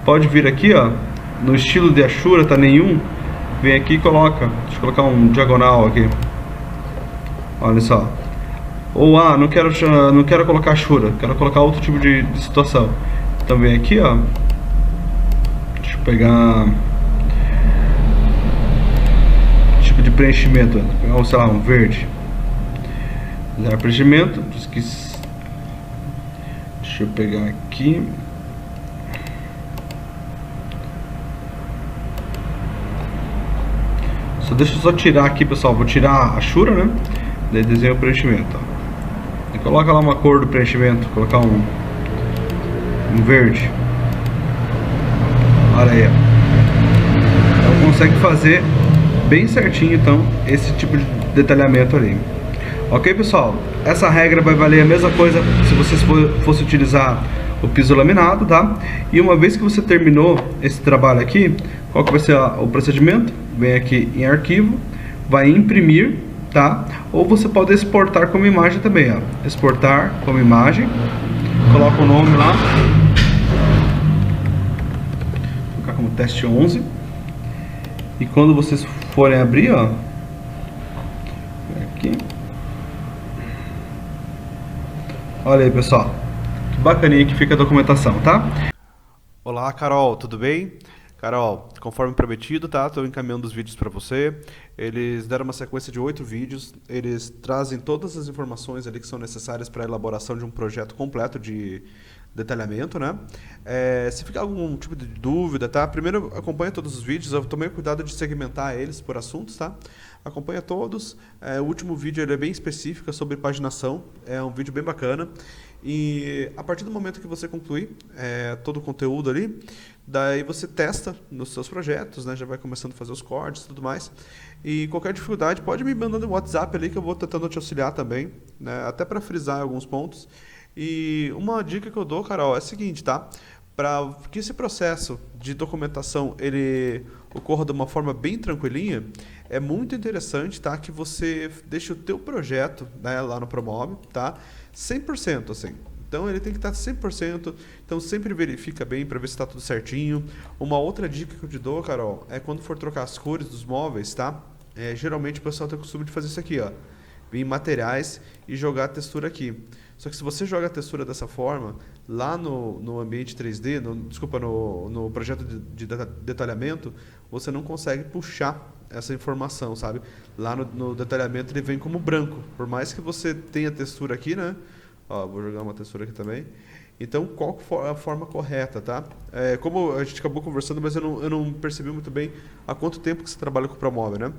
Pode vir aqui, ó, no estilo de Ashura, tá nenhum. Vem aqui e coloca. Deixa eu colocar um diagonal aqui. Olha só. Ou não quero colocar Ashura, quero colocar outro tipo de situação. Então vem aqui, ó. Deixa eu pegar tipo de preenchimento. Vou pegar, sei lá, um verde. Usar preenchimento. Deixa eu pegar aqui. Deixa eu só tirar aqui, pessoal. Vou tirar a Shura, né? Daí desenho o preenchimento, ó. E coloca lá uma cor do preenchimento. Colocar um verde. Olha aí, ó. Então consegue fazer bem certinho, então, esse tipo de detalhamento ali. Ok, pessoal? Essa regra vai valer a mesma coisa se você fosse utilizar o piso laminado, tá? E uma vez que você terminou esse trabalho aqui, qual que vai ser o procedimento? Vem aqui em arquivo, vai imprimir, tá? Ou você pode exportar como imagem também, ó. Exportar como imagem, coloca o nome lá, vou colocar como teste 11. E quando vocês forem abrir, ó, aqui, olha aí, pessoal, que bacaninha que fica a documentação, tá? Olá, Carol, tudo bem? Carol, conforme prometido, tá? Estou encaminhando os vídeos para você. Eles deram uma sequência de 8 vídeos. Eles trazem todas as informações ali que são necessárias para a elaboração de um projeto completo de detalhamento, né? Se ficar algum tipo de dúvida, tá? Primeiro, acompanha todos os vídeos. Eu tomei cuidado de segmentar eles por assuntos, tá? Acompanha todos. O último vídeo ele é bem específico, é sobre paginação. É um vídeo bem bacana. E a partir do momento que você concluir todo o conteúdo ali, daí você testa nos seus projetos, né? Já vai começando a fazer os cortes e tudo mais. E qualquer dificuldade pode me mandando no WhatsApp ali que eu vou tentando te auxiliar também, né? Até para frisar alguns pontos. E uma dica que eu dou, Carol, é a seguinte, tá? Para que esse processo de documentação ele ocorra de uma forma bem tranquilinha, é muito interessante, tá? Que você deixe o teu projeto, né, lá no Promove, tá? 100%, assim. Então ele tem que estar 100%, então sempre verifica bem para ver se está tudo certinho. Uma outra dica que eu te dou, Carol, é quando for trocar as cores dos móveis, tá? Geralmente o pessoal tem o costume de fazer isso aqui, ó. Vir em materiais e jogar a textura aqui. Só que se você joga a textura dessa forma, lá no ambiente 3D, no projeto de detalhamento, você não consegue puxar essa informação, sabe? Lá no detalhamento ele vem como branco. Por mais que você tenha textura aqui, né? Ó, vou jogar uma textura aqui também. Então, qual é a forma correta, tá? Como a gente acabou conversando, mas eu não percebi muito bem há quanto tempo que você trabalha com o Promove, né?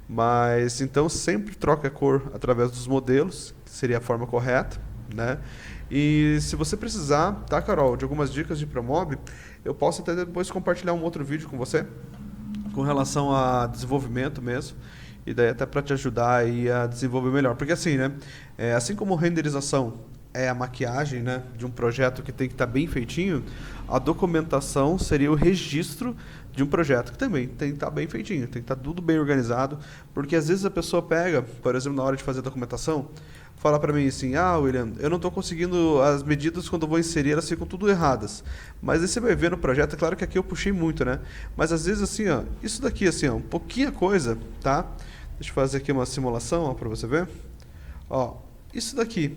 Mas, então, sempre troca a cor através dos modelos, que seria a forma correta, né? E se você precisar, tá, Carol, de algumas dicas de Promove, eu posso até depois compartilhar um outro vídeo com você, com relação a desenvolvimento mesmo, e daí até para te ajudar aí a desenvolver melhor. Porque assim, né? Assim como renderização é a maquiagem, né, de um projeto que tem que estar bem feitinho, a documentação seria o registro de um projeto que também tem que estar bem feitinho, tem que estar tudo bem organizado, porque às vezes a pessoa pega, por exemplo, na hora de fazer a documentação, fala para mim assim, William, eu não estou conseguindo, as medidas quando eu vou inserir, elas ficam tudo erradas. Mas aí você vai ver no projeto, é claro que aqui eu puxei muito, né? Mas às vezes assim, ó, isso daqui assim, ó, um pouquinha coisa, tá? Deixa eu fazer aqui uma simulação, para você ver. Ó, isso daqui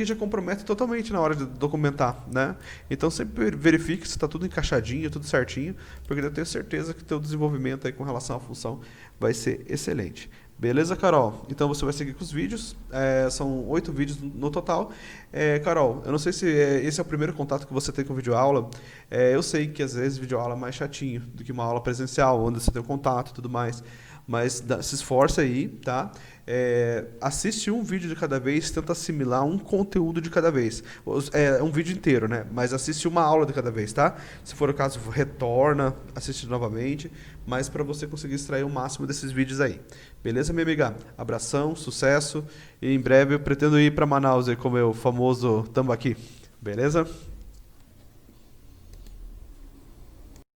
já compromete totalmente na hora de documentar, né? Então sempre verifique se está tudo encaixadinho, tudo certinho, porque eu tenho certeza que o teu desenvolvimento aí com relação à função vai ser excelente. Beleza, Carol? Então você vai seguir com os vídeos, são 8 vídeos no total. Carol, eu não sei se esse é o primeiro contato que você tem com videoaula. Eu sei que às vezes videoaula é mais chatinho do que uma aula presencial, onde você tem o contato e tudo mais. Mas se esforça aí, tá? Assiste um vídeo de cada vez, tenta assimilar um conteúdo de cada vez. Um vídeo inteiro, né? Mas assiste uma aula de cada vez, tá? Se for o caso, retorna, assiste novamente, mas para você conseguir extrair o máximo desses vídeos aí. Beleza, minha amiga? Abração, sucesso, e em breve eu pretendo ir para Manaus aí com o meu famoso tambaqui. Beleza?